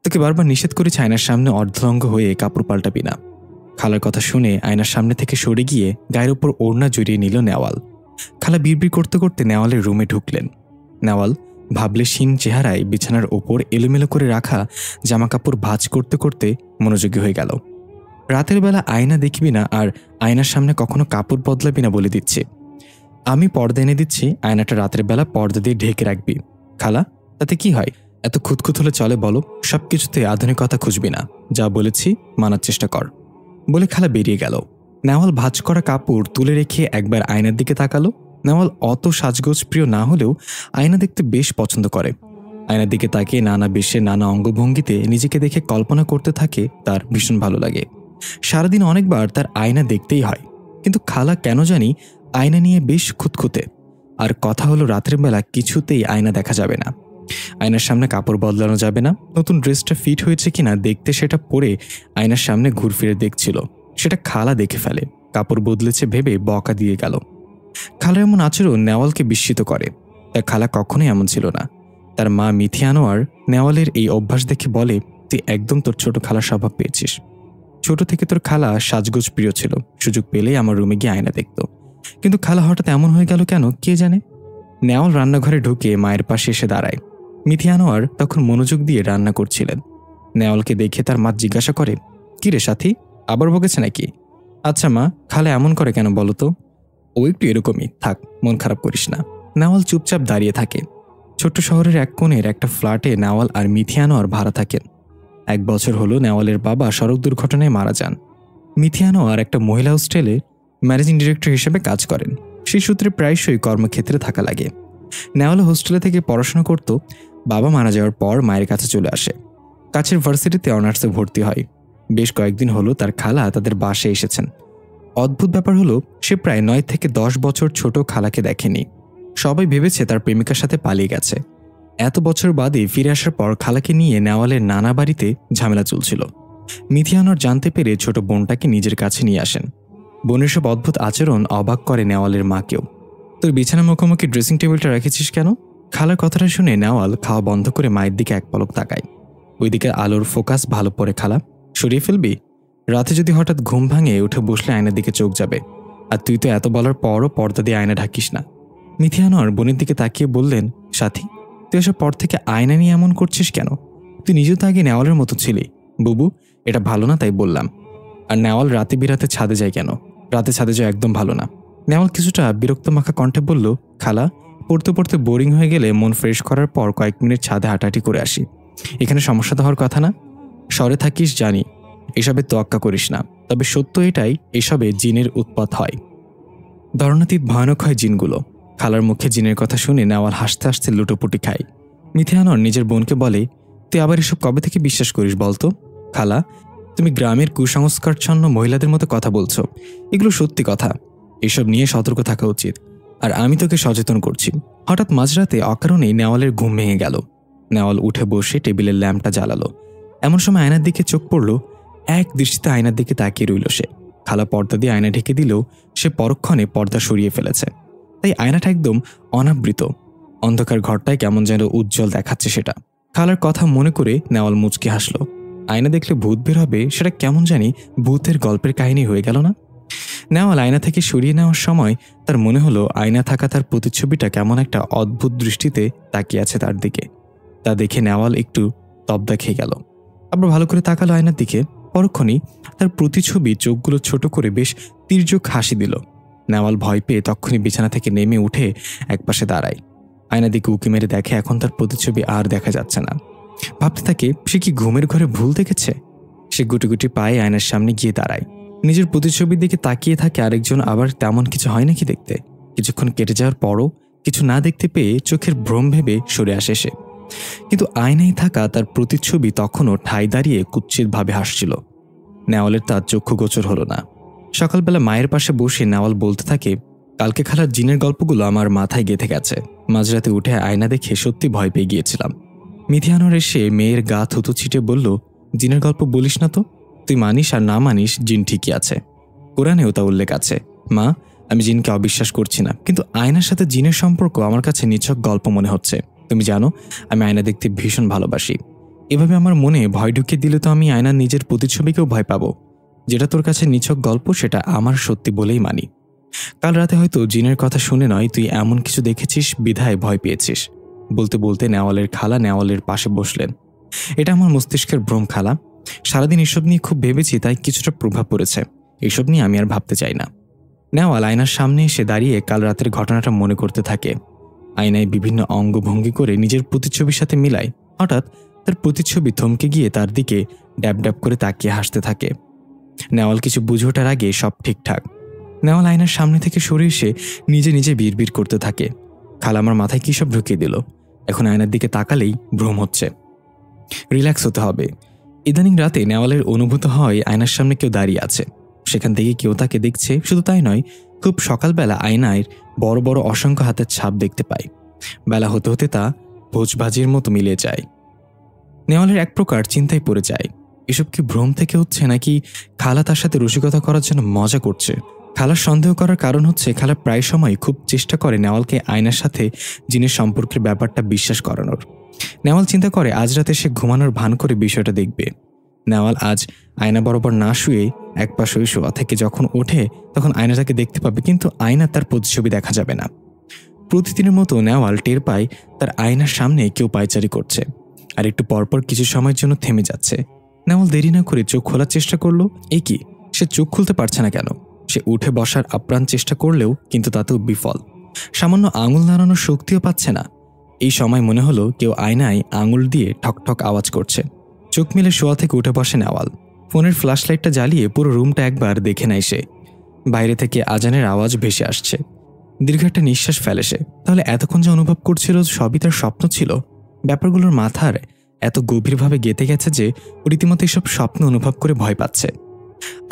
তোকে বারবার নিষেধ করেছি আয়নার সামনে অর্ধলঙ্গ হয়ে কাপড় পাল্টাবি না। খালার কথা শুনে আয়নার সামনে থেকে সরে গিয়ে গায়ের ওপর ওড়না জড়িয়ে নিল নেওয়াল। খালা বিড়বিড় করতে করতে নেওয়ালের রুমে ঢুকলেন। নেওয়াল ভাবলেশীন চেহারায় বিছানার ওপর এলোমেলো করে রাখা জামাকাপড় ভাঁজ করতে করতে মনোযোগী হয়ে গেল। রাতের বেলা আয়না দেখবি না, আর আয়নার সামনে কখনো কাপড় বদলাবি না বলে দিচ্ছি। আমি পর্দা এনে দিচ্ছি, আয়নাটা রাতের বেলা পর্দা দিয়ে ঢেকে রাখবি। খালা, তাতে কি হয়? এত খুঁতখুত হলে চলে বলো? সবকিছুতে আধুনিকতা খুঁজবি না। যা বলেছি মানার চেষ্টা কর, বলে খালা বেরিয়ে গেল। নেওয়াল ভাঁজ করা কাপড় তুলে রেখে একবার আয়নার দিকে তাকালো। নেওয়াল অত সাজগোজ প্রিয় না হলেও আয়না দেখতে বেশ পছন্দ করে। আয়নার দিকে তাকিয়ে নানা বেশে নানা অঙ্গভঙ্গিতে নিজেকে দেখে কল্পনা করতে থাকে তার ভীষণ ভালো লাগে। সারাদিন অনেকবার তার আয়না দেখতেই হয়, কিন্তু খালা কেন জানি আয়না নিয়ে বেশ খুঁতখুঁতে। আর কথা হলো রাতের বেলা কিছুতেই আয়না দেখা যাবে না। আয়নার সামনে কাপড় বদলানো যাবে না। নতুন ড্রেসটা ফিট হয়েছে কিনা দেখতে সেটা পরে আয়নার সামনে ঘুরফিরে দেখছিল। সেটা খালা দেখে ফেলে, কাপড় বদলেছে ভেবে বকা দিয়ে গেল। খালার এমন আচরণ নেওয়ালকে বিস্মিত করে। তার খালা কখনোই এমন ছিল না। তার মা মিথি আনোয়ার নেওয়ালের এই অভ্যাস দেখে বলে, তুই একদম তোর ছোট খালার স্বভাব পেয়েছিস। ছোট থেকে তোর খালা সাজগোজ প্রিয় ছিল, সুযোগ পেলেই আমার রুমে গিয়ে আয়না দেখত। কিন্তু খালা হঠাৎ এমন হয়ে গেল কেন কে জানে। নেওয়াল রান্নাঘরে ঢুকে মায়ের পাশে এসে দাঁড়ায়। মিথি আনোয়ার তখন মনোযোগ দিয়ে রান্না করছিলেন। নেওয়ালকে দেখে তার মা জিজ্ঞাসা করে, কি রে সাথী, আবার বকেছে নাকি? আচ্ছা মা, খালা এমন করে কেন বলো তো? ও একটু এরকমই, থাক, মন খারাপ করিস না। নেওয়াল চুপচাপ দাঁড়িয়ে থাকে। ছোট্ট শহরের এক কোণের একটা ফ্ল্যাটে নেওয়াল আর মিথি আনোয়ার ভাড়া থাকেন। 1 বছর হলো নেওয়ালের বাবা সড়ক দুর্ঘটনায় মারা যান। মিথি আনোয়ার একটা মহিলা হোস্টেলে ম্যানেজিং ডিরেক্টর হিসেবে কাজ করেন। সেই সূত্রে প্রায়শই কর্মক্ষেত্রে থাকা লাগে। নেওয়াল হোস্টেলে থেকে পড়াশোনা করত। বাবা মারা যাওয়ার পর মায়ের কাছে চলে আসে। কাছের ভার্সিটিতে অনার্সে ভর্তি হয়। বেশ কয়েকদিন হলো তার খালা তাদের বাসায় এসেছেন। অদ্ভুত ব্যাপার হলো, সে প্রায় 9 থেকে 10 বছর ছোট খালাকে দেখেনি। সবাই ভেবেছে তার প্রেমিকার সাথে পালিয়ে গেছে। এত বছর বাদে ফিরে আসার পর খালাকে নিয়ে নেওয়ালের নানা বাড়িতে ঝামেলা চলছিল। মিথি আনোয়ার জানতে পেরে ছোট বোনটাকে নিজের কাছে নিয়ে আসেন। বোনের সব অদ্ভুত আচরণ অবাক করে নেওয়ালের মাকেও। তোর বিছানা মুখোমুখি ড্রেসিং টেবিলটা রেখেছিস কেন? খালার কথাটা শুনে নেওয়াল খাওয়া বন্ধ করে মায়ের দিকে এক পলক তাকায়। ওইদিকে আলোর ফোকাস ভালো পড়ে। খালা, সরিয়ে ফেলবি? রাতে যদি হঠাৎ ঘুম ভাঙে উঠে বসলে আয়নার দিকে চোখ যাবে। আর তুই তো এত বলার পরও পর্দা দিয়ে আয়না ঢাকিস না। মিথি আনোয়ার বোনের দিকে তাকিয়ে বললেন, সাথী, তুই এসব পর থেকে আয়না নিয়ে এমন করছিস কেন? তুই নিজেও তো আগে নেওয়ালের মতো ছিলি। বুবু, এটা ভালো না, তাই বললাম। আর নেওয়াল রাতে বিরাতে ছাদে যায় কেন? রাতে ছাদে যাওয়া একদম ভালো না। নেওয়াল কিছুটা বিরক্ত মাখা কণ্ঠে বলল, খালা, পড়তে পড়তে বোরিং হয়ে গেলে মন ফ্রেশ করার পর কয়েক মিনিট ছাদে হাঁটাহাঁটি করে আসি। এখানে সমস্যা তো হওয়ার কথা না। শহরে থাকিস জানি, এসবে তোয়াক্কা করিস না। তবে সত্য এটাই, এসবে জিনের উৎপাত হয়। ধরনাতীত ভয়ানক হয় জিনগুলো। খালার মুখে জিনের কথা শুনে নেওয়াল হাসতে হাসতে লুটোপুটি খায়। মিথি আনোয়ার নিজের বোনকে বলে, তুই আবার এসব কবে থেকে বিশ্বাস করিস বলতো? খালা, তুমি গ্রামের কুসংস্কারচ্ছন্ন মহিলাদের মতো কথা বলছো। এগুলো সত্যি কথা। এসব নিয়ে সতর্ক থাকা উচিত। আর আমি তোকে সচেতন করছি। হঠাৎ মাঝরাতে অকারণেই নেওয়ালের ঘুম ভেঙে গেল। নেওয়াল উঠে বসে টেবিলের ল্যাম্পটা জ্বালালো। এমন সময় আয়নার দিকে চোখ পড়ল। এক দৃষ্টিতে আয়নার দিকে তাকিয়ে রইল সে। খালা পর্দা দিয়ে আয়না ঢেকে দিলেও সে পরক্ষণে পর্দা সরিয়ে ফেলেছে। তাই আয়নাটা একদম অনাবৃত। অন্ধকার ঘরটায় কেমন যেন উজ্জ্বল দেখাচ্ছে সেটা। খালার কথা মনে করে নেওয়াল মুচকি হাসল। আয়না দেখলে ভূত বের হবে, সেটা কেমন জানি ভূতের গল্পের কাহিনী হয়ে গেল না? নেওয়াল আয়না থেকে সরিয়ে নেওয়ার সময় তার মনে হলো আয়না থাকা তার প্রতিচ্ছবিটা কেমন একটা অদ্ভুত দৃষ্টিতে তাকিয়ে আছে তার দিকে। তা দেখে নেওয়াল একটু তবদা খেয়ে গেল। আবার ভালো করে তাকালো আয়নার দিকে। পরক্ষণেই তার প্রতিছবি চোখগুলো ছোট করে বেশ তীর্যক হাসি দিল। নেওয়াল ভয় পেয়ে তখনই বিছানা থেকে নেমে উঠে একপাশে দাঁড়ায়। আয়নার দিকে উঁকি মেরে দেখে এখন তার প্রতিচ্ছবি আর দেখা যাচ্ছে না। ভাবতে থাকে, সে কি ঘুমের ঘরে ভুল দেখেছে? সে গুটি গুটি পায়ে আয়নার সামনে গিয়ে দাঁড়ায়। নিজের প্রতিচ্ছবির দিকে তাকিয়ে থাকে আরেকজন। আবার তেমন কিছু হয় নাকি দেখতে। কিছুক্ষণ কেটে যাওয়ার পরও কিছু না দেখতে পেয়ে চোখের ভ্রম ভেবে সরে আসে সে। কিন্তু আয়নায় থাকা তার প্রতিচ্ছবি তখনও ঠায় দাঁড়িয়ে কুৎসিতভাবে হাসছিল। নেওয়ালের তার চক্ষু গোচর হলো না। সকালবেলা মায়ের পাশে বসে নেওয়াল বলতে থাকে, কালকে খালার জিনের গল্পগুলো আমার মাথায় গেঁথে গেছে। মাঝরাতে উঠে আয়না দেখে সত্যি ভয় পেয়ে গিয়েছিলাম। মিথি আনোয়ার এসে মেয়ের গা থুতু ছিটে বলল, জিনের গল্প বলিস না তো। তুই মানিস আর না মানিস, জিন ঠিকই আছে। কোরআনেও তা উল্লেখ আছে। মা, আমি জিনকে অবিশ্বাস করছি না, কিন্তু আয়নার সাথে জিনের সম্পর্ক আমার কাছে নিছক গল্প মনে হচ্ছে। তুমি জানো, আমি আয়না দেখতে ভীষণ ভালোবাসি। এভাবে আমার মনে ভয় ঢুকিয়ে দিলে তো আমি আয়নার নিজের প্রতিচ্ছবিকেও ভয় পাবো। যেটা তোর কাছে নিছক গল্প সেটা আমার সত্যি বলেই মানি। কাল রাতে হয়তো জিনের কথা শুনে নয়, তুই এমন কিছু দেখেছিস বিধায় ভয় পেয়েছিস। বলতে বলতে নেওয়ালের খালা নেওয়ালের পাশে বসলেন। এটা আমার মস্তিষ্কের ভ্রম খালা। সারাদিন এসব নিয়ে খুব ভেবেছি, তাই কিছুটা প্রভাব পড়েছে। এসব নিয়ে আমি আর ভাবতে চাই না। নেওয়াল আয়নার সামনে এসে দাঁড়িয়ে কাল রাতের ঘটনাটা মনে করতে থাকে। আয়নায় বিভিন্ন অঙ্গভঙ্গি করে নিজের প্রতিচ্ছবির সাথে মিলায়। হঠাৎ তার প্রতিচ্ছবি থমকে গিয়ে তার দিকে ড্যাব ড্যাব করে তাকিয়ে হাসতে থাকে। নেওয়াল কিছু বুঝে ওঠার আগে সব ঠিকঠাক। নেওয়াল আয়নার সামনে থেকে সরে এসে নিজে নিজে বিড়বিড় করতে থাকে। খালা আমার মাথায় কী সব ঢুকিয়ে দিল। এখন আয়নার দিকে তাকালেই ভ্রম হচ্ছে। রিল্যাক্স হতে হবে। ইদানিং রাতে নেওয়ালের অনুভূত হয় আয়নার সামনে কেউ দাঁড়িয়ে আছে। সেখান থেকে কেউ তাকে দেখছে। শুধু তাই নয়, খুব সকালবেলা আয়নায় বড় বড় অসংখ্য হাতের ছাপ দেখতে পায়। বেলা হতে হতে তা ভোজবাজির মতো মিলে যায়। নেওয়ালের এক প্রকার চিন্তায় পড়ে যায়। এসব কি ভ্রম থেকে হচ্ছে, নাকি খালা তার সাথে রসিকতা করার জন্য মজা করছে? খালার সন্দেহ করার কারণ হচ্ছে খালা প্রায় সময় খুব চেষ্টা করে নেওয়ালকে আয়নার সাথে জিনের সম্পর্কের ব্যাপারটা বিশ্বাস করানোর। নেওয়াল চিন্তা করে আজ রাতে সে ঘুমানোর ভান করে বিষয়টা দেখবে। নেওয়াল আজ আয়না বরাবর না শুয়ে এক পাশ হয়ে শোয়া থেকে যখন ওঠে তখন আয়নাটাকে দেখতে পাবে, কিন্তু আয়না তার প্রতিচ্ছবি দেখা যাবে না। প্রতিদিনের মতো নেওয়াল টের পায় তার আয়নার সামনে কেউ পায়চারি করছে, আর একটু পরপর কিছু সময়ের জন্য থেমে যাচ্ছে। নেওয়াল দেরি না করে চোখ খোলার চেষ্টা করলো। এ কি, সে চোখ খুলতে পারছে না কেন? সে উঠে বসার আপ্রাণ চেষ্টা করলেও কিন্তু তাতেও বিফল। সামান্য আঙুল নাড়ানোর শক্তিও পাচ্ছে না। এই সময় মনে হলো কেউ আয়নায় আঙুল দিয়ে ঠকঠক আওয়াজ করছে। চোখ মেলে শোয়া থেকে উঠে বসে নেওয়াল। ফোনের ফ্ল্যাশ লাইটটা জ্বালিয়ে পুরো রুমটা একবার দেখে নেয় সে। বাইরে থেকে আজানের আওয়াজ ভেসে আসছে। দীর্ঘ একটা নিঃশ্বাস ফেলে সে। তাহলে এতক্ষণ যে অনুভব করছিল সবই তার স্বপ্ন ছিল। ব্যাপারগুলোর মাথার এত গভীরভাবে গেঁথে গেছে যে রীতিমতো এসব স্বপ্ন অনুভব করে ভয় পাচ্ছে।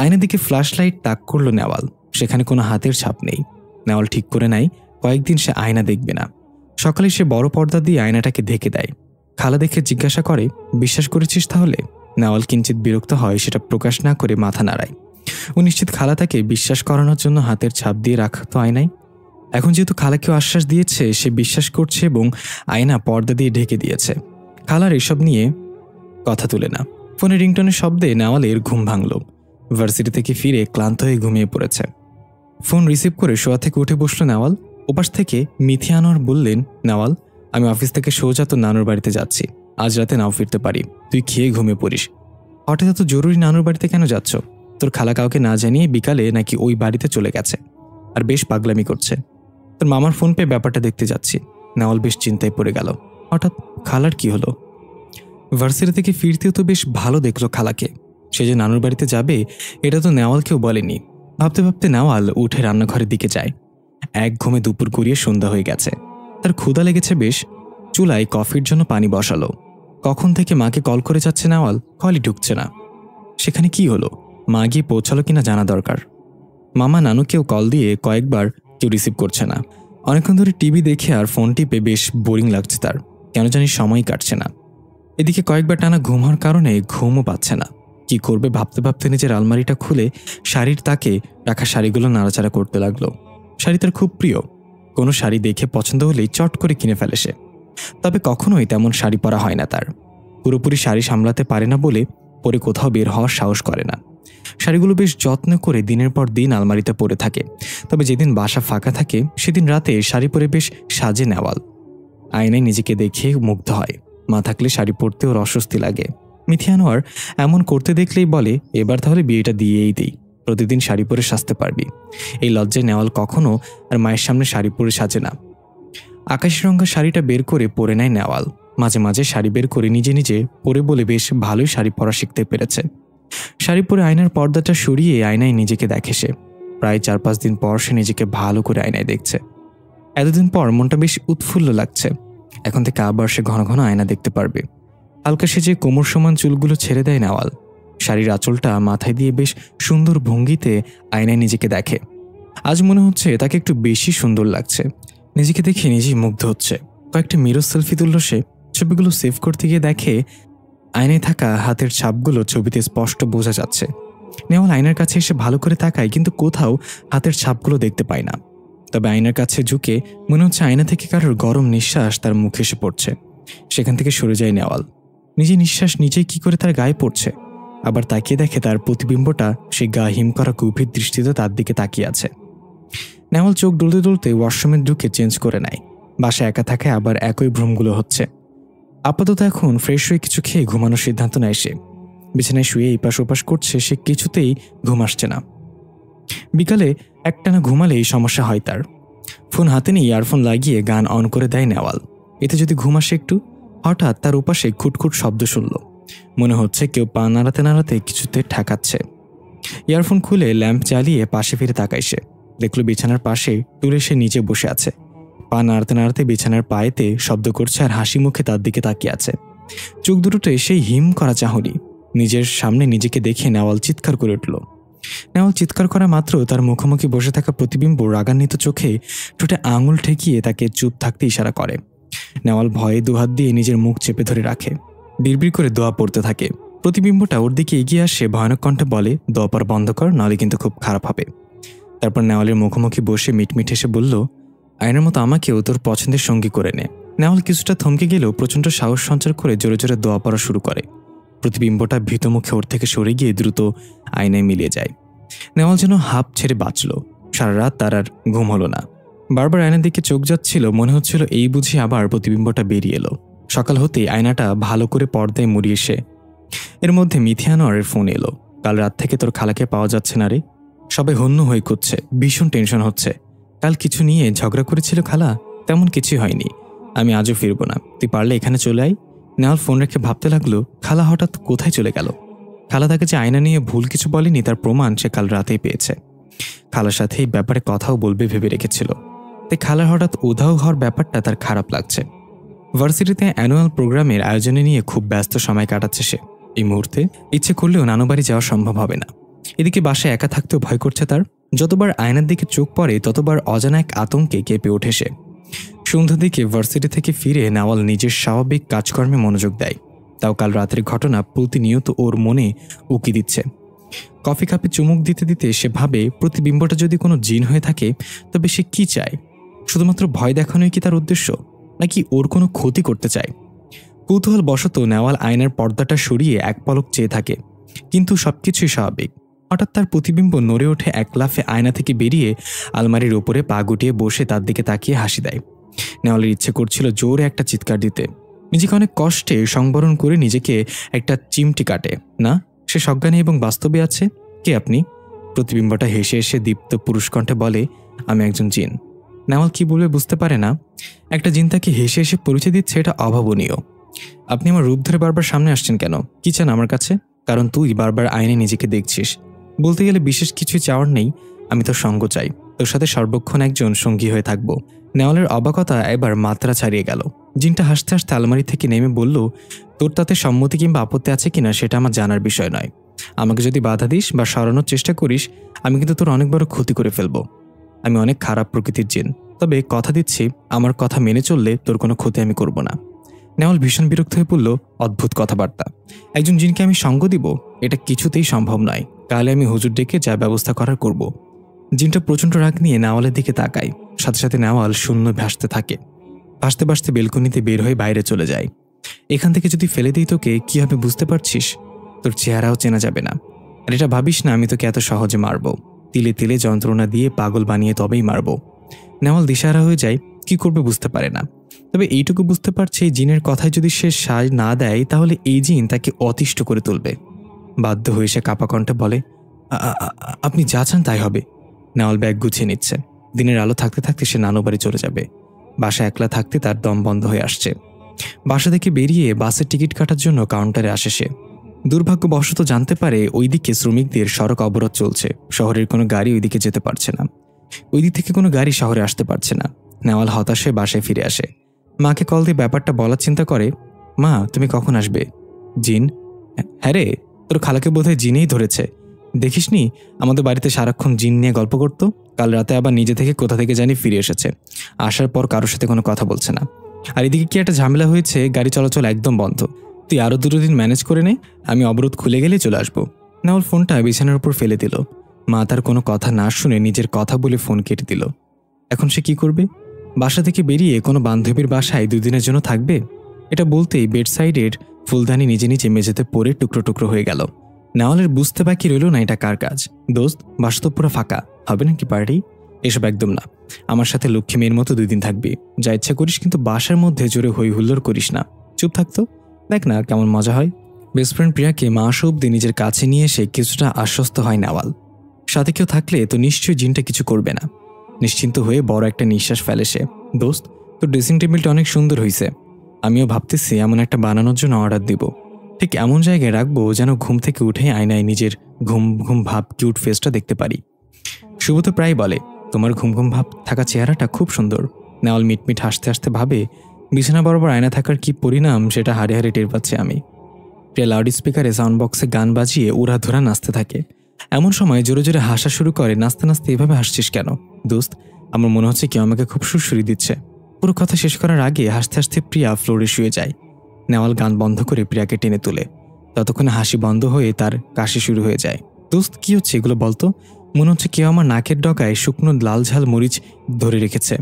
আয়নার দিকে ফ্ল্যাশ লাইট তাক করলো নেওয়াল। সেখানে কোনো হাতের ছাপ নেই। নেওয়াল ঠিক করে নেয় কয়েকদিন সে আয়না দেখবে না। সকালে সে বড় পর্দা দিয়ে আয়নাটাকে ঢেকে দেয়। খালা দেখে জিজ্ঞাসা করে, বিশ্বাস করেছিস তাহলে? নেওয়াল কিঞ্চিত বিরক্ত হয়, সেটা প্রকাশ না করে মাথা নাড়ায়। ও নিশ্চিত খালা তাকে বিশ্বাস করানোর জন্য হাতের ছাপ দিয়ে রাখতো আয়নায়। এখন যেহেতু খালাকেও আশ্বাস দিয়েছে, সে বিশ্বাস করছে এবং আয়না পর্দা দিয়ে ঢেকে দিয়েছে। খালার এসব নিয়ে কথা তুলে না। ফোনে রিংটনের শব্দে নেওয়ালের ঘুম ভাঙল। ভার্সিটি থেকে ফিরে ক্লান্ত হয়ে ঘুমিয়ে পড়েছে। ফোন রিসিভ করে শোয়া থেকে উঠে বসল নেওয়াল। ওপাশ থেকে মিথি আনোয়ার বললেন, নেওয়াল, আমি অফিস থেকে সোজা তো নানুর বাড়িতে যাচ্ছি। আজ রাতে নাও ফিরতে পারি, তুই খেয়ে ঘুমিয়ে পড়িস। হঠাৎ এত জরুরি নানুর বাড়িতে কেন যাচ্ছ? তোর খালা কাউকে না জানিয়ে বিকালে নাকি ওই বাড়িতে চলে গেছে, আর বেশ পাগলামি করছে। তোর মামার ফোন পেয়ে ব্যাপারটা দেখতে যাচ্ছি। নেওয়াল বেশ চিন্তায় পড়ে গেল। হঠাৎ খালার কি হলো? ভার্সিটি থেকে ফিরতেও তো বেশ ভালো দেখলো খালাকে। সে যে নানুর বাড়িতে যাবে এটা তো নেওয়ালকেও বলেনি। ভাবতে ভাবতে নেওয়াল উঠে রান্নাঘরের দিকে যায়। এক ঘুমে দুপুর গড়িয়ে সন্ধ্যা হয়ে গেছে। তার ক্ষুধা লেগেছে বেশ। চুলায় কফির জন্য পানি বসালো। কখন থেকে মাকে কল করে যাচ্ছে নেওয়াল, কলই ঢুকছে না। সেখানে কি হলো? মা গিয়ে পৌঁছালো কিনা জানা দরকার। মামা নানুকেও কল দিয়ে কয়েকবার কেউ রিসিভ করছে না। অনেকক্ষণ ধরে টিভি দেখে আর ফোন টিপে বেশ বোরিং লাগছে তার। কেন জানি সময় কাটছে না। এদিকে কয়েকবার টানা ঘুম হওয়ার কারণে ঘুমও পাচ্ছে না। কি করবে ভাবতে ভাবতে নিজের আলমারিটা খুলে শাড়ির তাকে রাখা শাড়িগুলো নাড়াচাড়া করতে লাগলো। শাড়ি তার খুব প্রিয়। কোনো শাড়ি দেখে পছন্দ হলেই চট করে কিনে ফেলে সে। তবে কখনোই তেমন শাড়ি পরা হয় না তার। পুরোপুরি শাড়ি সামলাতে পারে না বলে পরে কোথাও বের হওয়ার সাহস করে না। শাড়িগুলো বেশ যত্ন করে দিনের পর দিন আলমারিতে পরে থাকে। তবে যেদিন বাসা ফাঁকা থাকে সেদিন রাতে শাড়ি পরে বেশ সাজে নেওয়াল। আয়নায় নিজেকে দেখে মুগ্ধ হয়। মা থাকলে শাড়ি পরতে ওর অস্বস্তি লাগে। মিথি আনোয়ার এমন করতে দেখলেই বলে, এবার তাহলে বিয়েটা দিয়েই দেই, প্রতিদিন শাড়ি পরে সাজতে পারবি। এই লজ্জায় নেওয়াল কখনো আর মায়ের সামনে শাড়ি পরে সাজে না। আকাশি রঙের শাড়িটা বের করে পরে নেয় নেওয়াল। মাঝে মাঝে শাড়ি বের করে নিজে নিজে পরে বলে বেশ ভালোই শাড়ি পরা শিখতে পেরেছে। শাড়ি পরে আয়নার পর্দাটা সরিয়ে আয়নায় নিজেকে দেখে সে। প্রায় 4-5 দিন পর সে নিজেকে ভালো করে আয়নায় দেখছে। এতদিন পর মনটা বেশ উৎফুল্ল লাগছে। এখন থেকে আবার সে ঘন ঘন আয়না দেখতে পারবে। হালকা সেজে কোমর সমান চুলগুলো ছেড়ে দেয় নেওয়াল। শাড়ির আঁচলটা মাথায় দিয়ে বেশ সুন্দর ভঙ্গিতে আয়নায় নিজেকে দেখে। আজ মনে হচ্ছে তাকে একটু বেশি সুন্দর লাগছে। নিজেকে দেখে নিজেই মুগ্ধ হচ্ছে। কয়েকটা মিরর সেলফি তুলল সে। ছবিগুলো সেভ করতে গিয়ে দেখে আয়নায় থাকা হাতের ছাপগুলো ছবিতে স্পষ্ট বোঝা যাচ্ছে। নেওয়াল আয়নার কাছে এসে ভালো করে তাকায়, কিন্তু কোথাও হাতের ছাপগুলো দেখতে পায় না। তবে আয়নার কাছে ঝুঁকে মনে হচ্ছে আয়না থেকে কারোর গরম নিঃশ্বাস তার মুখে এসে পড়ছে। সেখান থেকে সরে যায় নেওয়াল। নিজে নিঃশ্বাস নিজেই কি করে তার গায়ে পড়ছে। আবার তাকিয়ে দেখে তার প্রতিবিম্বটা সে গা হিম করা গভীর দৃষ্টিতে তার দিকে তাকিয়ে আছে। নেওয়াল চোখ ডলতে ডলতে ওয়াশরুমে ঢুকে চেঞ্জ করে নেয়। বাসায় একা থাকে আবার একই ভ্রমগুলো হচ্ছে। আপাতত এখন ফ্রেশ হয়ে কিছু খেয়ে ঘুমানোর সিদ্ধান্ত নেয় সে। বিছানায় শুয়ে এপাশ ওপাশ করছে, সে কিছুতেই ঘুম আসছে না। বিকালে একটানা ঘুমালেই সমস্যা হয় তার। ফোন হাতে নিয়ে ইয়ারফোন লাগিয়ে গান অন করে দেয় নেওয়াল। এতে যদি ঘুম আসে একটু। হঠাৎ তার উপাশে খুটখুট শব্দ শুনল। মনে হচ্ছে কেউ পা নাড়াতে নাড়াতে কিছুতে ঠেকাচ্ছে। ইয়ারফোন খুলে ল্যাম্প জ্বালিয়ে পাশে ফিরে তাকায় সে। দেখল বিছানার পাশে টুলে সে নিচে বসে আছে। পা নাড়াতে নাড়াতে বিছানার পায়েতে শব্দ করছে আর হাসি মুখে তার দিকে তাকিয়ে আছে। চোখ দুটোতে সেই হিম করা চাহনি। নিজের সামনে নিজেকে দেখে নেওয়াল চিৎকার করে উঠল। নেওয়াল চিৎকার করা মাত্র তার মুখোমুখি বসে থাকা প্রতিবিম্ব রাগান্বিত চোখে ঠোঁটে আঙুল ঠেকিয়ে তাকে চুপ থাকতে ইশারা করে। নেওয়াল ভয়ে দুহাত দিয়ে নিজের মুখ চেপে ধরে রাখে। বিড়বিড় করে দোয়া পড়তে থাকে। প্রতিবিম্বটা ওর দিকে এগিয়ে আসে, ভয়ানক কণ্ঠে বলে, দোয়া পড়া বন্ধ কর, নাহলে কিন্তু খুব খারাপ হবে। তারপর নেওয়ালের মুখোমুখি বসে মিটমিট হেসে বলল, আয়নার মতো আমাকেও তোর পছন্দের সঙ্গী করে নে। নেওয়াল কিছুটা থমকে গেলেও প্রচণ্ড সাহস সঞ্চার করে জোরে জোরে দোয়া পড়া শুরু করে। প্রতিবিম্বটা ভীত মুখে ওর থেকে সরে গিয়ে দ্রুত আয়নায় মিলিয়ে যায়। নেওয়াল যেন হাঁপ ছেড়ে বাঁচল। সারা রাত তার আর ঘুম হলো না। বারবার আয়নার দিকে চোখ যাচ্ছিল, মনে হচ্ছিল এই বুঝি আবার প্রতিবিম্বটা বেরিয়ে এলো। সকাল হতেই আয়নাটা ভালো করে পর্দায় মুড়িয়ে সে। এর মধ্যে মিথিয়া আনোয়ারের ফোন এলো। কাল রাত থেকে তোর খালাকে পাওয়া যাচ্ছে না রে। সবাই হন্য হয়ে খুঁজছে, ভীষণ টেনশন হচ্ছে। কাল কিছু নিয়ে ঝগড়া করেছিল খালা? তেমন কিছুই হয়নি। আমি আজও ফিরবো না, তুই পারলে এখানে চলে আয়। নেওয়াল ফোন রেখে ভাবতে লাগলো, খালা হঠাৎ কোথায় চলে গেল? খালা তাকে যে আয়না নিয়ে ভুল কিছু বলেনি তার প্রমাণ সে কাল রাতেই পেয়েছে। খালার সাথে এই ব্যাপারে কথাও বলবে ভেবে রেখেছিল। তাই খালার হঠাৎ উধাও হওয়ার ব্যাপারটা তার খারাপ লাগছে। ভার্সিটিতে অ্যানুয়াল প্রোগ্রামের আয়োজনে নিয়ে খুব ব্যস্ত সময় কাটাচ্ছে সে। এই মুহূর্তে ইচ্ছে করলেও নানুবাড়ি যাওয়া সম্ভব হবে না। এদিকে বাসায় একা থাকতেও ভয় করছে তার। যতবার আয়নার দিকে চোখ পড়ে ততবার অজানা এক আতঙ্কে কেঁপে ওঠে সে। সন্ধ্যার দিকে ভার্সিটি থেকে ফিরে নেওয়াল নিজের স্বাভাবিক কাজকর্মে মনোযোগ দেয়। তাও কাল রাতের ঘটনা প্রতিনিয়ত ওর মনে উকি দিচ্ছে। কফি কাপে চুমুক দিতে দিতে সে ভাবে, প্রতিবিম্বটা যদি কোনো জিন হয়ে থাকে তবে সে কি চায়? শুধুমাত্র ভয় দেখানোই কি তার উদ্দেশ্য, নাকি ওর কোনো ক্ষতি করতে চায়? কৌতূহল বশত নেওয়াল আয়নার পর্দাটা সরিয়ে এক পলক চেয়ে থাকে, কিন্তু সবকিছুই স্বাভাবিক। হঠাৎ তার প্রতিবিম্ব নড়ে ওঠে, এক লাফে আয়না থেকে বেরিয়ে আলমারির ওপরে পা গুটিয়ে বসে তার দিকে তাকিয়ে হাসি দেয়। নেওয়ালের ইচ্ছে করছিল জোরে একটা চিৎকার দিতে। নিজেকে অনেক কষ্টে সংবরণ করে নিজেকে একটা চিমটি কাটে। না, সে সজ্ঞানী এবং বাস্তবে আছে। কে আপনি? প্রতিবিম্বটা হেসে এসে দীপ্ত পুরুষকণ্ঠে বলে, আমি একজন জিন। নেওয়াল কি বলবে বুঝতে পারে না। একটা জিন তাকে হেসে এসে পরিচয় দিচ্ছে, এটা অভাবনীয়। আপনি আমার রূপ ধরে বারবার সামনে আসছেন কেন? কি চান আমার কাছে? কারণ তুই বারবার আয়নে নিজেকে দেখছিস। বলতে গেলে বিশেষ কিছুই চাওয়ার নেই, আমি তোর সঙ্গ চাই। তোর সাথে সর্বক্ষণ একজন সঙ্গী হয়ে থাকবো। নেওয়ালের অবাকতা এবার মাত্রা ছাড়িয়ে গেল। জিনটা হাসতে হাসতে আলমারি থেকে নেমে বলল, তোর তাতে সম্মতি কিংবা আপত্তি আছে কিনা সেটা আমার জানার বিষয় নয়। আমাকে যদি বাধা দিস বা সরানোর চেষ্টা করিস, আমি কিন্তু তোর অনেক বড় ক্ষতি করে ফেলবো। আমি অনেক খারাপ প্রকৃতির জিন, তবে কথা দিচ্ছি আমার কথা মেনে চললে তোর কোনো ক্ষতি আমি করব না। নেওয়াল ভীষণ বিরক্ত হয়ে পড়ল। অদ্ভুত কথাবার্তা। একজন জিনকে আমি সঙ্গ দিব? এটা কিছুতেই সম্ভব নয়। কালে আমি হুজুর ডেকে যা ব্যবস্থা করার করব। জিনটা প্রচণ্ড রাগ নিয়ে নেওয়ালের দিকে তাকায়। সাথে সাথে নেওয়াল শূন্য ভাসতে থাকে। ভাসতে ভাসতে বেলকনিতে বের হয়ে বাইরে চলে যায়। এখান থেকে যদি ফেলে দিই তোকে কি হবে বুঝতে পারছিস? তোর চেহারাও চেনা যাবে না। আর এটা ভাবিস না আমি তোকে এত সহজে মারব। তিলে তিলে যন্ত্রণা দিয়ে পাগল বানিয়ে তবেই মারব। নেওয়াল দিশাহারা হয়ে যায়, কি করবে বুঝতে পারে না। তবে এইটুকু বুঝতে পারছে, এই জিনের কথায় যদি সে সাজ না দেয় তাহলে এই জিন তাকে অতিষ্ঠ করে তুলবে। বাধ্য হয়ে সে কাপা কণ্ঠে বলে, আপনি যা চান তাই হবে। নেওয়াল ব্যাগ গুছিয়ে নিচ্ছে। দিনের আলো থাকতে থাকতে সে নানু বাড়ি চলে যাবে। বাসা একলা থাকতে তার দম বন্ধ হয়ে আসছে। বাসা থেকে বেরিয়ে বাসের টিকিট কাটার জন্য কাউন্টারে আসে সে। দুর্ভাগ্যবশত জানতে পারে ওইদিকে শ্রমিকদের সড়ক অবরোধ চলছে। শহরের কোনো গাড়ি ওইদিকে যেতে পারছে না। ওই দিক থেকে কোনো গাড়ি শহরে আসতে পারছে না। নেওয়াল হতাশ হয়ে বাসায় ফিরে আসে। মাকে কল দিয়ে ব্যাপারটা বলার চিন্তা করে। মা, তুমি কখন আসবে? জিন? হ্যাঁ রে, তোর খালাকে বোধহয় জিনেই ধরেছে। দেখিসনি আমাদের বাড়িতে সারাক্ষণ জিন নিয়ে গল্প করতো। কাল রাতে আবার নিজে থেকে কোথা থেকে জানি ফিরে এসেছে। আসার পর কারোর সাথে কোনো কথা বলছে না। আর এদিকে কি একটা ঝামেলা হয়েছে, গাড়ি চলাচল একদম বন্ধ। তুই আরও 2 দিন ম্যানেজ করে নে, আমি অবরোধ খুলে গেলেই চলে আসবো। নেওয়াল ফোনটা বিছানার উপর ফেলে দিল। মা তার কোনো কথা না শুনে নিজের কথা বলে ফোন কেটে দিল। এখন সে কি করবে? বাসা থেকে বেরিয়ে কোনো বান্ধবীর বাসায় 2 দিনের জন্য থাকবে? এটা বলতেই বেড সাইডের ফুলদানি নিজে নিজে মেঝেতে পড়ে টুকরো টুকরো হয়ে গেল। নেওয়ালের বুঝতে বাকি রইল না এটা কার কাজ। দোস্ত, বাসা তো পুরো ফাঁকা, হবে নাকি পার্টি? এসব একদম না। আমার সাথে লক্ষ্মী মেয়ের মতো 2 দিন থাকবি। যা ইচ্ছা করিস, কিন্তু বাসার মধ্যে জোরে হই হুল্লোড় করিস না। চুপ থাকতো, দেখ না কেমন মজা হয়। বেস্ট ফ্রেন্ড প্রিয়াকে মা আসা অব্দি নিজের কাছে নিয়ে এসে কিছুটা আশ্বস্ত হয় নেওয়াল। সাথে কেউ থাকলে তো নিশ্চয়ই জিনটা কিছু করবে না। নিশ্চিন্ত হয়ে বড় একটা নিঃশ্বাস ফেলে সে। দোস্ত, তোর ড্রেসিং টেবিলটা অনেক সুন্দর হয়েছে। আমিও ভাবতেছি এমন একটা বানানোর জন্য অর্ডার দিব। ঠিক এমন জায়গায় রাখবো যেন ঘুম থেকে উঠে আয়নায় নিজের ঘুম ঘুম ভাব কিউট ফেসটা দেখতে পারি। শুভ তো প্রায় বলে, তোমার ঘুম ঘুম ভাব থাকা চেহারাটা খুব সুন্দর। নেওয়াল মিটমিট হাসতে হাসতে ভাবে, বিছানা বরাবর আয়না থাকার কি পরিণাম সেটা হাড়ে হাড়ে টের পাচ্ছি আমি। প্রিয়া লাউড স্পিকারে সাউন্ড বক্সে গান বাজিয়ে উড়াধুরা নাচতে থাকে। এমন সময় জোরে জোরে হাসা শুরু করে। নাচতে নাচতে এভাবে হাসছিস কেন? দোস্ত, আমার মনে হচ্ছে কেউ আমাকে খুব সুরসুরি দিচ্ছে। পুরো কথা শেষ করার আগে হাসতে হাসতে প্রিয়া ফ্লোরে শুয়ে যায়। নেওয়াল গান বন্ধ করে প্রিয়াকে টেনে তোলে। ততক্ষণে হাসি বন্ধ হয়ে তার কাশি শুরু হয়ে যায়। দোস্ত, কি হচ্ছে এগুলো বলতো? মনে হচ্ছে কেউ আমার নাকের ডগায় শুকনো লাল ঝাল মরিচ ধরে রেখেছে।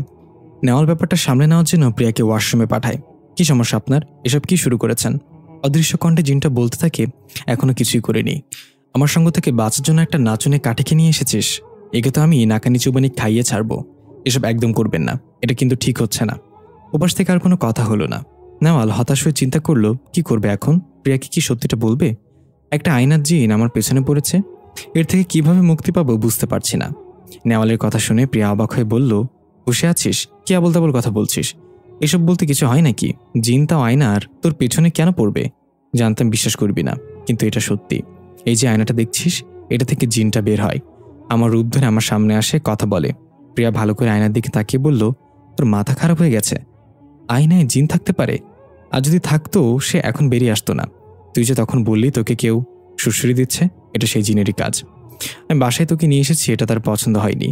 নেওয়াল ব্যাপারটা সামলে নেওয়ার জন্য প্রিয়াকে ওয়াশরুমে পাঠায়। কি সমস্যা আপনার? এসব কি শুরু করেছেন? অদৃশ্য কণ্ঠে জিনটা বলতে থাকে, এখনো কিছুই করিনি। আমার সঙ্গ থেকে বাঁচার জন্য একটা নাচনে কাঠিকে নিয়ে এসেছিস। একে তো আমি নাকানি চুবানি খাইয়ে ছাড়বো। এসব একদম করবেন না, এটা কিন্তু ঠিক হচ্ছে না। ওপাশ থেকে আর কোনো কথা হলো না। নেওয়াল হতাশ হয়ে চিন্তা করলো, কি করবে এখন? প্রিয়াকে কি সত্যিটা বলবে? একটা আয়নার জিন আমার পেছনে পড়েছে, এর থেকে কিভাবে মুক্তি পাবো বুঝতে পারছি না। নেওয়ালের কথা শুনে প্রিয়া অবাক হয়ে বলল, বসে আছিস? কি আবল তাবল কথা বলছিস? এসব বলতে কিছু হয় নাকি? জিন তাও আয়নার তোর পেছনে কেন পড়বে? জানতাম বিশ্বাস করবি না, কিন্তু এটা সত্যি। এই যে আয়নাটা দেখছিস, এটা থেকে জিনটা বের হয়, আমার রূপ ধরে আমার সামনে আসে, কথা বলে। প্রিয়া ভালো করে আয়নার দিকে তাকিয়ে বলল, তোর মাথা খারাপ হয়ে গেছে? আয়নায় জিন থাকতে পারে? আর যদি থাকতো সে এখন বেরিয়ে আসতো না। তুই যে তখন বললি তোকে কেউ সুরসুরি দিচ্ছে, এটা সেই জিনেরই কাজ। আমি বাসায় তোকে নিয়ে এসেছি, এটা তার পছন্দ হয়নি।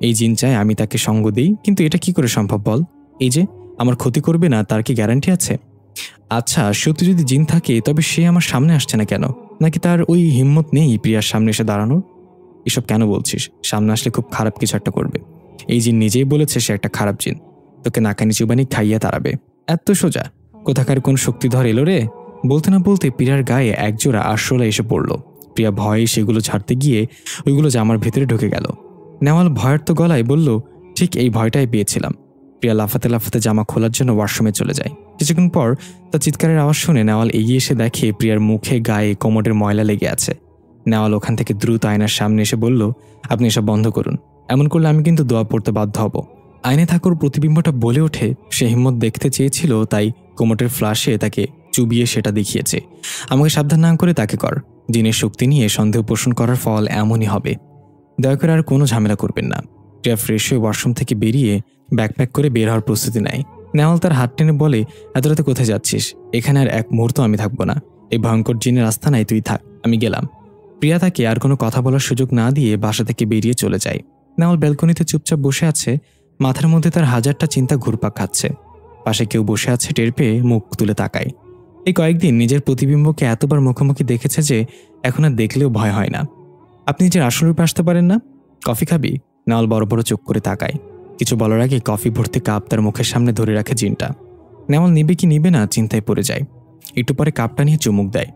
এই জিন চায় আমি তাকে সঙ্গ দিই, কিন্তু এটা কি করে সম্ভব বল? এই যে আমার ক্ষতি করবে না, তার কি গ্যারান্টি আছে? আচ্ছা, সত্যি যদি জিন থাকে তবে সে আমার সামনে আসছে না কেন? নাকি তার ওই হিম্মত নেই প্রিয়ার সামনে এসে দাঁড়ানোর? এসব কেন বলছিস? সামনে আসলে খুব খারাপ কিছু একটা করবে। এই জিন নিজেই বলেছে সে একটা খারাপ জিন, তোকে নাকানি চুবানি খাইয়ে তাড়াবে। এত সোজা? কোথাকার কোন শক্তিধর এলো রে? বলতে না বলতে প্রিয়ার গায়ে একজোড়া আরশোলা এসে পড়ল। প্রিয়া ভয়ে সেগুলো ছাড়তে গিয়ে ওইগুলো জামার ভেতরে ঢুকে গেল। নেওয়াল ভয়ার্ত গলায় বলল, ঠিক এই ভয়টাই পেয়েছিলাম। প্রিয়া লাফাতে লাফাতে জামা খোলার জন্য ওয়াশরুমে চলে যায়। কিছুক্ষণ পর তার চিৎকারের আওয়াজ শুনে নেওয়াল এগিয়ে এসে দেখে প্রিয়ার মুখে গায়ে কোমরের ময়লা লেগে আছে। নেওয়াল ওখান থেকে দ্রুত আয়নার সামনে এসে বলল, আপনি এসব বন্ধ করুন। এমন করলে আমি কিন্তু দোয়া পড়তে বাধ্য হব। আয়নায় থাকুর প্রতিবিম্বটা বলে ওঠে, সে হিম্মত দেখতে চেয়েছিল, তাই কোমরের ফ্লাশে তাকে চুবিয়ে সেটা দেখিয়েছে। আমাকে সাবধান না করে তাকে কর। জিনের শক্তি নিয়ে সন্দেহ পোষণ করার ফল এমনই হবে। দয়া করে আর কোনো ঝামেলা করবেন না। প্রিয়া ফ্রেশ হয়ে ওয়াশরুম থেকে বেরিয়ে ব্যাকপ্যাক করে বের হওয়ার প্রস্তুতি নেয়। নেওয়াল তার হাত টেনে বলে, এত রাতে কোথায় যাচ্ছিস? এখানে আর এক মুহূর্ত আমি থাকবো না। এই ভয়ঙ্কর জিনের আস্থানায় তুই থাক, আমি গেলাম। প্রিয়া তাকে আর কোনো কথা বলার সুযোগ না দিয়ে বাসা থেকে বেরিয়ে চলে যায়। নেওয়াল ব্যালকনিতে চুপচাপ বসে আছে। মাথার মধ্যে তার হাজারটা চিন্তা ঘুরপাক খাচ্ছে। পাশে কেউ বসে আছে টের পেয়ে মুখ তুলে তাকায়। এই কয়েকদিন নিজের প্রতিবিম্বকে এতবার মুখোমুখি দেখেছে যে এখন আর দেখলেও ভয় হয় না। আপনি নিজের আসল রূপে আসতে পারেন না? কফি খাবি? নেওয়াল বড় বড় চোখ করে তাকায়। কিছু বলার আগে কফি ভর্তি কাপ তার মুখের সামনে ধরে রাখে জিনটা। নেওয়াল নিবে কি নিবে না চিন্তায় পড়ে যায়। একটু পরে কাপটা নিয়ে চুমুক দেয়।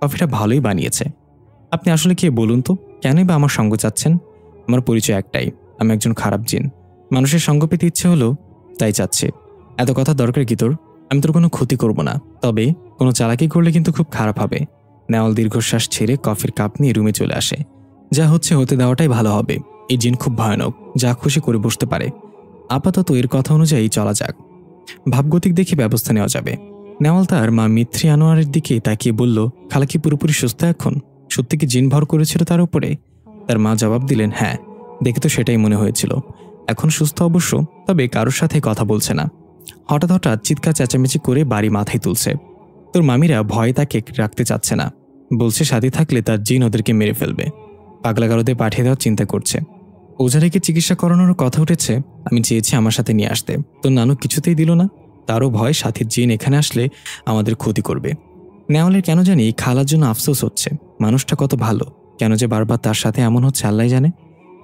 কফিটা ভালোই বানিয়েছে। আপনি আসলে কে বলুন তো? কেনই বা আমার সঙ্গ চাচ্ছেন? আমার পরিচয় একটাই, আমি একজন খারাপ জিন। মানুষের সঙ্গ পেতে ইচ্ছে হলো, তাই চাচ্ছে। এত কথা দরকার কি তোর? আমি তোর কোনো ক্ষতি করব না, তবে কোনো চালাকি করলে কিন্তু খুব খারাপ হবে। নেওয়াল দীর্ঘশ্বাস ছেড়ে কফির কাপ নিয়ে রুমে চলে আসে। যা হচ্ছে হতে দেওয়াটাই ভালো হবে। এই জিন খুব ভয়ানক, যা খুশি করে বসতে পারে। আপাতত এর কথা অনুযায়ী চলা যাক, ভাবগতিক দেখে ব্যবস্থা নেওয়া যাবে। নেওয়াল তার মা মিত্রি আনোয়ারের দিকে তাকিয়ে বলল, খালা কি পুরোপুরি সুস্থ এখন? সত্যি কি জিন ভর করেছিল তার উপরে? তার মা জবাব দিলেন, হ্যাঁ, দেখে তো সেটাই মনে হয়েছিল। এখন সুস্থ অবশ্য, তবে কারোর সাথে কথা বলছে না। হঠাৎ হঠাৎ চিৎকার চেঁচামেচি করে বাড়ি মাথায় তুলছে। তোর মামিরা ভয়ে তাকে রাখতে চাচ্ছে না, বলছে সাথে থাকলে তার জিন ওদেরকে মেরে ফেলবে। পাগলাগারদে পাঠিয়ে দেওয়ার চিন্তা করছে। ওঝারিকে চিকিৎসা করানোর কথা উঠেছে। আমি চেয়েছি আমার সাথে নিয়ে আসতে, তোর নানু কিছুতেই দিল না। তারও ভয় সাথীর জিন এখানে আসলে আমাদের ক্ষতি করবে। নেওয়ালের কেন জানি খালার জন্য আফসোস হচ্ছে। মানুষটা কত ভালো, কেন যে বারবার তার সাথে এমন হচ্ছে আল্লাহ জানে।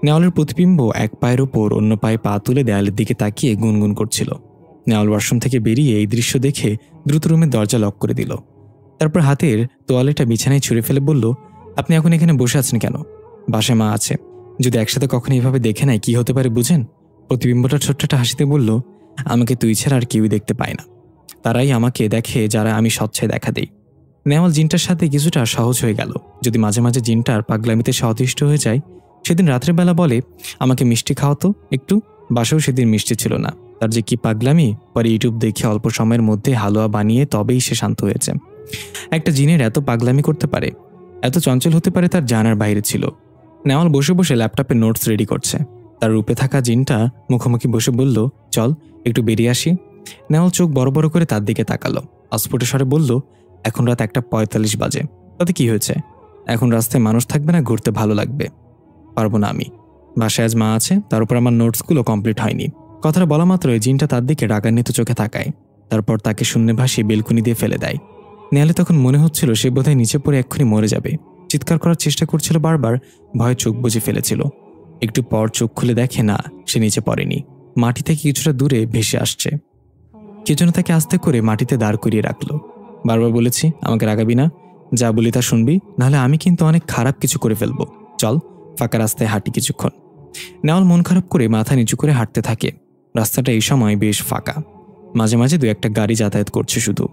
নেওয়ালের প্রতিবিম্ব এক পায়ের ওপর অন্য পায়ে পা তুলে দেয়ালের দিকে তাকিয়ে গুনগুন করছিল। নেওয়াল ওয়াশরুম থেকে বেরিয়ে এই দৃশ্য দেখে দ্রুত রুমের দরজা লক করে দিল। তারপর হাতের তোয়ালেটা বিছানায় ছুঁড়ে ফেলে বলল, আপনি এখন এখানে বসে আছেন কেন? বাসায় মা আছে। যদি একসাথে কখনো এভাবে দেখে নেয় কি হতে পারে বুঝেন? প্রতিবিম্বটা ছোট্টটা হাসিতে বলল, আমাকে তুই ছাড়া আর কেউই দেখতে পায় না। তারাই আমাকে দেখে যারা আমি স্বচ্ছায় দেখা দেই। নেওয়াল জিনটার সাথে কিছুটা সহজ হয়ে গেল। যদি মাঝে মাঝে জিনটার পাগলামিতে সতিষ্ঠ হয়ে যায়। সেদিন রাত্রের বেলা বলে, আমাকে মিষ্টি খাওয়াতো একটু। বাসাও সেদিন মিষ্টি ছিল না। তার যে কি পাগলামি! পরে ইউটিউব দেখে অল্প সময়ের মধ্যে হালুয়া বানিয়ে তবেই সে শান্ত হয়েছে। একটা জিনের এত পাগলামি করতে পারে, এত চঞ্চল হতে পারে, তার জানার বাইরে ছিল। নেওয়াল বসে বসে ল্যাপটপে নোটস রেডি করছে। তার রূপে থাকা জিনটা মুখোমুখি বসে বলল, চল একটু বেরিয়ে আসি। নেওয়াল চোখ বড় বড় করে তার দিকে তাকালো। অস্ফুট স্বরে বলল, এখন রাত 1:45 বাজে। তাতে কি হয়েছে? এখন রাস্তায় মানুষ থাকবে না, ঘুরতে ভালো লাগবে। পারবো না আমি। বাসায় আজ মা আছে, তার উপর আমার নোটসগুলো কমপ্লিট হয়নি। কথাটা বলা মাত্রই জিনটা তার দিকে রাগান্বিত চোখে তাকায়। তারপর তাকে শূন্যে ভাসিয়ে বেলকুনি দিয়ে ফেলে দেয়। নেয়ালে তখন মনে হচ্ছিল সে বোধহয় নিচে পড়ে এক্ষুনি মরে যাবে। চিৎকার করার চেষ্টা করছিল বারবার, ভয়ে চোখ বুজে ফেলেছিল। একটু পর চোখ খুলে দেখে না, সে নিচে পড়েনি, মাটি থেকে কিছুটা দূরে ভেসে আসছে। কে যেন তাকে আস্তে করে মাটিতে দাঁড় করিয়ে রাখলো। বারবার বলেছি আমাকে রাগাবি না, যা বলি তা শুনবি, নাহলে আমি কিন্তু অনেক খারাপ কিছু করে ফেলবো। চল ফাঁকা রাস্তায় হাঁটি কিছুক্ষণ। নেওয়াল মন খারাপ করে মাথা নিচু করে হাঁটতে থাকে। রাস্তাটা এই সময় বেশ ফাঁকা, মাঝে মাঝে দু একটা গাড়ি যাতায়াত করছে শুধু।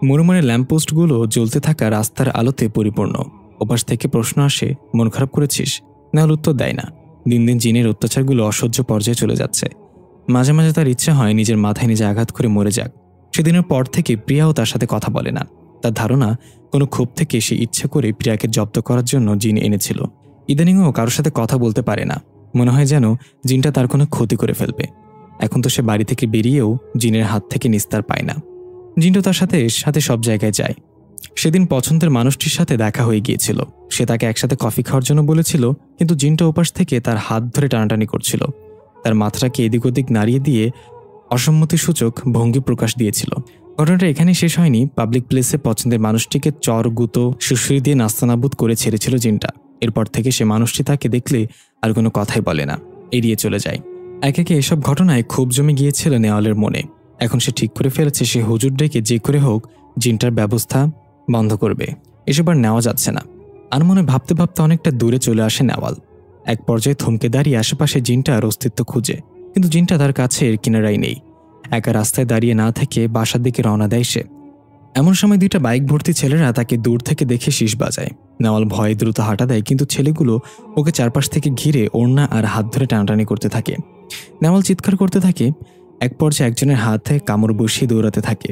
মোড়ে মোড়ে ল্যাম্পপোস্টগুলো জ্বলতে থাকা রাস্তার আলোতে পরিপূর্ণ। ওপাশ থেকে প্রশ্ন আসে, মন খারাপ করেছিস? নেওয়াল উত্তর দেয় না। দিন দিন জিনের অত্যাচারগুলো অসহ্য পর্যায়ে চলে যাচ্ছে। মাঝে মাঝে তার ইচ্ছা হয় নিজের মাথায় নিজে আঘাত করে মরে যাক। সেদিনের পর থেকে প্রিয়াও তার সাথে কথা বলে না। তার ধারণা কোনো ক্ষোভ থেকে সে ইচ্ছে করে প্রিয়াকে জব্দ করার জন্য জিন এনেছিল। ইদানিংও কারোর সাথে কথা বলতে পারে না। মনে হয় যেন জিনটা তার কোনো ক্ষতি করে ফেলবে। এখন তো সে বাড়ি থেকে বেরিয়েও জিনের হাত থেকে নিস্তার পায় না। জিনটা তার সাথে সাথে সব জায়গায় যায়। সেদিন পছন্দের মানুষটির সাথে দেখা হয়ে গিয়েছিল। সে তাকে একসাথে কফি খাওয়ার জন্য বলেছিল, কিন্তু জিনটা ওপাশ থেকে তার হাত ধরে টানাটানি করছিল। তার মাথাটাকে এদিক ওদিক নাড়িয়ে দিয়ে অসম্মতিসূচক ভঙ্গি প্রকাশ দিয়েছিল। ঘটনাটা এখানেই শেষ হয়নি। পাবলিক প্লেসে পছন্দের মানুষটিকে চর গুঁতো সুশ্রী দিয়ে নাস্তানাবুদ করে ছেড়েছিল জিনটা। এরপর থেকে সে মানুষটি তাকে দেখলে আর কোনো কথাই বলে না, এড়িয়ে চলে যায়। একে একে এসব ঘটনায় ক্ষোভ জমে গিয়েছিল নেওয়ালের মনে। এখন সে ঠিক করে ফেলেছে সে হুজুর ডেকে যে করে হোক জিনটার ব্যবস্থা বন্ধ করবে। এসব আর নেওয়া যাচ্ছে না। আর মনে ভাবতে ভাবতে অনেকটা দূরে চলে আসে নেওয়াল। এক পর্যায়ে থমকে দাঁড়িয়ে আশেপাশে জিনটার অস্তিত্ব খুঁজে, কিন্তু জিনটা তার কাছের কিনারাই নেই। একা রাস্তায় দাঁড়িয়ে না থেকে বাসার দিকে রওনা দেয় সে। এমন সময় দুইটা বাইক ভর্তি ছেলেরা তাকে দূর থেকে দেখে শীষ বাজায়। নেওয়াল ভয়ে দ্রুত হাঁটা দেয়, কিন্তু ছেলেগুলো ওকে চারপাশ থেকে ঘিরে ওড়না আর হাত ধরে টানাটানি করতে থাকে। নেওয়াল চিৎকার করতে থাকে। এক পর্যায়ে একজনের হাতে কামড় বসিয়ে দৌড়াতে থাকে।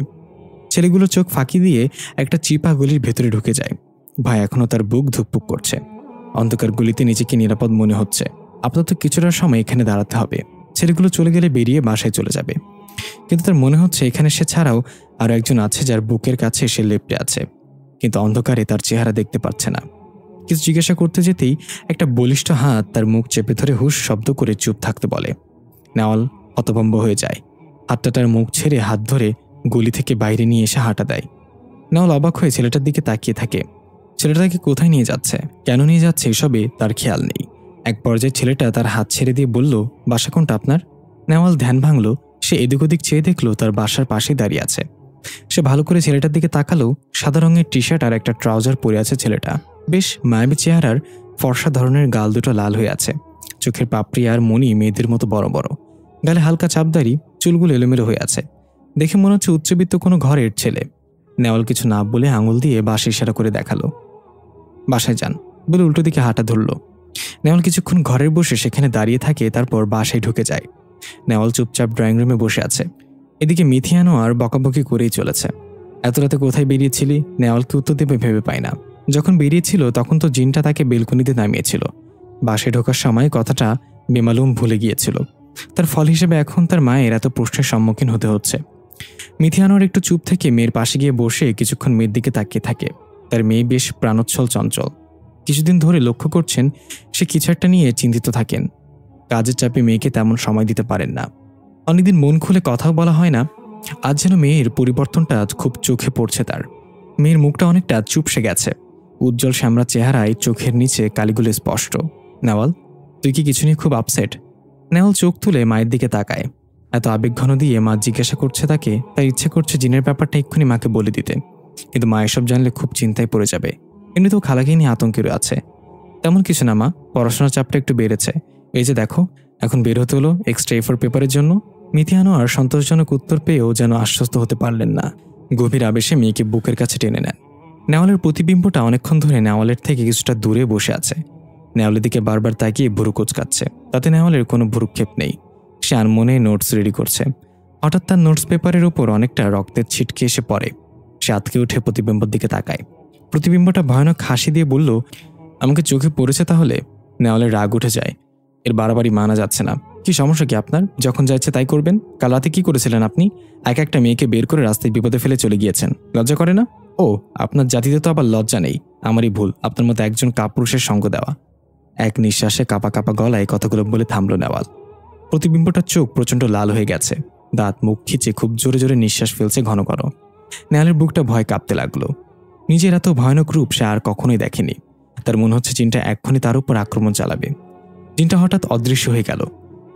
ছেলেগুলো চোখ ফাঁকি দিয়ে একটা চিপা গলির ভেতরে ঢুকে যায়। ভাই এখনও তার বুক ধুকপুক করছে। অন্ধকার গলিতে নিজেকে নিরাপদ মনে হচ্ছে। আপাতত কিছুটা সময় এখানে দাঁড়াতে হবে। ছেলেগুলো চলে গেলে বেরিয়ে বাসায় চলে যাবে। কিন্তু তার মনে হচ্ছে এখানে সে ছাড়াও আরও একজন আছে যার বুকের কাছে সে লেপ্টে আছে, কিন্তু অন্ধকারে তার চেহারা দেখতে পাচ্ছে না। কিছু জিজ্ঞাসা করতে যেতেই একটা বলিষ্ঠ হাত তার মুখ চেপে ধরে হুশ শব্দ করে চুপ থাকতে বলে। নেওয়াল হতভম্ব হয়ে যায়। হাতটা তার মুখ ছেড়ে হাত ধরে গলি থেকে বাইরে নিয়ে এসে হাঁটা দেয়। নেওয়াল অবাক হয়ে ছেলেটার দিকে তাকিয়ে থাকে। ছেলেটা তাকে কোথায় নিয়ে যাচ্ছে, কেন নিয়ে যাচ্ছে এসবে তার খেয়াল নেই। এক পর্যায়ে ছেলেটা তার হাত ছেড়ে দিয়ে বলল, বাসা কোনটা আপনার? নেওয়াল ধ্যান ভাঙল। সে এদিক ওদিক চেয়ে দেখলো তার বাসার পাশেই দাঁড়িয়ে আছে। সে ভালো করে ছেলেটার দিকে তাকালো। সাদা রঙের টি শার্ট আর একটা ট্রাউজার পরে আছে ছেলেটা। বেশ মায়াবী চেহারার, ফর্সা ধরনের গাল দুটো লাল হয়ে আছে। চোখের পাপড়ি আর মণি মেয়েদের মতো বড় বড়। গালে হালকা চাপদারি, চুলগুলো এলোমেলো হয়ে আছে। দেখে মনে হচ্ছে উচ্চবিত্ত কোনো ঘরের ছেলে। নেওয়াল কিছু না বলে আঙুল দিয়ে বাসে ইশারা করে দেখালো, বাসায় যান বলে উল্টো দিকে হাঁটা ধরল। নেওয়াল কিছুক্ষণ ঘরের বসে সেখানে দাঁড়িয়ে থাকে, তারপর বাসায় ঢুকে যায়। নেওয়াল চুপচাপ ড্রয়িং রুমে বসে আছে। এদিকে মিথিয়ানো আর বকাবকি করেই চলেছে। এত রাতে কোথায় বেরিয়েছিলি? নেওয়ালকে উত্তর দেবে ভেবে পায় না। যখন বেরিয়েছিল তখন তো জিনটা তাকে বেলকনিতে নামিয়েছিল। বাসে ঢোকার সময় কথাটা বেমালুম ভুলে গিয়েছিল। তার ফল হিসেবে এখন তার মায়ের এত প্রশ্নের সম্মুখীন হতে হচ্ছে। মিথিয়ানোর একটু চুপ থেকে মেয়ের পাশে গিয়ে বসে কিছুক্ষণ মেয়ের দিকে তাকিয়ে থাকে। তার মেয়ে বেশ প্রাণোচ্ছল চঞ্চল। কিছুদিন ধরে লক্ষ্য করছেন সে কিছু একটা নিয়ে চিন্তিত থাকেন। কাজের চাপে মেয়েকে তেমন সময় দিতে পারেন না। অনেকদিন মন খুলে কথাও বলা হয় না। আজ যেন মেয়ের পরিবর্তনটা খুব চোখে পড়ছে তার। মেয়ের মুখটা অনেকটা চুপসে গেছে। উজ্জ্বল শ্যামরা চেহারায় চোখের নিচে কালিগুলো স্পষ্ট। নেওয়াল, তুই কি কিছু নিয়ে খুব আপসেট? নেওয়াল চোখ তুলে মায়ের দিকে তাকায়। এত আবেগঘন দিয়ে মা জিজ্ঞাসা করছে তাকে, তার ইচ্ছে করছে জিনের ব্যাপারটা এক্ষুনি মাকে বলে দিতে। কিন্তু মা এসব জানলে খুব চিন্তায় পড়ে যাবে। এমনিতেও খালাকে নিয়ে আতঙ্কের আছে। তেমন কিছু না মা, পড়াশোনার চাপটা একটু বেড়েছে। এই যে দেখো, এখন বের হতে হলো এক্সট্রা এ4 পেপারের জন্য। মিথি আনোয়ার সন্তোষজনক উত্তর পেয়েও যেন আশ্বস্ত হতে পারলেন না। গভীর আবেশে মেয়েকে বুকের কাছে টেনে নেন। নেওয়ালের প্রতিবিম্বটা অনেকক্ষণ ধরে নেওয়ালের থেকে কিছুটা দূরে বসে আছে। নেওয়ালের দিকে বারবার তাকিয়ে ভুরু কোচকাচ্ছে, তাতে নেওয়ালের কোনো ভ্রুক্ষেপ নেই। সে আনমনে নোটস রেডি করছে। হঠাৎ তার নোটস পেপারের উপর অনেকটা রক্তের ছিটকে এসে পড়ে। সে আতকে উঠে প্রতিবিম্বর দিকে তাকায়। প্রতিবিম্বটা ভয়ানক হাসি দিয়ে বলল, আমাকে চোখে পড়েছে তাহলে? নেওয়ালের রাগ উঠে যায়। এর বাড়াবাড়ি মানা যাচ্ছে না। কি সমস্যা কি আপনার? যখন যাচ্ছে তাই করবেন। কাল রাতে কি করেছিলেন আপনি? একটা মেয়েকে বের করে রাস্তায় বিপদে ফেলে চলে গিয়েছেন। লজ্জা করে না? ও, আপনার জাতিতে তো আবার লজ্জা নেই। আমারই ভুল আপনার মতো একজন কাপুরুষের সঙ্গ দেওয়া। এক নিঃশ্বাসে কাঁপা কাঁপা গলায় কথাগুলো বলে থামল নেওয়াল। প্রতিবিম্বটার চোখ প্রচণ্ড লাল হয়ে গেছে। দাঁত মুখ খিচে খুব জোরে জোরে নিঃশ্বাস ফেলছে ঘন ঘন। নেওয়ালের বুকটা ভয় কাঁপতে লাগলো। নিজের এত ভয়ানক রূপ সে আর কখনোই দেখেনি। তার মনে হচ্ছে জিনটা এক্ষুনি তার উপর আক্রমণ চালাবে। জিনটা হঠাৎ অদৃশ্য হয়ে গেল।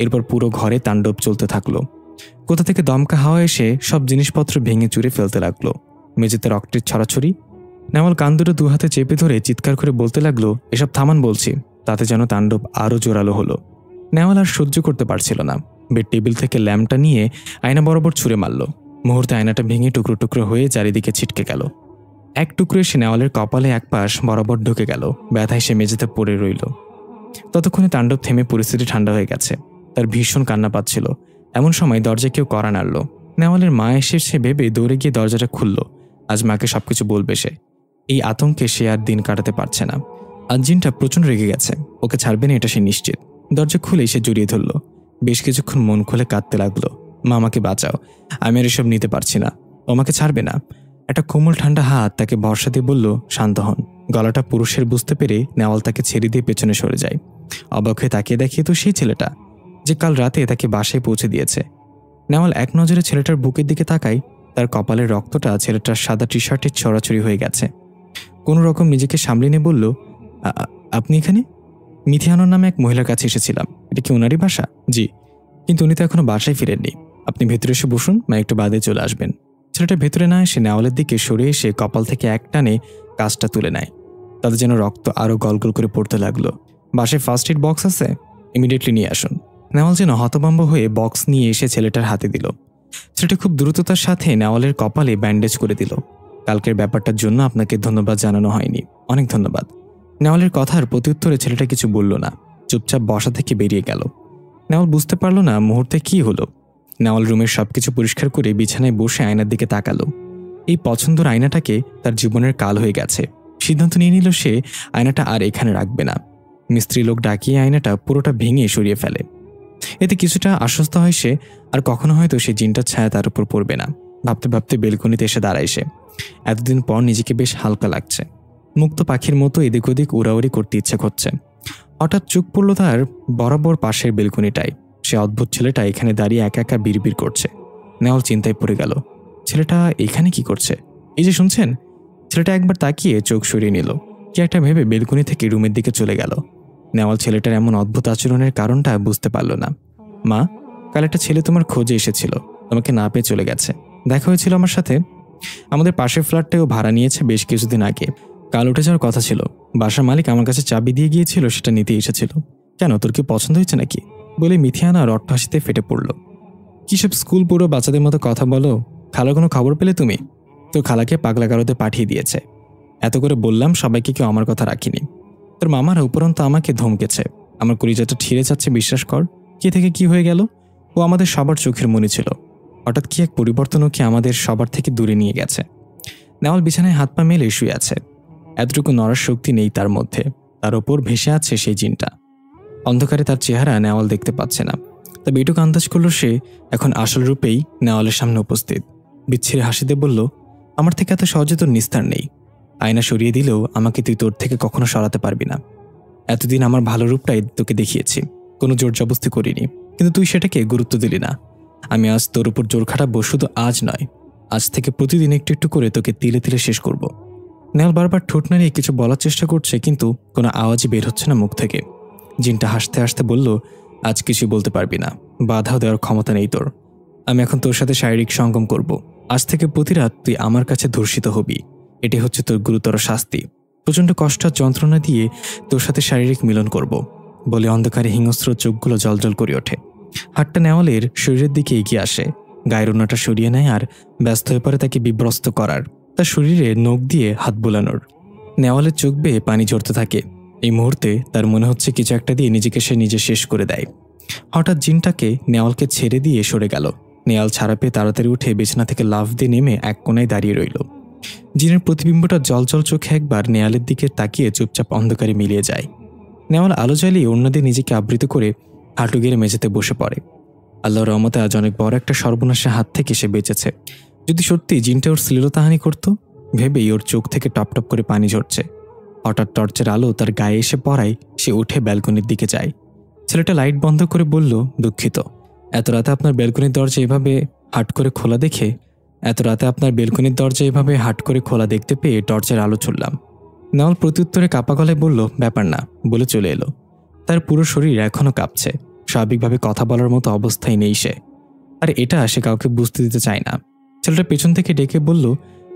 এরপর পুরো ঘরে তাণ্ডব চলতে থাকলো। কোথা থেকে দমকা হাওয়া এসে সব জিনিসপত্র ভেঙে চুরে ফেলতে লাগলো। মেঝেতে রক্তের ছড়াছড়ি। নেওয়াল কান দুটো দু হাতে চেপে ধরে চিৎকার করে বলতে লাগলো, এসব থামান বলছি। তাতে যেন তাণ্ডব আরও জোরালো হলো। নেওয়াল আর সহ্য করতে পারছিল না। বেড টেবিল থেকে ল্যাম্পটা নিয়ে আয়না বরাবর ছুঁড়ে মারল। মুহূর্তে আয়নাটা ভেঙে টুকরো টুকরো হয়ে চারিদিকে ছিটকে গেল। এক টুকরো এসে নেওয়ালের কপালে এক পাশ বরাবর ঢুকে গেল। ব্যথায় সে মেঝেতে পড়ে রইল। ততক্ষণে তাণ্ডব থেমে পরিস্থিতি ঠান্ডা হয়ে গেছে। তার ভীষণ কান্না পাচ্ছিল। এমন সময় দরজায় কেউ কড়া নাড়ল। নেওয়ালের মা এসে সে ভেবে দৌড়ে গিয়ে দরজাটা খুলল। আজ মাকে সবকিছু বলবে সে। এই আতঙ্কে সে আর দিন কাটাতে পারছে না। আজ জিনটা প্রচণ্ড রেগে গেছে। ওকে ছাড়বে না এটা সে নিশ্চিত। দরজা খুলেই সে জড়িয়ে ধরল। বেশ কিছুক্ষণ মন খুলে কাঁদতে লাগলো। মা, আমাকে বাঁচাও, আমি আর এসব নিতে পারছি না। ও আমাকে ছাড়বে না। একটা কোমল ঠান্ডা হাত তাকে ভরসা দিয়ে বলল, শান্ত হন। গলাটা পুরুষের বুঝতে পেরে নেওয়াল তাকে ছেড়ে দিয়ে পেছনে সরে যায়। অবাক হয়ে তাকিয়ে দেখিয়ে তো সেই ছেলেটা যে কাল রাতে তাকে বাসায় পৌঁছে দিয়েছে। নেওয়াল এক নজরে ছেলেটার বুকের দিকে তাকায়। তার কপালের রক্তটা ছেলেটার সাদা টি শার্টে ছড়াছড়ি হয়ে গেছে। কোনো রকম নিজেকে সামলে নিয়ে বলল, আপনি এখানে? মিথি আনোয়ার নামে এক মহিলার কাছে এসেছিলাম। এটা কি ওনারই বাসা? জি, কিন্তু উনি তো এখনো বাসায় ফিরেননি। আপনি ভেতরে এসে বসুন, মা একটু বাদে চলে আসবেন। ছেলেটা ভেতরে না এসে নেওয়ালের দিকে সরে এসে কপাল থেকে এক টানে কাজটা তুলে নেয়। তাদের যেন রক্ত আরও গলগল করে পড়তে লাগলো। বাসায় ফার্স্ট এড বক্স আছে? ইমিডিয়েটলি নিয়ে আসুন। নেওয়াল যেন হতভম্ব হয়ে বক্স নিয়ে এসে ছেলেটার হাতে দিল। ছেলেটা খুব দ্রুততার সাথে নেওয়ালের কপালে ব্যান্ডেজ করে দিল। কালকের ব্যাপারটার জন্য আপনাকে ধন্যবাদ জানানো হয়নি। অনেক ধন্যবাদ। নেওয়ালের কথার প্রত্যুত্তরে ছেলেটা কিছু বলল না। চুপচাপ বসা থেকে বেরিয়ে গেল। নেওয়াল বুঝতে পারল না মুহূর্তে কি হলো। নেওয়াল রুমের সবকিছু পরিষ্কার করে বিছানায় বসে আয়নার দিকে তাকালো। এই পছন্দের আয়নাটাকে তার জীবনের কাল হয়ে গেছে। সিদ্ধান্ত নিয়ে নিল সে আয়নাটা আর এখানে রাখবে না। মিস্ত্রি লোক ডাকিয়ে আয়নাটা পুরোটা ভেঙে সরিয়ে ফেলে। এতে কিছুটা আশ্বস্ত হয় সে। আর কখনো হয়তো সে জিনটার ছায়া তার উপর পড়বে না। ভাবতে ভাবতে বেলকনিতে এসে দাঁড়ায় সে। এতদিন পর নিজেকে বেশ হালকা লাগছে। মুক্ত পাখির মতো এদিক ওদিক উড়াউড়ি করতে ইচ্ছে করছে। হঠাৎ চোখ পড়ল তার বরাবর পাশের বেলকনিটায়। সে অদ্ভুত ছেলেটা এখানে দাঁড়িয়ে একা একা বিড়বিড় করছে। নেওয়াল চিন্তায় পড়ে গেল। ছেলেটা এখানে কি করছে? এই যে শুনছেন। ছেলেটা একবার তাকিয়ে চোখ সরিয়ে নিল। কি একটা ভেবে বেলকনি থেকে রুমের দিকে চলে গেল। নেওয়াল ছেলেটার এমন অদ্ভুত আচরণের কারণটা বুঝতে পারল না। মা, কাল একটা ছেলে তোমার খোঁজে এসেছিল। তোমাকে না পেয়ে চলে গেছে। দেখা হয়েছিল আমার সাথে। আমাদের পাশের ফ্ল্যাটটাও ভাড়া নিয়েছে বেশ কিছুদিন আগে। কাল উঠে যাওয়ার কথা ছিল। বাসার মালিক আমার কাছে চাবি দিয়ে গিয়েছিল, সেটা নিতে এসেছিল। কেন, তোর কি পছন্দ হয়েছে নাকি? বলে মিথি আনোয়ার অট্টহাসিতে ফেটে পড়ল। কি সব স্কুল পুরো বাচ্চাদের মতো কথা বলো? খালার কোনো খবর পেলে তুমি? তোর খালাকে পাগলা গারদে পাঠিয়ে দিয়েছে। এত করে বললাম সবাইকে, কেউ আমার কথা রাখিনি। তোর মামারা উপরন্ত আমাকে ধমকেছে। আমার কলিজাটা ঠিরে যাচ্ছে, বিশ্বাস কর। কি থেকে কি হয়ে গেল? ও আমাদের সবার চোখের মনি ছিল। হঠাৎ কি এক পরিবর্তন ওকে আমাদের সবার থেকে দূরে নিয়ে গেছে। নেওয়াল বিছানায় হাত পা মেলে শুয়ে আছে। এতটুকু নড়ার শক্তি নেই তার মধ্যে। তার ওপর ভেসে আছে সেই জিনটা। অন্ধকারে তার চেহারা নেওয়াল দেখতে পাচ্ছে না। তবে এটুকু আন্দাজ করল সে এখন আসল রূপেই নেওয়ালের সামনে উপস্থিত। বিচ্ছিরি হাসিতে বলল, আমার থেকে এত সহজে তোর নিস্তার নেই। আয়না সরিয়ে দিলেও আমাকে তুই তোর থেকে কখনো সরাতে পারবি না। এতদিন আমার ভালো রূপটাই তোকে দেখিয়েছি, কোনো জোর জবস্তি করিনি, কিন্তু তুই সেটাকে গুরুত্ব দিলি না। আমি আজ তোর উপর জোর খাটাবো, শুধু আজ নয়, আজ থেকে প্রতিদিন একটু একটু করে তোকে তিলে তিলে শেষ করব। নেওয়াল বারবার ঠোঁট নাড়িয়ে কিছু বলার চেষ্টা করছে, কিন্তু কোনো আওয়াজই বের হচ্ছে না মুখ থেকে। জিনটা হাসতে হাসতে বলল, আজ কিছু বলতে পারবি না, বাধাও দেওয়ার ক্ষমতা নেই তোর। আমি এখন তোর সাথে শারীরিক সঙ্গম করব, আজ থেকে প্রতি রাত তুই আমার কাছে ধর্ষিত হবি। এটি হচ্ছে তোর গুরুতর শাস্তি। প্রচণ্ড কষ্ট আর যন্ত্রণা দিয়ে তোর সাথে শারীরিক মিলন করব বলে অন্ধকারে হিংস্র চোখগুলো জলজল করে ওঠে। হাতটা নেওয়ালের শরীরের দিকে এগিয়ে আসে, গায়ের ওড়নাটা সরিয়ে নেয় আর ব্যস্ত হয়ে পড়ে তাকে বিব্রস্ত করার, তার শরীরে নখ দিয়ে হাত বোলানোর। নেওয়ালের চোখ বেয়ে পানি ঝরতে থাকে। এই মুহূর্তে তার মনে হচ্ছে কিছু একটা দিয়ে নিজেকে সে নিজে শেষ করে দেয়। হঠাৎ জিনটাকে নেওয়ালকে ছেড়ে দিয়ে সরে গেল। নেওয়াল ছাড়া পেয়ে তাড়াতাড়ি উঠে বিছানা থেকে লাফ দিয়ে নেমে এক কোণায় দাঁড়িয়ে রইল। জিনের প্রতিবিম্বটা জলজল চোখে একবার নেওয়ালের দিকে তাকিয়ে চুপচাপ অন্ধকারে মিলিয়ে যায়। নেওয়াল আলো জ্বালিয়ে ওড়না দিয়ে নিজেকে আবৃত করে হাঁটু গেড়ে মেঝেতে বসে পড়ে। আল্লাহর রহমতে আজ অনেক বড় একটা সর্বনাশের হাত থেকে সে বেঁচেছে। যদি সত্যি জিনটা ওর শ্লীলতাহানি করত ভেবেই ওর চোখ থেকে টপ টপ করে পানি ঝরছে। হঠাৎ টর্চের আলো তার গায়ে এসে পড়ায় সে উঠে ব্যালকনির দিকে যায়। ছেলেটা লাইট বন্ধ করে বলল, দুঃখিত, এত রাতে আপনার ব্যালকনির দরজা এভাবে হাট করে খোলা দেখতে পেয়ে টর্চের আলো ছুড়লাম। নেওয়াল প্রত্যুত্তরে কাঁপা গলায় বলল, ব্যাপার না বলে চলে এলো। তার পুরো শরীর এখনও কাঁপছে, স্বাভাবিকভাবে কথা বলার মতো অবস্থায় নেই সে। আর এটা সে কাউকে বুঝতে দিতে চায় না। ছেলেটা পেছন থেকে ডেকে বলল,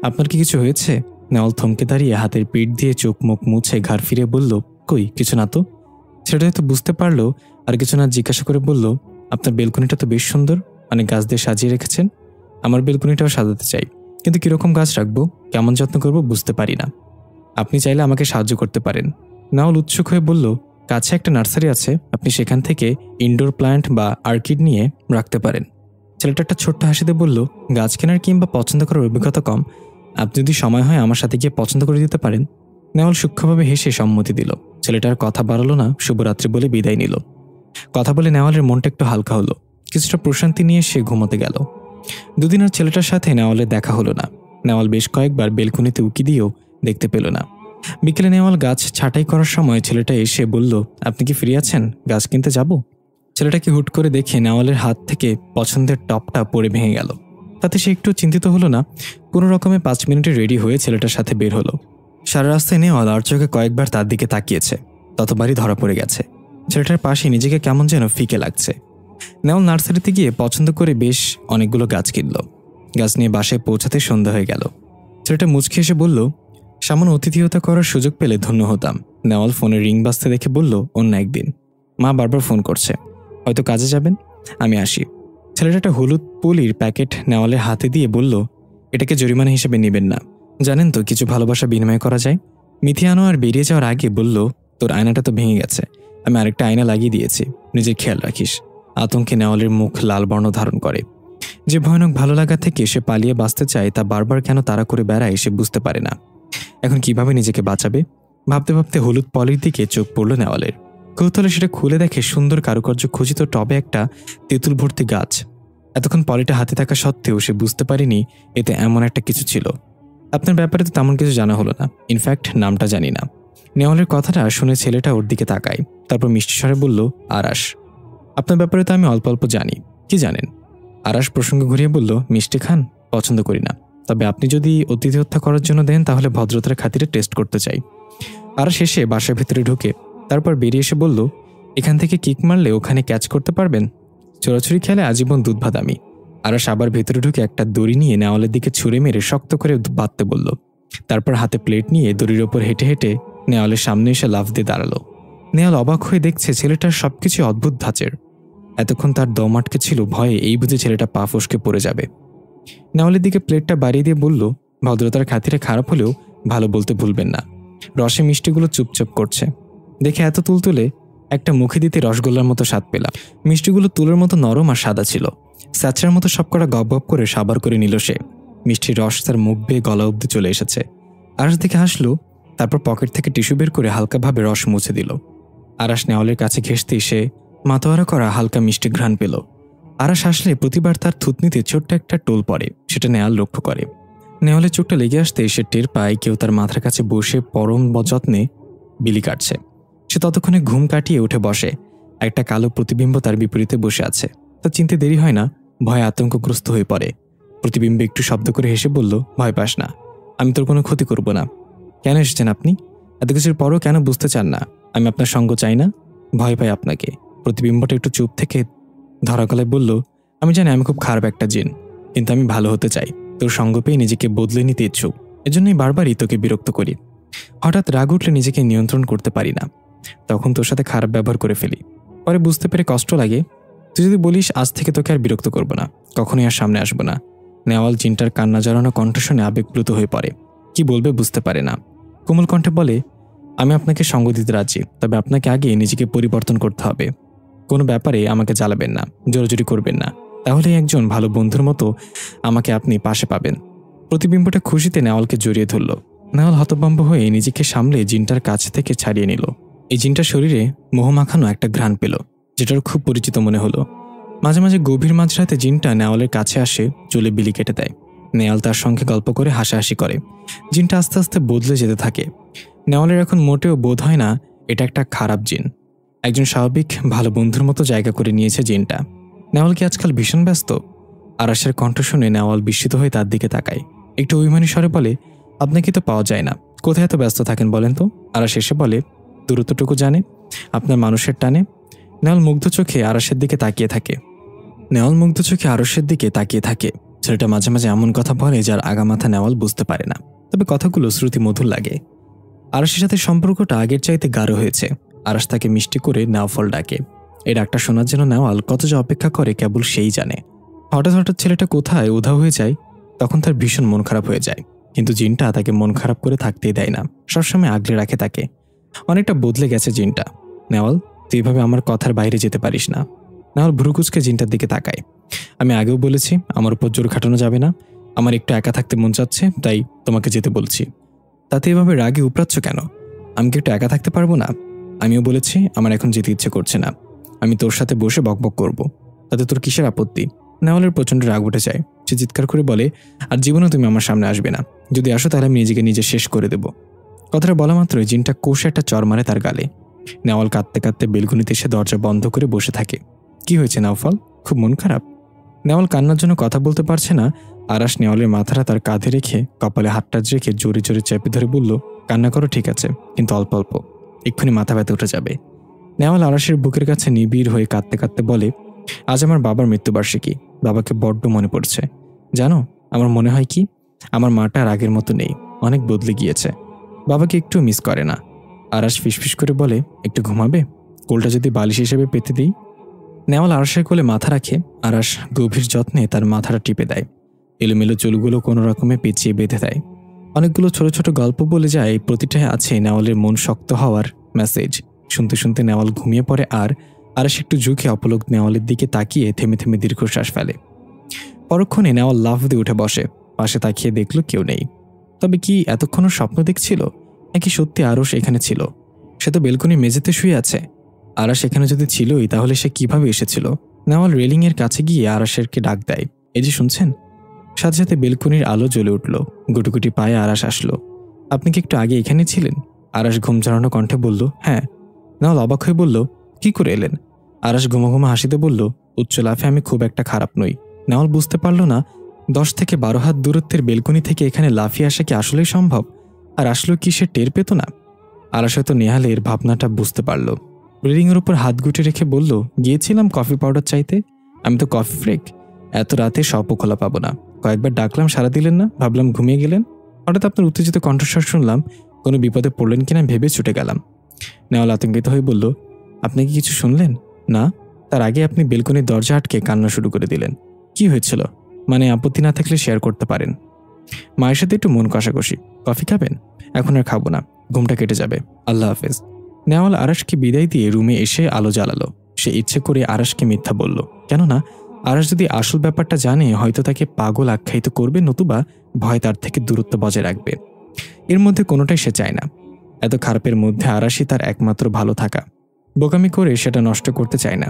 আপনার কি কিছু হয়েছে? নেওয়াল থমকে দাঁড়িয়ে হাতের পিঠ দিয়ে চোখ মুখ মুছে ঘাড় ফিরে বলল, কই কিছু না তো। ছেলেটা হয়তো বুঝতে পারলো আর কিছু না জিজ্ঞাসা করে বলল, আপনার বেলকনিটা তো বেশ সুন্দর, অনেক গাছ দিয়ে সাজিয়ে রেখেছেন। আমার বেলকনিটাও সাজাতে চাই, কিন্তু কীরকম গাছ রাখবো, কেমন যত্ন করবো বুঝতে পারি না। আপনি চাইলে আমাকে সাহায্য করতে পারেন। নেওয়াল উৎসুক হয়ে বলল, কাছে একটা নার্সারি আছে, আপনি সেখান থেকে ইনডোর প্ল্যান্ট বা আর্কিড নিয়ে রাখতে পারেন। ছেলেটা একটা ছোট্ট হাসিতে বলল, গাছ কেনার কিংবা পছন্দ করার অভিজ্ঞতা কম, আপনি যদি সময় হয় আমার সাথে গিয়ে পছন্দ করে দিতে পারেন। নেওয়াল সূক্ষ্মভাবে হেসে সম্মতি দিল। ছেলেটার কথা বাড়ালো না, শুভরাত্রি বলে বিদায় নিল। কথা বলে নেওয়ালের মনটা একটু হালকা হলো, কিছুটা প্রশান্তি নিয়ে সে ঘুমোতে গেল। দুদিন আর ছেলেটার সাথে নেওয়ালের দেখা হলো না। নেওয়াল বেশ কয়েকবার বেলকনিতে উকি দিয়েও দেখতে পেল না। বিকেলে নেওয়াল গাছ ছাঁটাই করার সময় ছেলেটা এসে বলল, আপনি কি ফ্রি আছেন, গাছ কিনতে যাব? ছেলেটাকে হুট করে দেখে নেওয়ালের হাত থেকে পছন্দের টপটা পড়ে ভেঙে গেল। তাতে সে একটু চিন্তিত হলো না, কোনো রকমে 5 মিনিটে রেডি হয়ে ছেলেটার সাথে বের হলো। সারা রাস্তায় নেওয়াল আর চোখে কয়েকবার তার দিকে তাকিয়েছে, ততবারই ধরা পড়ে গেছে। ছেলেটার পাশে নিজেকে কেমন যেন ফিকে লাগছে। নেওয়াল নার্সারিতে গিয়ে পছন্দ করে বেশ অনেকগুলো গাছ কিনল। গাছ নিয়ে বাসায় পৌঁছাতে সন্ধ্যা হয়ে গেল। ছেলেটা মুচকি এসে বলল, সামান্য অতিথিয়তা করার সুযোগ পেলে ধন্য হতাম। নেওয়াল ফোনে রিং বাজতে দেখে বলল, অন্য একদিন। মা বারবার ফোন করছে, হয়তো কাজে যাবেন, আমি আসি। ছেলেটা একটা হলুদ পলির প্যাকেট নেওয়ালের হাতে দিয়ে বলল, এটাকে জরিমানা হিসেবে নেবেন না, জানেন তো কিছু ভালোবাসা বিনিময় করা যায়। মিথি আনোয়ার বেরিয়ে যাওয়ার আগে বলল, তোর আয়নাটা তো ভেঙে গেছে, আমি আরেকটা আয়না লাগিয়ে দিয়েছি, নিজের খেয়াল রাখিস। আতঙ্কে নেওয়ালের মুখ লাল বর্ণ ধারণ করে। যে ভয়ানক ভালো লাগা থেকে সে পালিয়ে বাঁচতে চায় তা বারবার কেন তাড়া করে বেড়ায় সে বুঝতে পারে না। এখন কিভাবে নিজেকে বাঁচাবে ভাবতে ভাবতে হলুদ পলির দিকে চোখ পড়ল নেওয়ালের। কৌতূহলে সেটা খুলে দেখে সুন্দর কারুকার্য খচিত টবে একটা তেঁতুল ভর্তি গাছ। এতক্ষণ পলিটা হাতে থাকা সত্ত্বেও সে বুঝতে পারেনি এতে এমন একটা কিছু ছিল। আপনার ব্যাপারে তো তেমন কিছু জানা হলো না, ইনফ্যাক্ট নামটা জানি না। নেওয়ালের কথাটা শুনে ছেলেটা ওর দিকে তাকায়, তারপর মিষ্টি স্বরে বলল, আরাস। আপনার ব্যাপারে তো আমি অল্প অল্প জানি। কি জানেন? আরাস প্রসঙ্গ ঘুরিয়ে বলল, মিষ্টি খান? পছন্দ করি না, তবে আপনি যদি অতিথি হত্যা করার জন্য দেন তাহলে ভদ্রতার খাতিরে টেস্ট করতে চাই। আরাস শেষে বাসার ভেতরে ঢুকে তারপর বেরিয়ে এসে বলল, এখান থেকে কিক মারলে ওখানে ক্যাচ করতে পারবেন? চোরাচুরি খেলে আজীবন দুধ ভাত আমি। আরাস আবার ভেতরে ঢুকে একটা দড়ি নিয়ে নেওয়ালের দিকে ছুঁড়ে মেরে শক্ত করে বাঁধতে বলল। তারপর হাতে প্লেট নিয়ে দড়ির ওপর হেঁটে হেঁটে নেওয়ালের সামনে এসে লাফ দিয়ে দাঁড়ালো। নেওয়াল অবাক হয়ে দেখছে ছেলেটার সবকিছু অদ্ভুত ধাঁচের। এতক্ষণ তার দম আটকে ছিল ভয়ে, এই বুঝে ছেলেটা পা ফসকে পড়ে যাবে। নেওয়ালের দিকে প্লেটটা বাড়িয়ে দিয়ে বলল, ভদ্রতার খাতিরে খারাপ হলেও ভালো বলতে ভুলবেন না। রসে মিষ্টিগুলো চুপচাপ করছে দেখে এত তুলতুলে একটা মুখে দিতে রসগোল্লার মতো স্বাদ পেলাম। মিষ্টিগুলো তুলোর মতো নরম আর সাদা ছিল। স্যাঁচড়ার মতো সবকটা গপ গপ করে সাবার করে নিল সে। মিষ্টির রস তার মুখ বেয়ে গলা অব্দি চলে এসেছে। আরাস দেখে হাসলো, তারপর পকেট থেকে টিস্যু বের করে হালকাভাবে রস মুছে দিল। আরাস নেওয়ালের কাছে ঘেঁষতেই সে মাতোয়ারা করা হালকা মিষ্টি ঘ্রাণ পেল। আরাস আসলে প্রতিবার তার থুতনিতে ছোট্ট একটা টোল পড়ে, সেটা নেওয়াল লক্ষ্য করে। নেওয়ালের চোখটা লেগে আসতে সে টের পায় কেউ তার মাথার কাছে বসে পরম যত্নে বিলি কাটছে। সে ততক্ষণে ঘুম কাটিয়ে উঠে বসে। একটা কালো প্রতিবিম্ব তার বিপরীতে বসে আছে। তার চিনতে দেরি হয় না, ভয়ে আতঙ্কগ্রস্ত হয়ে পড়ে। প্রতিবিম্ব একটু শব্দ করে হেসে বলল, ভয় পাস না, আমি তোর কোনো ক্ষতি করব না। কেন এসেছেন আপনি? এত কিছুর পরও কেন বুঝতে চান না আমি আপনার সঙ্গ চাই না? ভয় পাই আপনাকে। প্রতিবিম্বটা একটু চুপ থেকে ধরা গলায় বলল, আমি জানি আমি খুব খারাপ একটা জিন, কিন্তু আমি ভালো হতে চাই। তোর সঙ্গ পেয়ে নিজেকে বদলে নিতে ইচ্ছুক, এজন্যই বারবারই তোকে বিরক্ত করি। হঠাৎ রাগ উঠলে নিজেকে নিয়ন্ত্রণ করতে পারি না, তখন তোর সাথে খারাপ ব্যবহার করে ফেলি। পরে বুঝতে পেরে কষ্ট লাগে। তুই যদি বলিস আজ থেকে তোকে আর বিরক্ত করবো না, কখনোই আর সামনে আসবো না। নেওয়াল জিনটার কান্না জড়ানো কণ্ঠ শুনে আবেগপ্লুত হয়ে পড়ে। কি বলবে বুঝতে পারে না। কোমল কণ্ঠে বলে, আমি আপনাকে সঙ্গ দিতে রাজি, তবে আপনাকে আগে নিজেকে পরিবর্তন করতে হবে। কোনো ব্যাপারে আমাকে জ্বালাবেন না, জোরাজুরি করবেন না, তাহলেই একজন ভালো বন্ধুর মতো আমাকে আপনি পাশে পাবেন। প্রতিবিম্বটা খুশিতে নেওয়ালকে জড়িয়ে ধরল। নেওয়াল হতভম্ব হয়ে নিজেকে সামলে জিনটার কাছ থেকে ছাড়িয়ে নিল। এই জিনটার শরীরে মোহমাখানো একটা ঘ্রাণ পেল, যেটার খুব পরিচিত মনে হলো। মাঝে মাঝে গভীর মাঝরাতে জিনটা নেওয়ালের কাছে আসে, চুলে বিলি কেটে দেয়। নেওয়াল তার সঙ্গে গল্প করে হাসাহাসি করে। জিনটা আস্তে আস্তে বদলে যেতে থাকে। নেওয়ালের এখন মোটেও বোধ হয় না এটা একটা খারাপ জিন। একজন স্বাভাবিক ভালো বন্ধুর মতো জায়গা করে নিয়েছে জিনটা। নেওয়াল কি আজকাল ভীষণ ব্যস্ত? আরাশের কণ্ঠ শুনে নেওয়াল বিস্মিত হয়ে তার দিকে তাকায়। একটু অভিমানী স্বরে বলে, আপনাকে তো পাওয়া যায় না, কোথায় এত ব্যস্ত থাকেন বলেন তো? আরাশ এসে বলে, দূরত্বটুকু জানে আপনার মানুষের টানে। নেওয়াল মুগ্ধ চোখে আরাশের দিকে তাকিয়ে থাকে। ছেলেটা মাঝে মাঝে এমন কথা বলে যার আগামাথা নেওয়াল বুঝতে পারে না, তবে কথাগুলো শ্রুতি মধুর লাগে। আরাশের সাথে সম্পর্কটা আগের চাইতে গাঢ় হয়েছে। আরাশ তাকে মিষ্টি করে নাওফল ডাকে। এই ডাকটা শোনার জন্য নেওয়াল কত যে অপেক্ষা করে কেবল সেই জানে। হঠাৎ হঠাৎ ছেলেটা কোথায় উধাও হয়ে যায়, তখন তার ভীষণ মন খারাপ হয়ে যায়। কিন্তু জিনটা তাকে মন খারাপ করে থাকতেই দেয় না, সবসময় আগলে রাখে তাকে। অনেকটা বদলে গেছে জিনটা। নেওয়াল, তুই এভাবে আমার কথার বাইরে যেতে পারিস না। নেওয়াল ভ্রুকুচকে জিনটার দিকে তাকায়। আমি আগেও বলেছি আমার উপর জোর খাটানো যাবে না। আমার একটু একা থাকতে মন চাচ্ছে, তাই তোমাকে যেতে বলছি। তাতে এভাবে রাগে উপড়াচ্ছ কেন? আমি কি একটু একা থাকতে পারবো না? আমিও বলেছি আমার এখন যেতে ইচ্ছে করছে না, আমি তোর সাথে বসে বকবক করব। তাতে তোর কিসের আপত্তি? নেওয়ালের প্রচণ্ড রাগ উঠে যায়। সে চিৎকার করে বলে, আর জীবনেও তুমি আমার সামনে আসবে না। যদি আসো তাহলে আমি নিজেকে নিজে শেষ করে দেব। কথাটা বলা মাত্রই জিনটা কষে একটা চর মারে তার গালে। নেওয়াল কাঁদতে কাঁদতে বেলকুনিতে এসে দরজা বন্ধ করে বসে থাকে। কি হয়েছে নাওফল, খুব মন খারাপ? নেওয়াল কান্নার জন্য কথা বলতে পারছে না। আরাশ নেওয়ালের মাথাটা তার কাঁধে রেখে কপালে হাতটা রেখে জোরে জোরে চেপে ধরে বলল, কান্না করো ঠিক আছে, কিন্তু অল্প অল্প, এক্ষুনি মাথা ব্যথা উঠে যাবে। নেওয়াল আরাশের বুকের কাছে নিবিড় হয়ে কাঁদতে কাঁদতে বলে, আজ আমার বাবার মৃত্যুবার্ষিকী। বাবাকে বড্ড মনে পড়ছে। জানো, আমার মনে হয় কি, আমার মাটা আর আগের মতো নেই, অনেক বদলে গিয়েছে। বাবাকে একটু মিস করে না। আরাশ ফিসফিস করে বলে, একটু ঘুমাবে? কোলটা যদি বালিশ হিসেবে পেতে দিই? নেওয়াল আরাশের কোলে মাথা রাখে। আরাশ গভীর যত্নে তার মাথাটা টিপে দেয়। এলোমেলো চুলগুলো কোনো রকমে পেঁচিয়ে বেঁধে দেয়। অনেকগুলো ছোট ছোট গল্প বলে যায়, প্রতিটায় আছে নেওয়ালের মন শক্ত হওয়ার মেসেজ। শুনতে শুনতে নেওয়াল ঘুমিয়ে পড়ে। আর আরাশ একটু ঝুঁকে অপলক নেওয়ালের দিকে তাকিয়ে থেমে থেমে দীর্ঘশ্বাস ফেলে। পরক্ষণে নেওয়াল লাফ দিয়ে উঠে বসে। পাশে তাকিয়ে দেখল কেউ নেই। তবে কি এতক্ষণও স্বপ্ন দেখছিল, নাকি সত্যি আরশ এখানে ছিল? সে তো বেলকনি মেঝেতে শুয়ে আছে। আরাশ এখানে যদি ছিলই, তাহলে সে কিভাবে এসেছিল? নেওয়াল রেলিংয়ের কাছে গিয়ে আরাশেরকে ডাক দেয়, এই যে শুনছেন? সাথে সাথে বেলকনির আলো জ্বলে উঠল। গুটিগুটি পায়ে আরাশ আসলো। আপনি কি একটু আগে এখানে ছিলেন? আরাশ ঘুম ঝাড়ানো কণ্ঠে বলল, হ্যাঁ। নেওয়াল অবাক হয়ে বলল, কি করে এলেন? আরাশ ঘুমো ঘুমো হাসিতে বলল, উচ্চ লাফে আমি খুব একটা খারাপ নই। নেওয়াল বুঝতে পারল না 10 থেকে 12 হাত দূরত্বের বেলকনি থেকে এখানে লাফিয়ে আসা কি আসলেই সম্ভব? আর আসলো কি সে টের পেত না? আরাশ হয়তো নেহালের ভাবনাটা বুঝতে পারল। রেলিংয়ের উপর হাত গুটে রেখে বলল, গিয়েছিলাম কফি পাউডার চাইতে। আমি তো কফি ফ্রেক, এত রাতে সপও খোলা পাবো না। কয়েকবার ডাকলাম, সাড়া দিলেন না, ভাবলাম ঘুমিয়ে গেলেন। হঠাৎ আপনার উত্তেজিত কণ্ঠস্বর শুনলাম, কোনো বিপদে পড়লেন কিনা ভেবে ছুটে গেলাম। নেওয়াল আতঙ্কিত হয়ে বলল, আপনি কি কিছু শুনলেন? না। তার আগে আপনি বেলকনির দরজা আটকে কান্না শুরু করে দিলেন। কি হয়েছিল? মানে আপত্তি না থাকলে শেয়ার করতে পারেন। মায়ের সাথে একটু মন কষাকষি। কফি খাবেন? এখন আর খাবো না, ঘুমটা কেটে যাবে। আল্লাহ হাফেজ। নেওয়াল আরাশকে বিদায় দিয়ে রুমে এসে আলো জ্বালালো। সে ইচ্ছে করে আরাশকে মিথ্যা বলল, কেননা আরাশ যদি আসল ব্যাপারটা জানে হয়তো তাকে পাগল আখ্যায়িত করবে, নতুবা ভয় তার থেকে দূরত্ব বজায় রাখবে। এর মধ্যে কোনোটাই সে চায় না। এত খারাপের মধ্যে আরাশই তার একমাত্র ভালো থাকা। বোকামি করে সেটা নষ্ট করতে চায় না।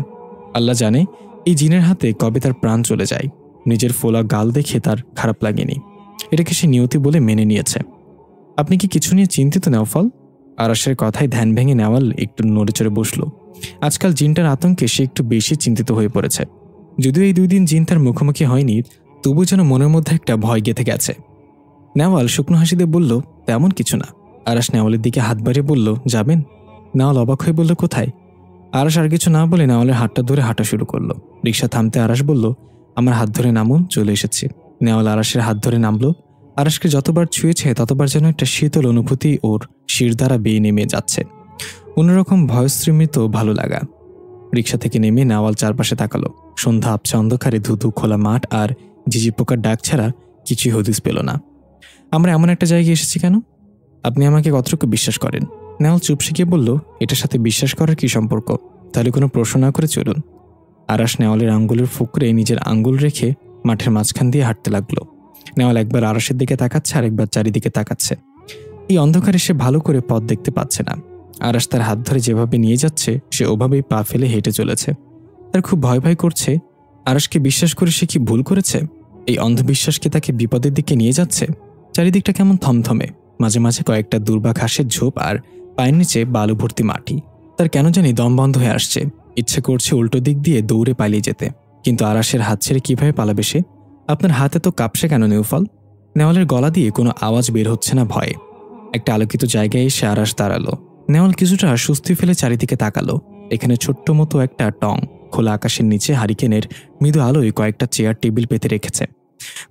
আল্লাহ জানে এই জিনের হাতে কবে তার প্রাণ চলে যায়। নিজের ফোলা গাল দেখে তার খারাপ লাগেনি, এটাকে সে নিয়তি বলে মেনে নিয়েছে। আপনি কি কিছু নিয়ে চিন্তিত নেওফল? আরাশের কথায় ধ্যান ভেঙে নেওয়াল একটু নড়েচড়ে বসল। আজকাল জিনটার আতঙ্কে সে একটু বেশি চিন্তিত হয়ে পড়েছে। যদিও এই 2 দিন জিন তার মুখোমুখি হয়নি, তবু যেন মনের মধ্যে একটা ভয় গেঁথে গেছে। নেওয়াল শুকনো হাসিতে বলল, তেমন কিছু না। আরাশ নেওয়ালের দিকে হাত বাড়িয়ে বলল, যাবেন? নেওয়াল অবাক হয়ে বলল, কোথায়? আরাশ আর কিছু না বলে নেওয়ালের হাতটা ধরে হাঁটা শুরু করলো। রিক্সা থামতে আরাশ বলল, আমার হাত ধরে নামুন, চলে এসেছি। নেওয়াল আরাসের হাত ধরে নামলো। আরাসকে যতবার ছুঁয়েছে ততবার যেন একটা শীতল অনুভূতি ওর শির দ্বারা বেয়ে নেমে যাচ্ছে, অন্যরকম ভয়শ্রীমিত ভালো লাগা। রিক্সা থেকে নেমে নেওয়াল চারপাশে তাকালো। সন্ধ্যা আপছে অন্ধকারে ধুধু খোলা মাঠ আর ঝিঝি পোকার ডাক ছাড়া কিছুই হদিস পেল না। আমরা এমন একটা জায়গায় এসেছি কেন? আপনি আমাকে কতটুকু বিশ্বাস করেন? নেওয়াল চুপসে গিয়ে বলল, এটার সাথে বিশ্বাস করার কি সম্পর্ক? তাহলে কোনো প্রশ্ন না করে চলুন। আরাস নেওয়ালের আঙ্গুলের ফুকরে নিজের আঙ্গুল রেখে মাঠের মাঝখান দিয়ে হাঁটতে লাগলো। নেওয়াল একবার আরাসের দিকে তাকাচ্ছে আর একবার চারিদিকে তাকাচ্ছে। এই অন্ধকারে সে ভালো করে পথ দেখতে পাচ্ছে না। আরাস তার হাত ধরে যেভাবে নিয়ে যাচ্ছে সে ওভাবেই পা ফেলে হেঁটে চলেছে। তার খুব ভয় ভয় করছে। আরাসকে বিশ্বাস করে সে কি ভুল করেছে? এই অন্ধবিশ্বাস কি তাকে বিপদের দিকে নিয়ে যাচ্ছে? চারিদিকটা কেমন থমথমে, মাঝে মাঝে কয়েকটা দুর্বা ঘাসের ঝোপ আর পায়ের নিচে বালু ভর্তি মাটি। তার কেন জানি দম বন্ধ হয়ে আসছে। ইচ্ছে করছে উল্টো দিক দিয়ে দৌড়ে পালিয়ে যেতে, কিন্তু আরাসের হাত ছেড়ে কিভাবে পালাবে সে? আপনার হাতে তো কাঁপছে কেন নেউফল? নেওয়ালের গলা দিয়ে কোনো আওয়াজ বের হচ্ছে না ভয়ে। একটা আলোকিত জায়গায় এসে আরাস দাঁড়ালো। নেওয়াল কিছুটা স্বস্তি ফেলে চারিদিকে তাকালো। এখানে ছোট্ট মতো একটা টং খোলা আকাশের নিচে হারিকেনের মৃদু আলোয় কয়েকটা চেয়ার টেবিল পেতে রেখেছে।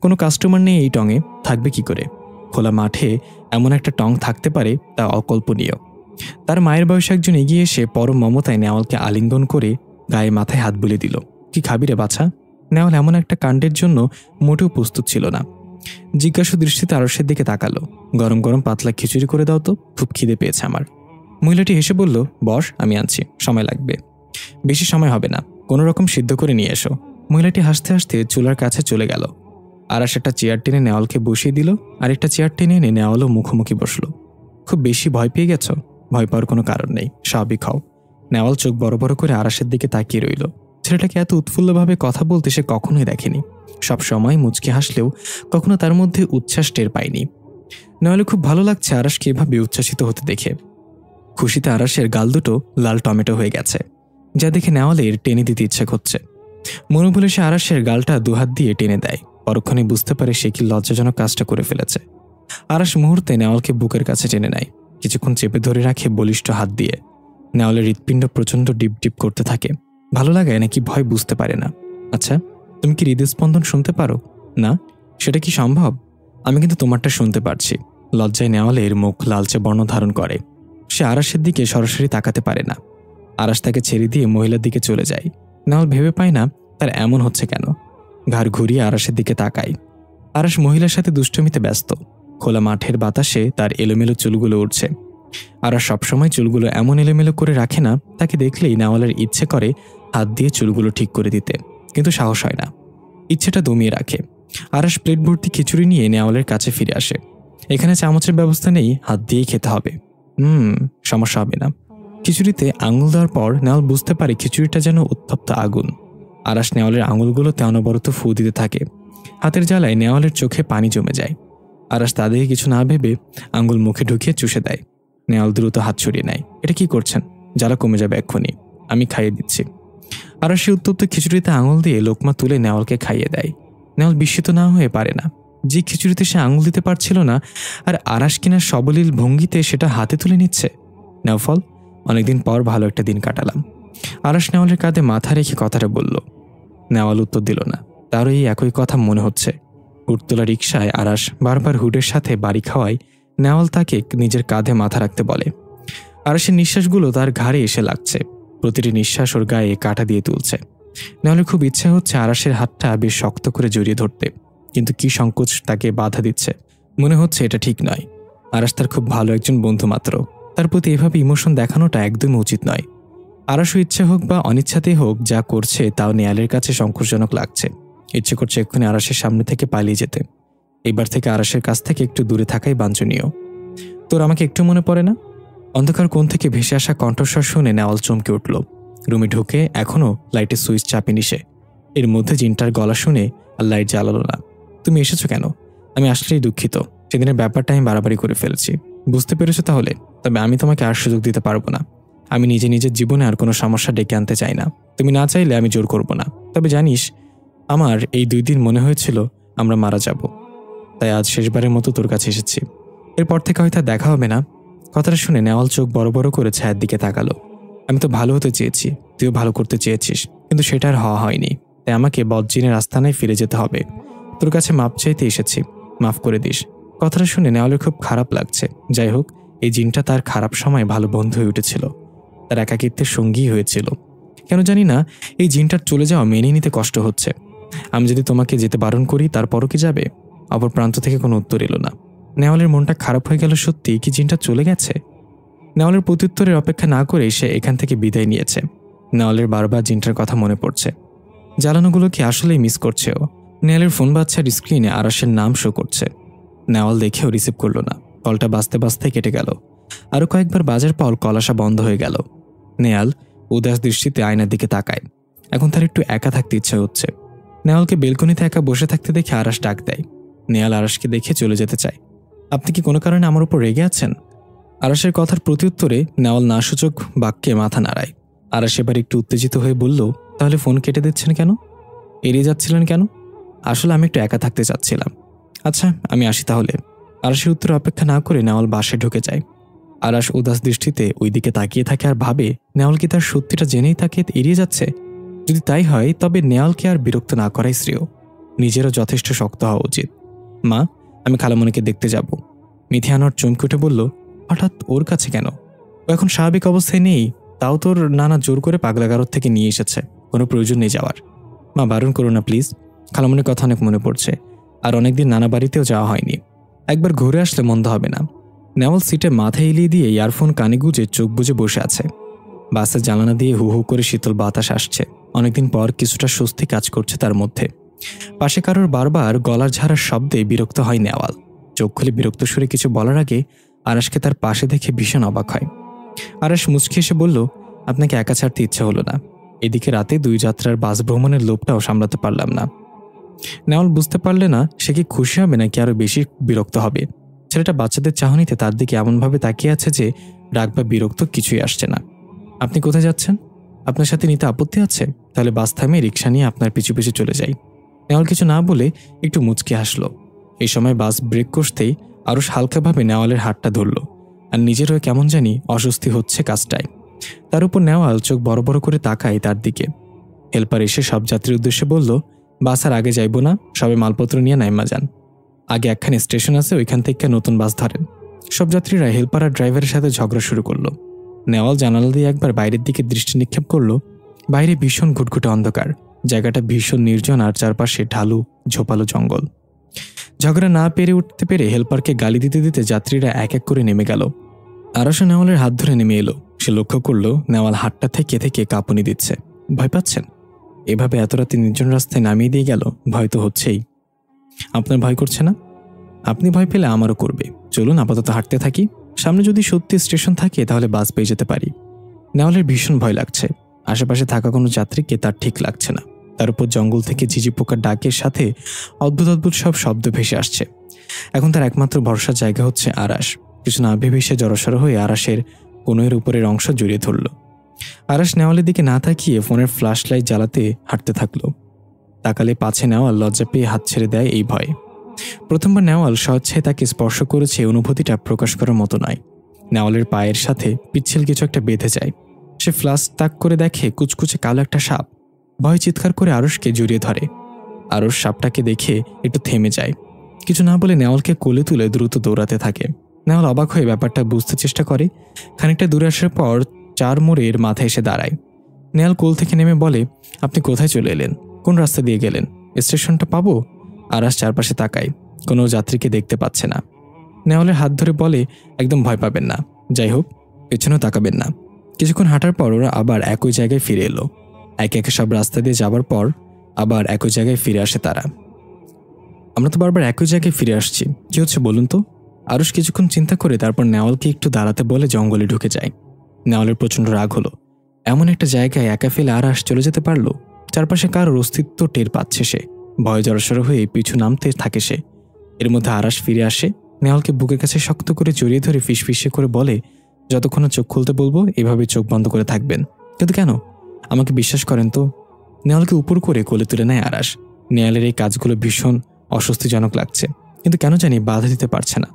কোনো কাস্টমার নেই এই টঙে, থাকবে কি করে? খোলা মাঠে এমন একটা টং থাকতে পারে তা অকল্পনীয়। তার মায়ের বয়সে একজন এগিয়ে এসে পরম মমতায় নেওয়ালকে আলিঙ্গন করে গায়ে মাথায় হাত বুলিয়ে দিল। কি খাবি রে বাছা? নেওয়াল এমন একটা কাণ্ডের জন্য মোটেও প্রস্তুত ছিল না। জিজ্ঞাসু দৃষ্টিতে আরশের দিকে তাকালো। গরম গরম পাতলা খিচুড়ি করে দাও তো, খুব খিদে পেয়েছে আমার। মহিলাটি হেসে বলল, বস, আমি আনছি, সময় লাগবে। বেশি সময় হবে না, কোনো রকম সিদ্ধ করে নিয়ে এসো। মহিলাটি হাসতে হাসতে চুলার কাছে চলে গেল। আরাস একটা চেয়ার টেনে নেওয়ালকে বসিয়ে দিল, আর একটা চেয়ার টেনে এনে নেওয়ালও মুখোমুখি বসলো। খুব বেশি ভয় পেয়ে গেছ? ভয় পাওয়ার কোনো কারণ নেই, স্বাভাবিক হও। নেওয়াল চোখ বড় বড় করে আরাসের দিকে তাকিয়ে রইল। ছেলেটাকে এত উৎফুল্লভাবে কথা বলতে সে কখনোই দেখেনি। সব সময় মুচকি হাসলেও কখনো তার মধ্যে উচ্ছ্বাস টের পায়নি। নেওয়ালে খুব ভালো লাগছে আরাসকে এভাবে উচ্ছ্বাসিত হতে দেখে। খুশিতে আরাসের গাল দুটো লাল টমেটো হয়ে গেছে, যা দেখে নেওয়ালের টেনে দিতে ইচ্ছে করছে। মনে বলে সে আরাসের গালটা দুহাত দিয়ে টেনে দেয়। পরক্ষণে বুঝতে পারে সে কি লজ্জাজনক কাজটা করে ফেলেছে। আরাস মুহূর্তে নেওয়ালকে বুকের কাছে টেনে নেয়, কিছুক্ষণ চেপে ধরে রাখে বলিষ্ঠ হাত দিয়ে। নেওয়ালের হৃৎপিণ্ড প্রচণ্ড ডিপ ডিপ করতে থাকে। ভালো লাগায় নাকি ভয় বুঝতে পারে না। আচ্ছা, তুমি কি হৃদস্পন্দন শুনতে পারো? না, সেটা কি সম্ভব? আমি কিন্তু তোমারটা শুনতে পারছি। লজ্জায় নেওয়ালের মুখ লালচে বর্ণ ধারণ করে। সে আরাসের দিকে সরাসরি তাকাতে পারে না। আরাস তাকে ছেড়ে দিয়ে মহিলার দিকে চলে যায়। নেওয়াল ভেবে পায় না তার এমন হচ্ছে কেন। ঘাড় ঘুরিয়ে আরাসের দিকে তাকায়। আরাস মহিলার সাথে দুষ্টমিতে ব্যস্ত। খোলা মাঠের বাতাসে তার এলোমেলো চুলগুলো উঠছে। আরাস সবসময় চুলগুলো এমন এলোমেলো করে রাখে না, তাকে দেখলেই নেওয়ালের ইচ্ছে করে হাত দিয়ে চুলগুলো ঠিক করে দিতে, কিন্তু সাহস হয় না। ইচ্ছেটা দমিয়ে রাখে। আরাস প্লেট ভর্তি খিচুড়ি নিয়ে নেওয়ালের কাছে ফিরে আসে। এখানে চামচের ব্যবস্থা নেই, হাত দিয়েই খেতে হবে। সমস্যা হবে না। খিচুড়িতে আঙুল দেওয়ার পর নেওয়াল বুঝতে পারে খিচুড়িটা যেন উত্তপ্ত আগুন। আরাস নেওয়ালের আঙুলগুলোতে অনবরত ফু দিতে থাকে। হাতের জ্বালায় নেওয়ালের চোখে পানি জমে যায়। আরাস তাদেরকে কিছু না ভেবে আঙুল মুখে ঢুকিয়ে চুষে দেয়। নেওয়াল দ্রুত হাত ছড়িয়ে নেয়। এটা কি করছেন? জ্বালা কমে যাবে এক্ষুনি, আমি খাইয়ে দিচ্ছি। আরাস সে উত্তপ্ত খিচুড়িতে আঙুল দিয়ে লোকমা তুলে নেওয়ালকে খাইয়ে দেয়। নেওয়াল বিস্মিত না হয়ে পারে না। যে খিচুড়িতে সে আঙুল দিতে পারছিল না, আর আরাস কিনা সবলীল ভঙ্গিতে সেটা হাতে তুলে নিচ্ছে। নেওফল, অনেকদিন পর ভালো একটা দিন কাটালাম। আরাস নেওয়ালের কাঁধে মাথা রেখে কথাটা বলল। নেওয়াল উত্তর দিল না। তারও এই একই কথা মনে হচ্ছে। হুডতোলা রিকশায় আরাস বারবার হুডের সাথে বাড়ি খাওয়ায় নেওয়াল তাকে নিজের কাঁধে মাথা রাখতে বলে। আরাসের নিঃশ্বাসগুলো তার ঘাড়ে এসে লাগছে। প্রতিটি নিঃশ্বাস ওর গায়ে কাঁটা দিয়ে তুলছে। নেওয়ালের খুব ইচ্ছা হচ্ছে আরাসের হাতটা বেশ শক্ত করে জড়িয়ে ধরতে, কিন্তু কি সংকোচ তাকে বাধা দিচ্ছে। মনে হচ্ছে এটা ঠিক নয়। আরাস তার খুব ভালো একজন বন্ধু মাত্র, তার প্রতি এভাবে ইমোশন দেখানোটা একদমই উচিত নয়। আরাসও ইচ্ছে হোক বা অনিচ্ছাতেই হোক যা করছে তাও নেয়ালের কাছে সংকোচজনক লাগছে। ইচ্ছে করছে এক্ষুনি আরাসের সামনে থেকে পালিয়ে যেতে। এবার থেকে আরাসের কাছ থেকে একটু দূরে থাকাই বাঞ্ছনীয়। তোর আমাকে একটু মনে পড়ে না? অন্ধকার কোণ থেকে ভেসে আসা কণ্ঠস্বর শুনে নেওয়াল চমকে উঠল। রুমে ঢুকে এখনও লাইটের সুইচ চাপেনি সে। এর মধ্যে জিনটার গলা শুনে আর লাইট জ্বালালো না। তুমি এসেছো কেন? আমি আসলেই দুঃখিত, সেদিনের ব্যাপারটা আমি বাড়াবাড়ি করে ফেলেছি। বুঝতে পেরেছো তাহলে? তবে আমি তোমাকে আর সুযোগ দিতে পারবো না। আমি নিজের জীবনে আর কোনো সমস্যা ডেকে আনতে চাই না। তুমি না চাইলে আমি জোর করব না। তবে জানিস, আমার এই 2 দিন মনে হয়েছিল আমরা মারা যাব, তাই আজ শেষবারের মতো তোর কাছে এসেছি। এরপর থেকে হয়তো দেখা হবে না। কথাটা শুনে নেওয়াল চোখ বড় বড় করে ছায়ার দিকে তাকালো। আমি তো ভালো হতে চেয়েছি, তুইও ভালো করতে চেয়েছিস, কিন্তু সেটা আর হওয়া হয়নি। তাই আমাকে বদজিনের আস্তানায় ফিরে যেতে হবে। তোর কাছে মাপ চাইতে এসেছি, মাফ করে দিস। কথাটা শুনে নেওয়ালের খুব খারাপ লাগছে। যাই হোক, এই জিনটা তার খারাপ সময় ভালো বন্ধু হয়ে উঠেছিল, তার একাকিত্বের সঙ্গী হয়েছিল। কেন জানি না এই জিনটার চলে যাওয়া মেনে নিতে কষ্ট হচ্ছে। আমি যদি তোমাকে যেতে বারণ করি তারপরও কি যাবে? অপর প্রান্ত থেকে কোনো উত্তর এলো না। নেওয়ালের মনটা খারাপ হয়ে গেল। সত্যি কি জিনটা চলে গেছে? নেওয়ালের প্রত্যুত্তরের অপেক্ষা না করে সে এখান থেকে বিদায় নিয়েছে। নেওয়ালের বারবার জিনটার কথা মনে পড়ছে। জ্বালানোগুলো কি আসলেই মিস করছে ও? নেওয়ালের ফোন বাচ্চার স্ক্রিনে আরাসের নাম শো করছে। নেওয়াল দেখেও রিসিভ করলো না। কলটা বাজতে বাজতে কেটে গেল। আরও কয়েকবার বাজার পর কল আসা বন্ধ হয়ে গেল। নেয়াল উদাস দৃষ্টিতে আয়নার দিকে তাকায়। এখন তার একটু একা থাকতে ইচ্ছে হচ্ছে। নেওয়ালকে বেলকনিতে একা বসে থাকতে দেখে আরাস ডাক দেয়। নেয়াল আরাসকে দেখে চলে যেতে চায়। আপনি কি কোনো কারণে আমার উপর রেগে আছেন? আরাসের কথার প্রত্যুত্তরে নেওয়াল নাসূচক বাক্যে মাথা নাড়ায়। আরাস এবার একটু উত্তেজিত হয়ে বলল, তাহলে ফোন কেটে দিচ্ছেন কেন? এড়িয়ে যাচ্ছিলেন কেন? আসলে আমি একটু একা থাকতে চাচ্ছিলাম। আচ্ছা, আমি আসি তাহলে। আরাসের উত্তরে অপেক্ষা না করে নেওয়াল বাসে ঢুকে যায়। আরাস উদাস দৃষ্টিতে ওই দিকে তাকিয়ে থাকে আর ভাবে, নেওয়াল কি তার সত্যিটা জেনেই তাকে এড়িয়ে যাচ্ছে? যদি তাই হয় তবে নেওয়ালকে আর বিরক্ত না করাই শ্রেয়। নিজেরও যথেষ্ট শক্ত হওয়া উচিত। মা, আমি খালামণিকে দেখতে যাব। মিথি আনোয়ার চমকে উঠে বলল, হঠাৎ ওর কাছে কেন? ও এখন স্বাভাবিক অবস্থায় নেই, তাও তোর নানা জোর করে পাগলাগারদ থেকে নিয়ে এসেছে। কোনো প্রয়োজন নেই যাওয়ার। মা, বারণ করো না প্লিজ। খালামণির কথা অনেক মনে পড়ছে, আর অনেকদিন নানা বাড়িতেও যাওয়া হয়নি। একবার ঘুরে আসলে মন্দ হবে না। নেওয়াল সিটে মাথা এলিয়ে দিয়ে ইয়ারফোন কানে গুজে চোখ বুজে বসে আছে। বাসের জানালা দিয়ে হু হু করে শীতল বাতাস আসছে। অনেকদিন পর কিছুটা স্বস্তি কাজ করছে তার মধ্যে। পাশে কারোর বারবার গলার ঝাড়ার শব্দে বিরক্ত হয় নেওয়াল। চোখ খুলে বিরক্ত সুরে কিছু বলার আগে আরাসকে তার পাশে দেখে ভীষণ অবাক হয়। আরাস মুচকি এসে বলল, আপনাকে একা ছাড়তে ইচ্ছে হলো না। এদিকে রাতে 2 যাত্রার বাস ভ্রমণের লোভটাও সামলাতে পারলাম না। নেওয়াল বুঝতে পারলে না সে কি খুশি হবে নাকি আরো বেশি বিরক্ত হবে। ছেলেটা বাচ্চাদের চাহনিতে তার দিকে এমনভাবে তাকিয়ে আছে যে রাগ বা বিরক্ত কিছুই আসছে না। আপনি কোথায় যাচ্ছেন? আপনার সাথে নিতে আপত্তি আছে? তাহলে বাস থামিয়ে রিক্সা নিয়ে আপনার পিছু পিছু চলে যাই। নেওয়াল কিছু না বলে একটু মুচকি হাসলো। এই সময় বাস ব্রেক কষতেই আরস হালকাভাবে নেওয়ালের হাতটা ধরল, আর নিজেরও কেমন জানি অস্বস্তি হচ্ছে কাজটায়। তার উপর নেওয়াল চোখ বড় বড় করে তাকায় তার দিকে। হেল্পার এসে সব যাত্রীর উদ্দেশ্যে বলল, বাস আর আগে যাইব না, সবে মালপত্র নিয়ে নাইমা যান। আগে একখানে স্টেশন আছে, ওইখান থেকে নতুন বাস ধরেন। সব যাত্রীরা হেল্পার আর ড্রাইভারের সাথে ঝগড়া শুরু করলো। নেওয়াল জানালা দিয়ে একবার বাইরের দিকে দৃষ্টি নিক্ষেপ করলো। বাইরে ভীষণ ঘুটঘুটে অন্ধকার। জায়গাটা ভীষণ নির্জন আর চারপাশে ঢালু ঝোপালো জঙ্গল। ঝগড়া না পেরে উঠতে পেরে হেল্পারকে গালি দিতে দিতে যাত্রীরা এক এক করে নেমে গেল। আরাসও নেওয়ালের হাত ধরে নেমে এলো। সে লক্ষ্য করলো নেওয়াল হাতটা থেকে থেকে কাঁপুনি দিচ্ছে। ভয় পাচ্ছেন? এভাবে এত রাতে নির্জন রাস্তায় নামিয়ে দিয়ে গেল, ভয় তো হচ্ছেই। আপনার ভয় করছে না? আপনি ভয় পেলে আমারও করবে। চলুন আপাতত হাঁটতে থাকি। সামনে যদি সত্যি স্টেশন থাকে তাহলে বাস পেয়ে যেতে পারি। নেওয়ালের ভীষণ ভয় লাগছে। আশেপাশে থাকা কোনো যাত্রীকে তার ঠিক লাগছে না। তার উপর জঙ্গল থেকে ঝিঝি পোকার ডাকের সাথে অদ্ভুত অদ্ভুত সব শব্দ ভেসে আসছে। এখন তার একমাত্র ভরসার জায়গা হচ্ছে আরাস। কিছু না ভেবে সে জড়সড় হয়ে আরাসের কোণের উপরের অংশ জড়িয়ে ধরল। আরাস নেওয়ালের দিকে না তাকিয়ে ফোনের ফ্ল্যাশ লাইট জ্বালাতে হাঁটতে থাকলো। তাকালে পাছে নেওয়াল লজ্জা পেয়ে হাত ছেড়ে দেয় এই ভয়ে। প্রথমবার নেওয়াল স্বেচ্ছায় তাকে স্পর্শ করেছে, অনুভূতিটা প্রকাশ করার মতো নয়। নেওয়ালের পায়ের সাথে পিচ্ছিল কিছু একটা বেঁধে যায়। সে ফ্লাশ তাক করে দেখে কুচকুচে কালো একটা সাপ। ভয় চিৎকার করে আরসকে জড়িয়ে ধরে। আরস সাপটাকে দেখে একটু থেমে যায়। কিছু না বলে নেওয়ালকে কোলে তুলে দ্রুত দৌড়াতে থাকে। নেওয়াল অবাক হয়ে ব্যাপারটা বুঝতে চেষ্টা করে। খানিকটা দূরে আসার পর 4 মোড়ের মাথায় এসে দাঁড়ায়। নেওয়াল কোল থেকে নেমে বলে, আপনি কোথায় চলে এলেন? কোন রাস্তা দিয়ে গেলেন? স্টেশনটা পাবো? আরাস চারপাশে তাকায়, কোনো যাত্রীকে দেখতে পাচ্ছে না। নেওয়ালের হাত ধরে বলে, একদম ভয় পাবেন না। যাই হোক, পেছনেও তাকাবেন না। কিছুক্ষণ হাঁটার পর ওরা আবার একই জায়গায় ফিরে এলো। একে একে সব রাস্তা দিয়ে যাবার পর আবার একই জায়গায় ফিরে আসে তারা। আমরা তো বারবার একই জায়গায় ফিরে আসছি, কি হচ্ছে বলুন তো? আরস কিছুক্ষণ চিন্তা করে তারপর নেওয়ালকে একটু দাঁড়াতে বলে জঙ্গলে ঢুকে যায়। নেওয়ালের প্রচণ্ড রাগ হলো। এমন একটা জায়গায় একা ফেলে আরাস চলে যেতে পারলো? চারপাশে কারোর অস্তিত্ব টের পাচ্ছে সে। ভয় জড়সড় হয়ে পিছু নামতে থাকে সে। এর মধ্যে আরাস ফিরে আসে। নেওয়ালকে বুকের কাছে শক্ত করে জড়িয়ে ধরে ফিসফিসে করে বলে, যতক্ষণ চোখ খুলতে বলবো এভাবে চোখ বন্ধ করে থাকবেন। কিন্তু কেন? আমাকে বিশ্বাস করেন তো? নেওয়ালকে উপর করে কোলে তুলে নেয় আরাস। নেওয়ালের এই কাজগুলো ভীষণ অস্বস্তিজনক লাগছে, কিন্তু কেন জানি বাধা দিতে পারছে না।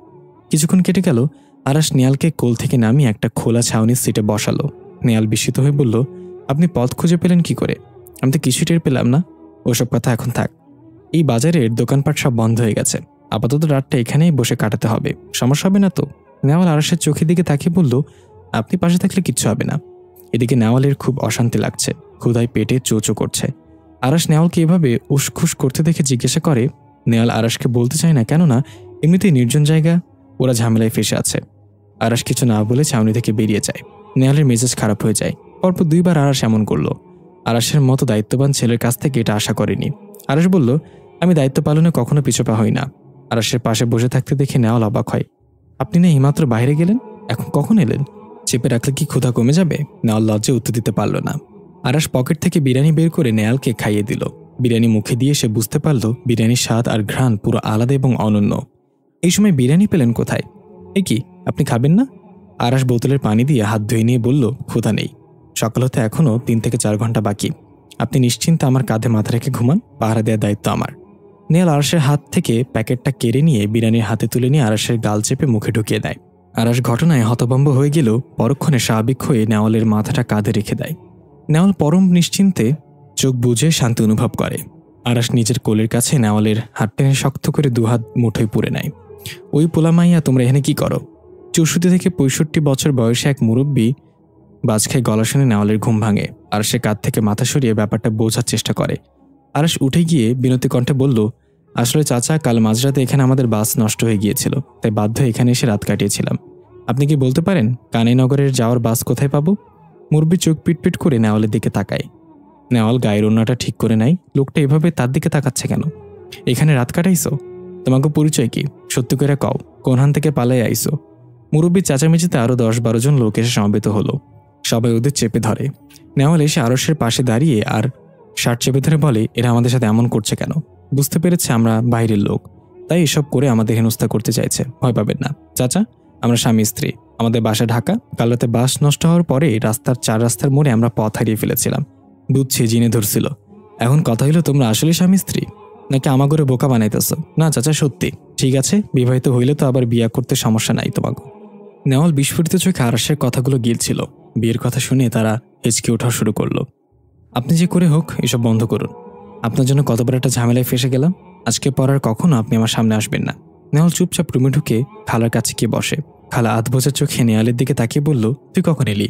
কিছুক্ষণ কেটে গেল। আরাস নেয়ালকে কোল থেকে নামিয়ে একটা খোলা ছাউনির সিটে বসালো। নেয়াল বিস্মিত হয়ে বলল, আপনি পথ খুঁজে পেলেন কি করে? আমি তো কিছু টের পেলাম না। ওসব কথা এখন থাক। এই বাজারের দোকানপাট সব বন্ধ হয়ে গেছে, আপাতত রাতটা এখানেই বসে কাটাতে হবে, সমস্যা হবে না তো? নেওয়াল আরাসের চোখের দিকে তাকিয়ে বলল, আপনি পাশে থাকলে কিচ্ছু হবে না। এদিকে নেওয়ালের খুব অশান্তি লাগছে, ক্ষুধায় পেটে চোচো করছে। আরাস নেওয়ালকে এভাবে উসখুস করতে দেখে জিজ্ঞাসা করে। নেওয়াল আরাসকে বলতে চায় না, কেননা এমনিতেই নির্জন জায়গা, ওরা ঝামেলায় ফেসে আছে। আরাস কিছু না বলে ছাউনি থেকে বেরিয়ে যায়। নেওয়ালের মেজাজ খারাপ হয়ে যায়। পরপর 2 বার আরাস এমন করলো। আরাসের মতো দায়িত্ববান ছেলের কাছ থেকে এটা আশা করেনি। আরাস বলল, আমি দায়িত্ব পালনে কখনো পিছপা হই না। আরাসের পাশে বসে থাকতে দেখে নেওয়াল অবাক হয়। আপনি না এইমাত্র বাইরে গেলেন, এখন কখন এলেন? চেপে রাখলে কি ক্ষুধা কমে যাবে? নেওয়াল লজ্জে উত্তর দিতে পারল না। আরাস পকেট থেকে বিরিয়ানি বের করে নেয়ালকে খাইয়ে দিল। বিরিয়ানি মুখে দিয়ে সে বুঝতে পারল বিরিয়ানির স্বাদ আর ঘ্রাণ পুরো আলাদা এবং অনন্য। এই সময় বিরিয়ানি পেলেন কোথায়? এ কি, আপনি খাবেন না? আরাস বোতলের পানি দিয়ে হাত ধুয়ে নিয়ে বলল, ক্ষুধা নেই। সকাল হতে এখনও 3 থেকে 4 ঘন্টা বাকি। আপনি নিশ্চিন্তে আমার কাঁধে মাথা রেখে ঘুমান, পাহারা দেওয়ার দায়িত্ব আমার। নেয়াল আরাসের হাত থেকে প্যাকেটটা কেড়ে নিয়ে বিরিয়ানির হাতে তুলে নিয়ে আরাসের গাল চেপে মুখে ঢুকিয়ে দেয়। আরাস ঘটনায় হতভম্ব হয়ে গেলেও পরক্ষণে স্বাভাবিক হয়ে নেওয়ালের মাথাটা কাঁধে রেখে দেয়। নেওয়াল পরম নিশ্চিন্তে চোখ বুজে শান্তি অনুভব করে। আরাস নিজের কোলের কাছে নেওয়ালের হাত টেনে শক্ত করে 2 হাত মুঠোয় পুরে নেয়। ওই পোলা মাইয়া, তোমরা এখানে কি করো? 64 থেকে 65 বছর বয়সে এক মুরব্বী বাজ খায় গলা শুনে নেওয়ালের ঘুম ভাঙে। আরাসের কাঁধ থেকে মাথা সরিয়ে ব্যাপারটা বোঝার চেষ্টা করে। আরাস উঠে গিয়ে বিনতি কণ্ঠে বলল, আসলে চাচা, কাল মাঝরাতে এখানে আমাদের বাস নষ্ট হয়ে গিয়েছিল, তাই বাধ্য এখানে এসে রাত কাটিয়েছিলাম। আপনি কি বলতে পারেন কানাইনগরের যাওয়ার বাস কোথায় পাবো? মুরব্বী চোখ পিটপিট করে নেওয়ালের দিকে তাকায়। নেওয়াল গায়ের ওড়নাটা ঠিক করে নেয়। লোকটা এভাবে তার দিকে তাকাচ্ছে কেন? এখানে রাত কাটাইছো? তোমাকে পরিচয় কি? সত্যি করে কও, কোনহান থেকে পালাই আইসো? মুরব্বীর চাচামেচিতে আরও 10-12 জন লোক এসে সমবেত হলো। সবাই ওদের চেপে ধরে। নেওয়াল এসে আরসের পাশে দাঁড়িয়ে আর শার্ট চেপে ধরে বলে, এরা আমাদের সাথে এমন করছে কেন? বুঝতে পেরেছে আমরা বাইরের লোক, তাই এসব করে আমাদের হেনস্থা করতে চাইছে। ভয় পাবেন না চাচা, আমরা স্বামী স্ত্রী, আমাদের বাসা ঢাকা। কাল রাতে বাস নষ্ট হওয়ার পরে রাস্তার 4 রাস্তার মোড়ে আমরা পথ হারিয়ে ফেলেছিলাম। বুঝছি জিনে ধরছিল। এখন কথা হইলো, তোমরা আসলে স্বামী স্ত্রী নাকি আমাগরে বোকা বানাইতেছ? না চাচা, সত্যি। ঠিক আছে, বিবাহিত হইলে তো আবার বিয়া করতে সমস্যা নাই তোমাকে। নেওয়াল বিস্ফোরিত চোখে আরাসের কথাগুলো গিলছিল। বিয়ের কথা শুনে তারা হেঁচকে ওঠা শুরু করলো। আপনি যে করে হোক এসব বন্ধ করুন। আপনার জন্য কতবার একটা ঝামেলায় ফেসে গেলাম। আজকে পর আর কখনো আপনি আমার সামনে আসবেন না। নেওয়াল চুপচাপ রুমে ঢুকে খালার কাছে গিয়ে বসে। খালা আধবোঝা চোখে নেওয়ালের দিকে তাকিয়ে বলল, তুই কখন এলি?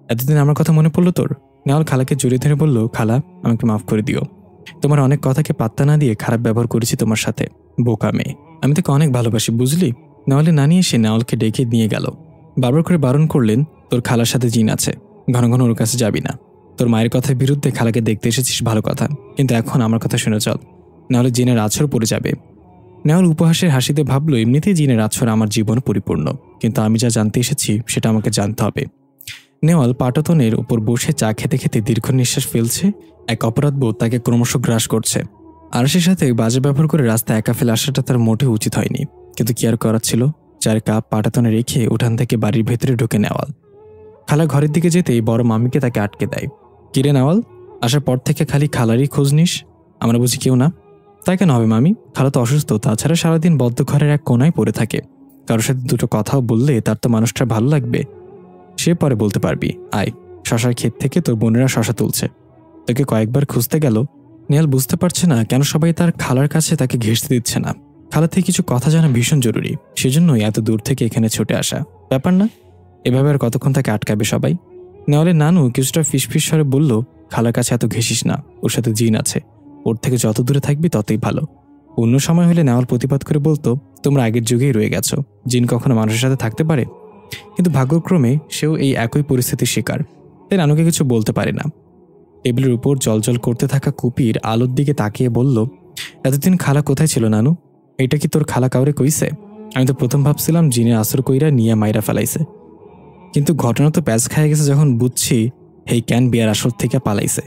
এতদিন আমার কথা মনে পড়লো তোর? নেওয়াল খালাকে জড়িয়ে ধরে বলল, খালা, আমাকে মাফ করে দিও। তোমার অনেক কথাকে পাত্তা না দিয়ে খারাপ ব্যবহার করেছি তোমার সাথে। বোকা মেয়ে, আমি তোকে অনেক ভালোবাসি, বুঝলি? নেওয়ালে না নিয়ে এসে নেওয়ালকে ডেকে নিয়ে গেল। বারবার করে বারণ করলেন, তোর খালার সাথে জিন আছে, ঘন ঘন ওর কাছে যাবি না। তোর মায়ের কথার বিরুদ্ধে খালাকে দেখতে এসেছিস ভালো কথা, কিন্তু এখন আমার কথা শুনে চল, নাহলে জিনের আছর পড়ে যাবে। নেওয়াল উপহাসের হাসিতে ভাবল, এমনিতেই জিনের আছর আমার জীবন পরিপূর্ণ, কিন্তু আমি যা জানতে এসেছি সেটা আমাকে জানতে হবে। নেওয়াল পাটাতনের উপর বসে চা খেতে খেতে দীর্ঘ নিঃশ্বাস ফেলছে। এক অপরাধবোধ তাকে ক্রমশ গ্রাস করছে। আরশের সাথে বাজে ব্যবহার করে রাস্তায় একা ফেলে আসাটা তার মোটেও উচিত হয়নি, কিন্তু কি আর করার ছিল। 4 কাপ পাটাতনে রেখে উঠান থেকে বাড়ির ভেতরে ঢুকে নেওয়াল। খালা ঘরের দিকে যেতেই বড় মামিকে তাকে আটকে দেয়। কিরে নেওয়াল, আসার পর থেকে খালি খালারই খোঁজ নিস, আমরা বুঝি কেউ না? তাই কেন হবে মামি? খালা তো অসুস্থ, তাছাড়া সারাদিন বদ্ধ ঘরের এক কোনায় পড়ে থাকে। কারোর সাথে দুটো কথাও বললে তার তো মানুষটা ভালো লাগবে। সে পরে বলতে পারবি। আয়, শশার ক্ষেত থেকে তোর বোনেরা শশা তুলছে। তোকে কয়েকবার খুঁজতে গেল। নেয়াল বুঝতে পারছে না কেন সবাই তার খালার কাছে তাকে ঘেঁষতে দিচ্ছে না। খালা থেকে কিছু কথা জানা ভীষণ জরুরি, সেজন্যই এত দূর থেকে এখানে ছুটে আসা। ব্যাপার না, এভাবে আর কতক্ষণ তাকে আটকাবে সবাই। নেওয়ালের নানু কিছুটা ফিসফিস স্বরে বলল, খালার কাছে এত ঘেঁষিস না, ওর সাথে জিন আছে, ওর থেকে যত দূরে থাকবি ততই ভালো। অন্য সময় হলে নেওয়াল প্রতিবাদ করে বলতো, তোমরা আগের যুগেই রয়ে গেছো, জিন কখনো মানুষের সাথে থাকতে পারে? কিন্তু ভাগ্যক্রমে সেও এই একই পরিস্থিতির শিকার, তাই নানুকে কিছু বলতে পারে না। টেবিলের উপর জলজল করতে থাকা কুপির আলোর দিকে তাকিয়ে বলল, এতদিন খালা কোথায় ছিল নানু? এটা কি তোর খালা কাউরে কইছে? আমি তো প্রথম ভাবছিলাম জিনের আসর কইরা নিয়ে মাইরা ফেলাইছে, কিন্তু ঘটনা তো প্যাঁচ খায় গেছে যখন বুঝছি হেই ক্যান বিয়ার আসর থেকে পালাইছে।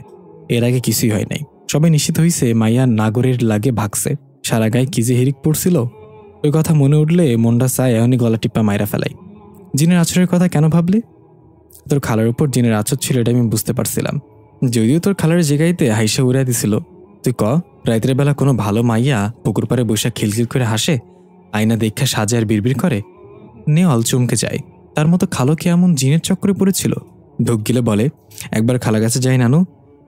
এর আগে কিছুই হয় নাই, সবাই নিশ্চিত হইছে মাইয়া নাগরের লাগে ভাগছে। সারা গায়ে কি যে হিরিক পড়ছিল, ওই কথা মনে উঠলে মনটা চায় এখনই গলা টিপ্পা মাইরা ফেলাই। জিনের আছরের কথা কেন ভাবলি? তোর খালার উপর জিনের আছর ছিল এটা আমি বুঝতে পারছিলাম, যদিও তোর খালার জায়গাইতে হাইসা উড়াই দিছিল। তুই ক, রাতের বেলা কোনো ভালো মাইয়া পুকুর পাড়ে বৈশাখ খিলখিল করে হাসে, আয়না দেখা সাজে আর বিড়বিড় করে? নেওয়াল চমকে যায়। তার মতো খালো কি এমন জিনের চক্করে পড়েছিল? ঢোক গিলে বলে, একবার খালা কাছে যাই নানু,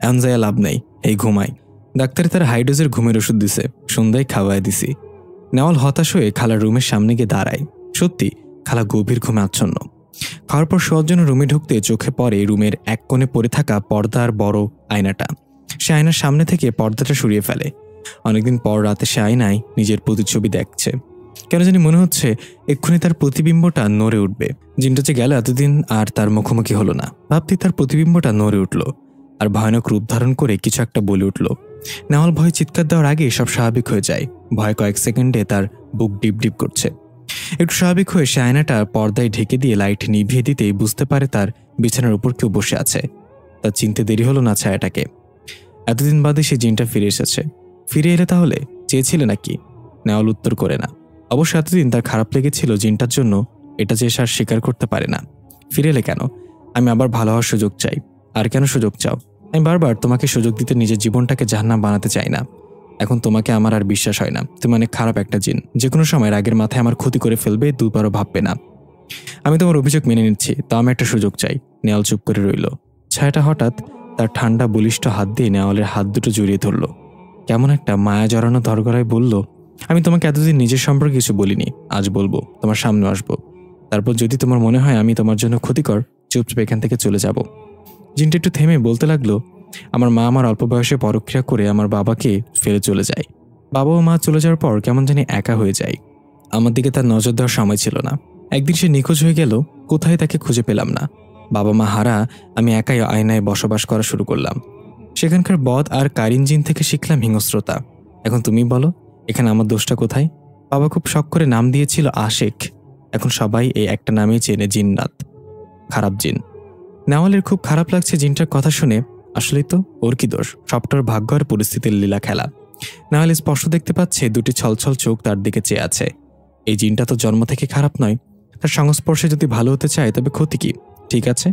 এমন যাইয়া লাভ নেই, এই ঘুমাই। ডাক্তারে তার হাইডোজের ঘুমের ওষুধ দিছে, সন্ধ্যায় খাওয়ায় দিছি। নেওয়াল হতাশ হয়ে খালার রুমের সামনে গিয়ে দাঁড়ায়। সত্যি খালা গভীর ঘুমে আচ্ছন্ন। খাওয়ার পর শোয়ার জন্য রুমে ঢুকতে চোখে পড়ে রুমের এক কোণে পড়ে থাকা পর্দার বড় আয়নাটা। সে আয়নার সামনে থেকে পর্দাটা সরিয়ে ফেলে। অনেকদিন পর রাতে সে আয়নায় নিজের প্রতিচ্ছবি দেখছে। কেন জানি মনে হচ্ছে এক্ষুনি তার প্রতিবিম্বটা নড়ে উঠবে। জিনটা যে গেল এতদিন আর তার মুখোমুখি হলো না, ভাবতেই তার প্রতিবিম্বটা নড়ে উঠল আর ভয়ানক রূপ ধারণ করে কিছু একটা বলে উঠল। নেওয়াল ভয় চিৎকার দেওয়ার আগে সব স্বাভাবিক হয়ে যায়। ভয় কয়েক সেকেন্ডে তার বুক ডিপ ডিপ করছে। একটু স্বাভাবিক হয়ে সে আয়নাটা পর্দায় ঢেকে দিয়ে লাইট নিভিয়ে দিতেই বুঝতে পারে তার বিছানার উপর কেউ বসে আছে। তার চিনতে দেরি হলো না ছায়াটাকে। এতদিন বাদে সে জিনটা ফিরে এসেছে। ফিরে এলে তাহলে চেয়েছিলে নাকি? নেওয়াল উত্তর করে না। অবশ্য এতদিন তার খারাপ লেগেছিল জিনটার জন্য, এটা যে সে আর স্বীকার করতে পারে না। ফিরে এলে কেন? আমি আবার ভালো হওয়ার সুযোগ চাই। আর কেন সুযোগ চাও? আমি বারবার তোমাকে সুযোগ দিতে নিজের জীবনটাকে জাহান্নাম বানাতে চাই না। এখন তোমাকে আমার আর বিশ্বাস হয় না। তুমি অনেক খারাপ একটা জিন, যে কোনো সময় রাগের মাথায় আমার ক্ষতি করে ফেলবে, দুবারও ভাববে না। আমি তোমার অভিযোগ মেনে নিচ্ছি, তাও আমি একটা সুযোগ চাই। নেওয়াল চুপ করে রইল। ছায়াটা হঠাৎ তার ঠান্ডা বলিষ্ঠ হাত দিয়ে নেওয়ালের হাত দুটো জড়িয়ে ধরল। কেমন একটা মায়া জড়ানো ধরগড়ায় বলল, আমি তোমাকে এতদিন নিজের সম্পর্কে কিছু বলিনি, আজ বলবো, তোমার সামনে আসবো। তারপর যদি তোমার মনে হয় আমি তোমার জন্য ক্ষতিকর, চুপচাপ এখান থেকে চলে যাব। জিনটা একটু থেমে বলতে লাগলো, আমার মা আমার অল্প বয়সে পরক্রিয়া করে আমার বাবাকে ফেলে চলে যায়। বাবা ও মা চলে যাওয়ার পর কেমন জানি একা হয়ে যায়। আমার দিকে তার নজর দেওয়ার সময় ছিল না। একদিন সে নিখোঁজ হয়ে গেল, কোথায় তাকে খুঁজে পেলাম না। বাবা মা হারা আমি একাই আয়নায় বসবাস করা শুরু করলাম। সেখানকার বদ আর কারিন জিন থেকে শিখলাম হিংস্রতা। এখন তুমি বলো, এখানে আমার দোষটা কোথায়? বাবা খুব শখ করে নাম দিয়েছিল আশেক। এখন সবাই এই একটা নামেই চেনে, জিন্নাত, খারাপ জিন। নেওয়ালের খুব খারাপ লাগছে জিনটার কথা শুনে। আসলেই তো, ওর কি দোষ? সবটার ভাগ্য আর পরিস্থিতির লীলা খেলা। নেওয়াল স্পষ্ট দেখতে পাচ্ছে দুটি ছলছল চোখ তার দিকে চেয়ে আছে। এই জিনটা তো জন্ম থেকে খারাপ নয়। তার সংস্পর্শে যদি ভালো হতে চায় তবে ক্ষতি কি? ঠিক আছে,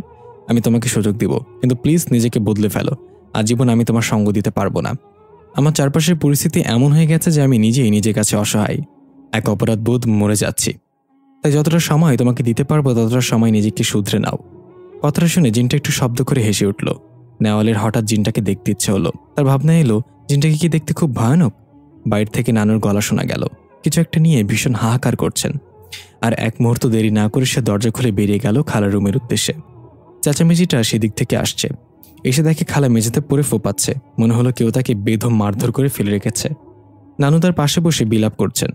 আমি তোমাকে সুযোগ দিব, কিন্তু প্লিজ নিজেকে বদলে ফেলো। আজীবন আমি তোমার সঙ্গ দিতে পারবো না। আমার চারপাশের পরিস্থিতি এমন হয়ে গেছে যে আমি নিজেই নিজের কাছে অসহায়, এক অপরাধ বোধ মরে যাচ্ছি। তাই যতটা সময় তোমাকে দিতে পারবো ততটা সময় নিজেকে শুধরে নাও। কথাটা শুনে জিনটা একটু শব্দ করে হেসে উঠল। নেওয়ালের হঠাৎ জিনটাকে দেখতে ইচ্ছে হলো। তার ভাবনা এলো, জিনটাকে কি দেখতে খুব ভয়ানক? বাইরে থেকে নানুর গলা শোনা গেল, কিছু একটা নিয়ে ভীষণ হাহাকার করছেন। আর এক মুহূর্ত দেরি না করে সে দরজা খুলে বেরিয়ে গেল খালার রুমের উদ্দেশ্যে। চাচামেজিটা সেদিক থেকে আসছে। এসে দেখে খালা মেঝেতে পড়ে ফোপাচ্ছে। মনে হলো কেউ তাকে বেদম মারধর করে ফেলে রেখেছে। নানু তার পাশে বসে বিলাপ করছেন।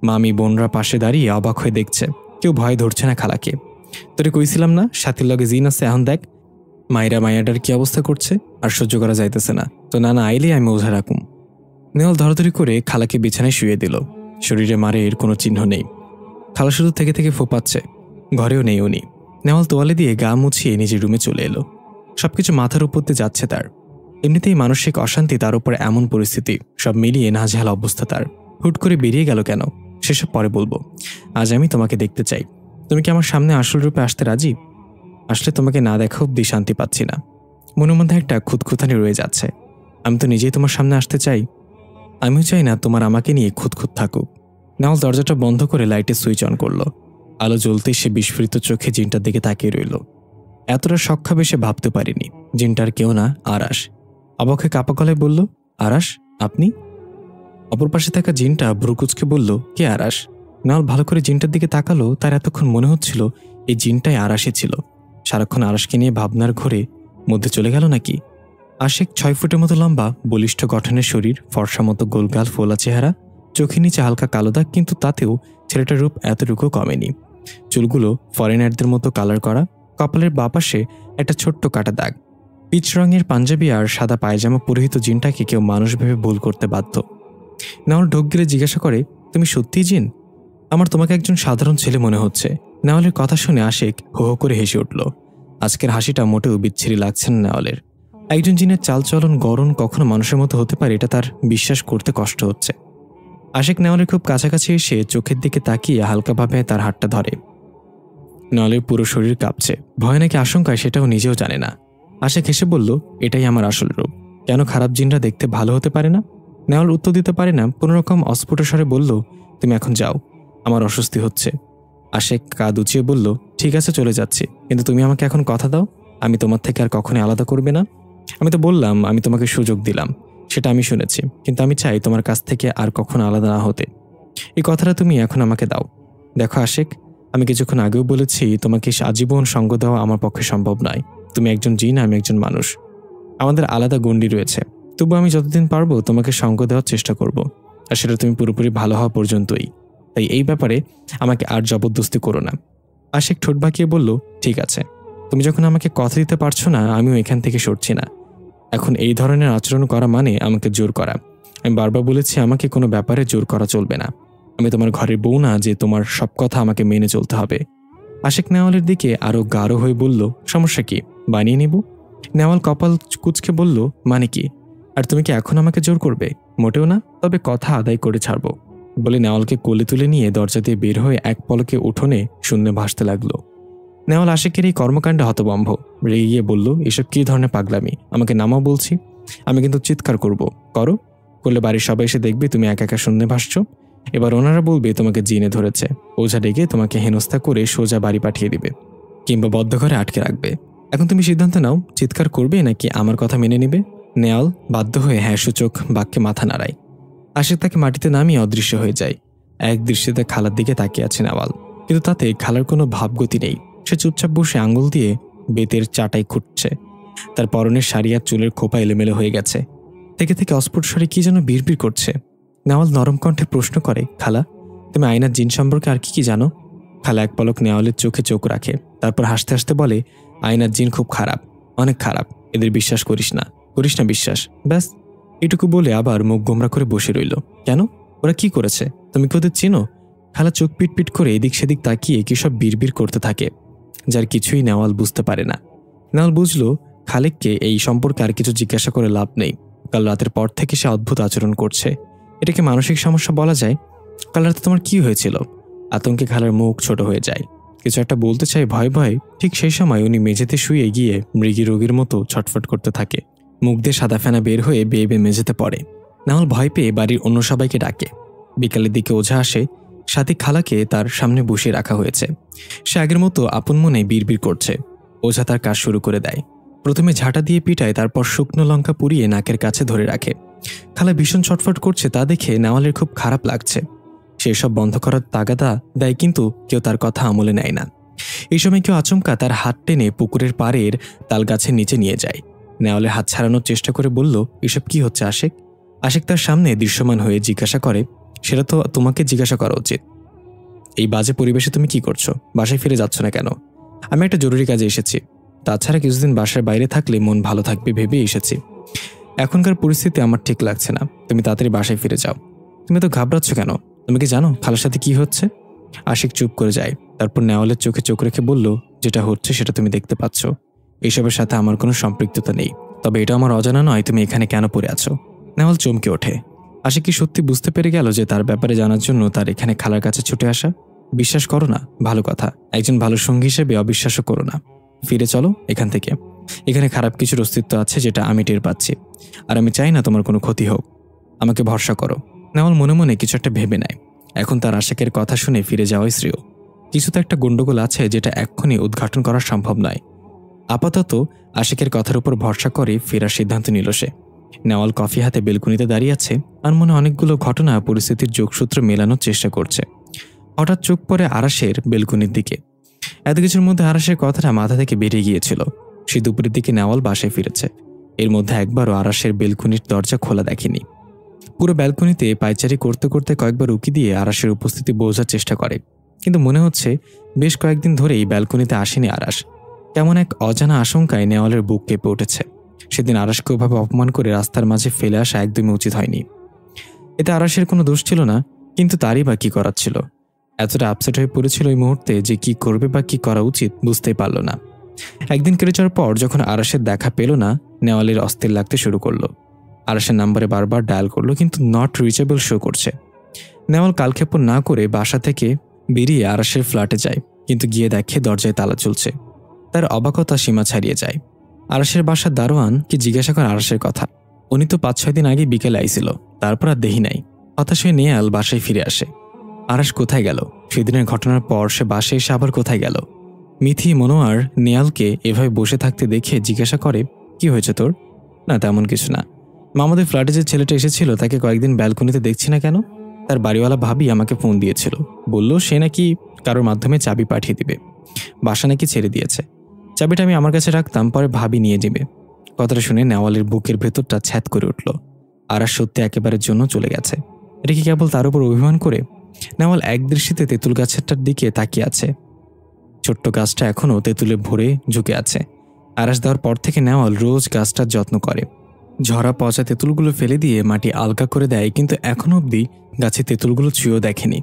মামি বোনরা পাশে দাঁড়িয়ে অবাক হয়ে দেখছে। কেউ ভয় ধরছে না খালাকে। তোরে কইছিলাম না সাথীর লগে জিন আছে, এখন দেখ মায়েরা মায়াটার কি অবস্থা করছে। আর সহ্য করা যাইতেছে না, তো নানা আইলে আমি ওঝা রাখুম। নেওয়াল ধরাধরি করে খালাকে বিছানায় শুয়ে দিল। শরীরে মারে এর কোনো চিহ্ন নেই। খালা শুধু থেকে থেকে ফোপাচ্ছে। ঘরেও নেই উনি। নেওয়াল তোয়ালে দিয়ে গা মুছিয়ে নিজের রুমে চলে এলো। সবকিছু মাথার উপর দিয়ে যাচ্ছে তার। এমনিতেই মানসিক অশান্তি, তার উপর এমন পরিস্থিতি, সব মিলিয়ে নাজেহাল অবস্থা তার। হুট করে বেরিয়ে গেল কেন সেসব পরে বলবো। আজ আমি তোমাকে দেখতে চাই। তুমি কি আমার সামনে আসল রূপে আসতে রাজি? আসলে তোমাকে না দেখা অব্দি শান্তি পাচ্ছি না। মনের মধ্যে একটা খুঁতখুঁতানি রয়ে যাচ্ছে। আমি তো নিজেই তোমার সামনে আসতে চাই। আমিও চাই না তোমার আমাকে নিয়ে খুঁতখুঁত থাকুক। নেওয়াল দরজাটা বন্ধ করে লাইটের সুইচ অন করলো। আলো জ্বলতেই সে বিস্ফোরিত চোখে জিনটার দিকে তাকিয়ে রইল। এতটা সক্ষাবে সে ভাবতে পারিনি। জিনটার কেউ না, আরাস। অবক্ষে কাপা গলায় বলল, আরাস আপনি? অপর পাশে থাকা জিনটা ভ্রুকুচকে বলল, কে আরাস? নেওয়াল ভালো করে জিনটার দিকে তাকালো। তার এতক্ষণ মনে হচ্ছিল এই জিনটাই আরাসে ছিল। সারাক্ষণ আরাসকে নিয়ে ভাবনার ঘোরে মধ্যে চলে গেল নাকি? আশেক 6 ফুটের মতো লম্বা, বলিষ্ঠ গঠনের শরীর, ফর্সা মতো গোলগাল ফোলা চেহারা, চোখের নিচে হালকা কালো দাগ, কিন্তু তাতেও ছেলেটার রূপ এতটুকু কমেনি। চুলগুলো ফরেনারদের মতো কালার করা, কপালের বাপাশে একটা ছোট্ট কাটা দাগ। পিচ রঙের পাঞ্জাবি আর সাদা পায়জামা পরিহিত জিনটাকে কেউ মানুষ ভেবে ভুল করতে বাধ্য। নেওয়াল ঢোক গিলে জিজ্ঞাসা করে, তুমি সত্যিই জিন? আমার তোমাকে একজন সাধারণ ছেলে মনে হচ্ছে। নেওয়ালের কথা শুনে আশেক হো হো করে হেসে উঠল। আজকের হাসিটা মোটেও বিচ্ছিরি লাগছে না নেওয়ালের। একজন জিনের চালচলন গড়ন কখনো মানুষের মতো হতে পারে, এটা তার বিশ্বাস করতে কষ্ট হচ্ছে। আশেক নেওয়ালের খুব কাছাকাছি এসে চোখের দিকে তাকিয়ে হালকাভাবে তার হাতটা ধরে। নেওয়ালের পুরো শরীর কাঁপছে। ভয় নাকি আশঙ্কায় সেটাও নিজেও জানে না। আশেক হেসে বলল, এটাই আমার আসল রূপ। কেন খারাপ জিনরা দেখতে ভালো হতে পারে না? নেওয়াল উত্তর দিতে পারে না। কোনোরকম অস্ফুট স্বরে বলল, তুমি এখন যাও, আমার অস্বস্তি হচ্ছে। আশেক কাঁধ উঁচিয়ে বলল, ঠিক আছে চলে যাচ্ছি, কিন্তু তুমি আমাকে এখন কথা দাও, আমি তোমার থেকে আর কখনোই আলাদা করবে না। আমি তো বললাম, আমি তোমাকে সুযোগ দিলাম, সেটা আমি শুনেছি, কিন্তু আমি চাই তোমার কাছ থেকে আর কখনো আলাদা না হতে। এই কথাটা তুমি এখন আমাকে দাও। দেখো আশিক, আমি কিছুক্ষণ আগেও বলেছি তোমাকে আজীবন সঙ্গ দেওয়া আমার পক্ষে সম্ভব নয়। তুমি একজন জিন, আমি একজন মানুষ, আমাদের আলাদা গণ্ডি রয়েছে। তবু আমি যতদিন পারবো তোমাকে সঙ্গ দেওয়ার চেষ্টা করব, আর সেটা তুমি পুরোপুরি ভালো হওয়া পর্যন্তই। তাই এই ব্যাপারে আমাকে আর জবরদস্তি করো না। আশিক ঠোঁট বাঁকিয়ে বলল, ঠিক আছে, তুমি যখন আমাকে কথা দিতে পারছো না, আমিও এখান থেকে সরছি না। এখন এই ধরনের আচরণ করা মানে আমাকে জোর করা। আমি বারবার বলেছি আমাকে কোনো ব্যাপারে জোর করা চলবে না। আমি তোমার ঘরের বউ না যে তোমার সব কথা আমাকে মেনে চলতে হবে। আশিক নেওয়ালের দিকে আরো গাঢ় হয়ে বলল, সমস্যা কি, বানিয়ে নিব। নেওয়াল কপাল কুঁচকে বলল, মানে কি? আর তুমি কি এখন আমাকে জোর করবে? মোটেও না, তবে কথা আদায় করে ছাড়বো, বলে নেওয়ালকে কোলে তুলে নিয়ে দরজা দিয়ে বের হয়ে এক পলকে উঠোনে শূন্যে ভাসতে লাগলো। নেওয়াল আশিকের এই কর্মকাণ্ডে হতভম্ব। রেগে গিয়ে বলল, এসব কি ধরনের পাগলামি? আমাকে নামাও বলছি। আমি কিন্তু চিৎকার করব। করলে বাড়ির সবাই এসে দেখবে তুমি একা একা শূন্যে ভাসছো। এবার ওনারা বলবে তোমাকে জিনে ধরেছে, ওঝা ডেকে তোমাকে হেনস্থা করে সোজা বাড়ি পাঠিয়ে দিবে, কিংবা বদ্ধ ঘরে আটকে রাখবে। এখন তুমি সিদ্ধান্ত নাও, চিৎকার করবে নাকি আমার কথা মেনে নেবে? নেওয়াল বাধ্য হয়ে হ্যাঁ সূচক বাক্যে মাথা নাড়ায়। আশিক তাকে মাটিতে নামিয়ে অদৃশ্য হয়ে যায়। এক দৃষ্টিতে খালার দিকে তাকিয়ে আছে নেওয়াল, কিন্তু তাতে খালার কোনো ভাবগতি নেই। সে চুপচাপ বসে আঙুল দিয়ে বেতের চাটাই খুঁটছে। তার পরনের শাড়ি আর চুলের খোপা এলোমেলো হয়ে গেছে। থেকে থেকে অস্ফুট স্বরে কি যেন বিড়বিড় করছে। নেওয়াল নরম কণ্ঠে প্রশ্ন করে, খালা, তুমি আয়নার জিন সম্পর্কে আর কি কি জানো? খালা এক পলক নেওয়ালের চোখে চোখ রাখে, তারপর হাসতে হাসতে বলে, আয়নার জিন খুব খারাপ, অনেক খারাপ। এদের বিশ্বাস করিস না বিশ্বাস। ব্যাস, এটুকু বলে আবার মুখ গোমরা করে বসে রইল। কেন? ওরা কি করেছে? তুমি কি ওদের চিনো? খালা চোখ পিটপিট করে এদিক সেদিক তাকিয়ে কি সব বিড়বিড় করতে থাকে, যার কিছুই নেওয়াল বুঝতে পারে না। নেওয়াল বুঝলো খালেককে এই সম্পর্কে আর কিছু জিজ্ঞাসা করে লাভ নেই। কাল রাতের পর থেকে সে অদ্ভুত আচরণ করছে। এটাকে মানসিক সমস্যা বলা যায়? কাল রাতে তোমার কি হয়েছিল? আতঙ্কে খালার মুখ ছোট হয়ে যায়। কিছু একটা বলতে চাই ভয়ে ভয়ে, ঠিক সেই সময় উনি মেঝেতে শুয়ে গিয়ে মৃগী রোগীর মতো ছটফট করতে থাকে। মুখ দিয়ে সাদা ফেনা বের হয়ে বেয়ে বেয়ে মেঝেতে পড়ে। নেওয়াল ভয় পেয়ে বাড়ির অন্য সবাইকে ডাকে। বিকালের দিকে ওঝা আসে। সাথী খালাকে তার সামনে বসিয়ে রাখা হয়েছে। সে আগের মতো আপন মনে বিড়বিড় করছে। ওঝা তার কাজ শুরু করে দেয়। প্রথমে ঝাঁটা দিয়ে পিটায়, তারপর শুকনো লঙ্কা পুড়িয়ে নাকের কাছে ধরে রাখে। খালা ভীষণ ছটফট করছে, তা দেখে নেওয়ালের খুব খারাপ লাগছে। সে সব বন্ধ করার তাগাদা দেয়, কিন্তু কেউ তার কথা আমলে নেয় না। এই সময় কেউ আচমকা তার হাত টেনে পুকুরের পাড়ের তাল গাছের নিচে নিয়ে যায়। নেওয়ালের হাত ছাড়ানোর চেষ্টা করে বলল, এসব কি হচ্ছে আশিক? আশিক তার সামনে দৃশ্যমান হয়ে জিজ্ঞাসা করে, সেটা তো তোমাকে জিজ্ঞাসা করা উচিত। এই বাজে পরিবেশে তুমি কি করছো? বাসায় ফিরে যাচ্ছ না কেন? আমি একটা জরুরি কাজে এসেছি। তাছাড়া কিছুদিন বাসার বাইরে থাকলে মন ভালো থাকবে ভেবে এসেছি। এখনকার পরিস্থিতি আমার ঠিক লাগছে না। তুমি তাড়াতাড়ি বাসায় ফিরে যাও। তুমি তো ঘাবড়াচ্ছ কেন? তুমি কি জানো খালার সাথে কি হচ্ছে? আশিক চুপ করে যায়। তারপর নেওয়ালের চোখে চোখ রেখে বলল, যেটা হচ্ছে সেটা তুমি দেখতে পাচ্ছ। এইসবের সাথে আমার কোনো সম্পৃক্ততা নেই। তবে এটা আমার অজানা নয় তুমি এখানে কেন পড়ে আছো। নেওয়াল চমকে ওঠে। আশিক কি সত্যি বুঝতে পেরে গেল যে তার ব্যাপারে জানার জন্য তার এখানে খালার কাছে ছুটে আসা? বিশ্বাস করো না, ভালো কথা। একজন ভালো সঙ্গী হিসেবে অবিশ্বাসও করো না। ফিরে চলো এখান থেকে। এখানে খারাপ কিছুর অস্তিত্ব আছে যেটা আমি টের পাচ্ছি, আর আমি চাই না তোমার কোনো ক্ষতি হোক। আমাকে ভরসা করো। নেওয়াল মনে মনে কিছু একটা ভেবে নেয়। এখন তার আশিকের কথা শুনে ফিরে যাওয়াই শ্রেয়। কিছু তো একটা গন্ডগোল আছে যেটা এক্ষুনি উদ্ঘাটন করা সম্ভব নয়। আপাতত আশিকের কথার উপর ভরসা করে ফেরার সিদ্ধান্ত নিল সে। নেওয়াল কফি হাতে বেলকুনিতে দাঁড়িয়ে আছে, আর মনে অনেকগুলো ঘটনা পরিস্থিতির যোগসূত্র মেলানোর চেষ্টা করছে। হঠাৎ চোখ পড়ে আরাসের বেলকুনির দিকে। এত কিছুর মধ্যে আরাসের কথাটা মাথা থেকে বেরিয়ে গিয়েছিল। সে দুপুরের দিকে নেওয়াল বাসায় ফিরেছে। এর মধ্যে একবারও আরাসের বেলকুনির দরজা খোলা দেখেনি। পুরো ব্যালকনিতে পায়চারি করতে করতে কয়েকবার উকি দিয়ে আরাসের উপস্থিতি বোঝার চেষ্টা করে, কিন্তু মনে হচ্ছে বেশ কয়েকদিন ধরেই ব্যালকনিতে আসেনি আরাস। কেমন এক অজানা আশঙ্কায় নেওয়ালের বুক কেঁপে উঠেছে। সেদিন আরাসকে ওভাবে অপমান করে রাস্তার মাঝে ফেলে আসা একদমই উচিত হয়নি। এতে আরাসের কোনো দোষ ছিল না, কিন্তু তারই বা কি করার ছিল। এতটা আপসেট হয়ে পড়েছিল ওই মুহূর্তে যে কি করবে বা কি করা উচিত বুঝতেই পারল না। একদিন কেটে যাওয়ার পর যখন আরাসের দেখা পেল না, নেওয়ালের অস্থির লাগতে শুরু করলো। আরাসের নাম্বারে বারবার ডায়াল করলো, কিন্তু নট রিচেবল শো করছে। নেওয়াল কালক্ষেপণ না করে বাসা থেকে বেরিয়ে আরাসের ফ্ল্যাটে যায়, কিন্তু গিয়ে দেখে দরজায় তালা ঝুলছে। তার অবাকতা সীমা ছাড়িয়ে যায়। আরাসের বাসার দারোয়ান কি জিজ্ঞাসা করে আরাসের কথা। উনি তো 5-6 দিন আগে বিকেলে আইছিল, তারপর আর দেহি নাই। হতাশ হয়ে নেয়াল বাসায় ফিরে আসে। আরাস কোথায় গেল? সেদিনের ঘটনার পর সে বাসায় এসে আবার কোথায় গেল? মিথি মনোয়ার নেয়ালকে এভাবে বসে থাকতে দেখে জিজ্ঞাসা করে, কি হয়েছে তোর? না তেমন কিছু না। আমাদের ফ্ল্যাটে যে ছেলেটা এসেছিল তাকে কয়েকদিন ব্যালকনিতে দেখছি না কেন? তার বাড়িওয়ালা ভাবি আমাকে ফোন দিয়েছিল, বলল সে নাকি কারোর মাধ্যমে চাবি পাঠিয়ে দিবে, বাসা নাকি ছেড়ে দিয়েছে। চাবিটা আমি আমার কাছে রাখতাম, পরে ভাবি নিয়ে যাবে। কথাটা শুনে নেওয়ালের বুকের ভেতরটা ছ্যাদ করে উঠল। আর সত্যি একেবারের জন্য চলে গেছে, এটা কি কেবল তার উপর অভিমান করে? নেওয়াল এক দৃষ্টিতে তেঁতুল গাছেরটার দিকে তাকিয়ে আছে। ছোট্ট গাছটা এখনও তেঁতুলে ভরে ঝুঁকে আছে। আরাস দেওয়ার পর থেকে নেওয়াল রোজ গাছটার যত্ন করে, ঝরা পচা তেঁতুলগুলো ফেলে দিয়ে মাটি আলগা করে দেয়, কিন্তু এখনো অবধি গাছে তেঁতুলগুলো ছুঁয়েও দেখেনি।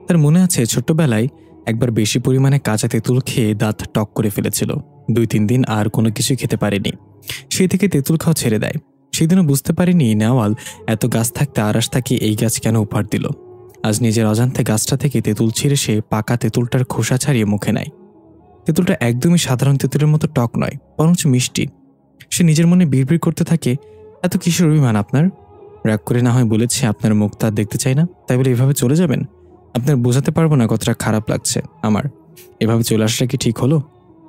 তার মনে আছে ছোট্টবেলায় একবার বেশি পরিমাণে কাঁচা তেঁতুল খেয়ে দাঁত টক করে ফেলেছিল। 2-3 দিন আর কোনো কিছু খেতে পারেনি, সেই থেকে তেঁতুল খাওয়া ছেড়ে দেয়। সেদিনও বুঝতে পারেনি নেওয়াল এত গাছ থাকতে আরাস তাকে এই গাছ কেন উপহার দিল। আজ নিজের অজান্তে গাছটা থেকে তেঁতুল ছিঁড়ে সে পাকা তেঁতুলটার খোসা ছাড়িয়ে মুখে নেয়। তেঁতুলটা একদমই সাধারণ তেঁতুলের মতো টক নয়, বরঞ্চ মিষ্টি। সে নিজের মনে বিড়বিড় করতে থাকে, এত কিসের অভিমান আপনার? রাগ করে না হয় বলেছে আপনার মুখটা দেখতে চাই না, তাই বলে এভাবে চলে যাবেন? আপনার বোঝাতে পারবো না কতটা খারাপ লাগছে আমার। এভাবে চলে আসাটা কি ঠিক হলো?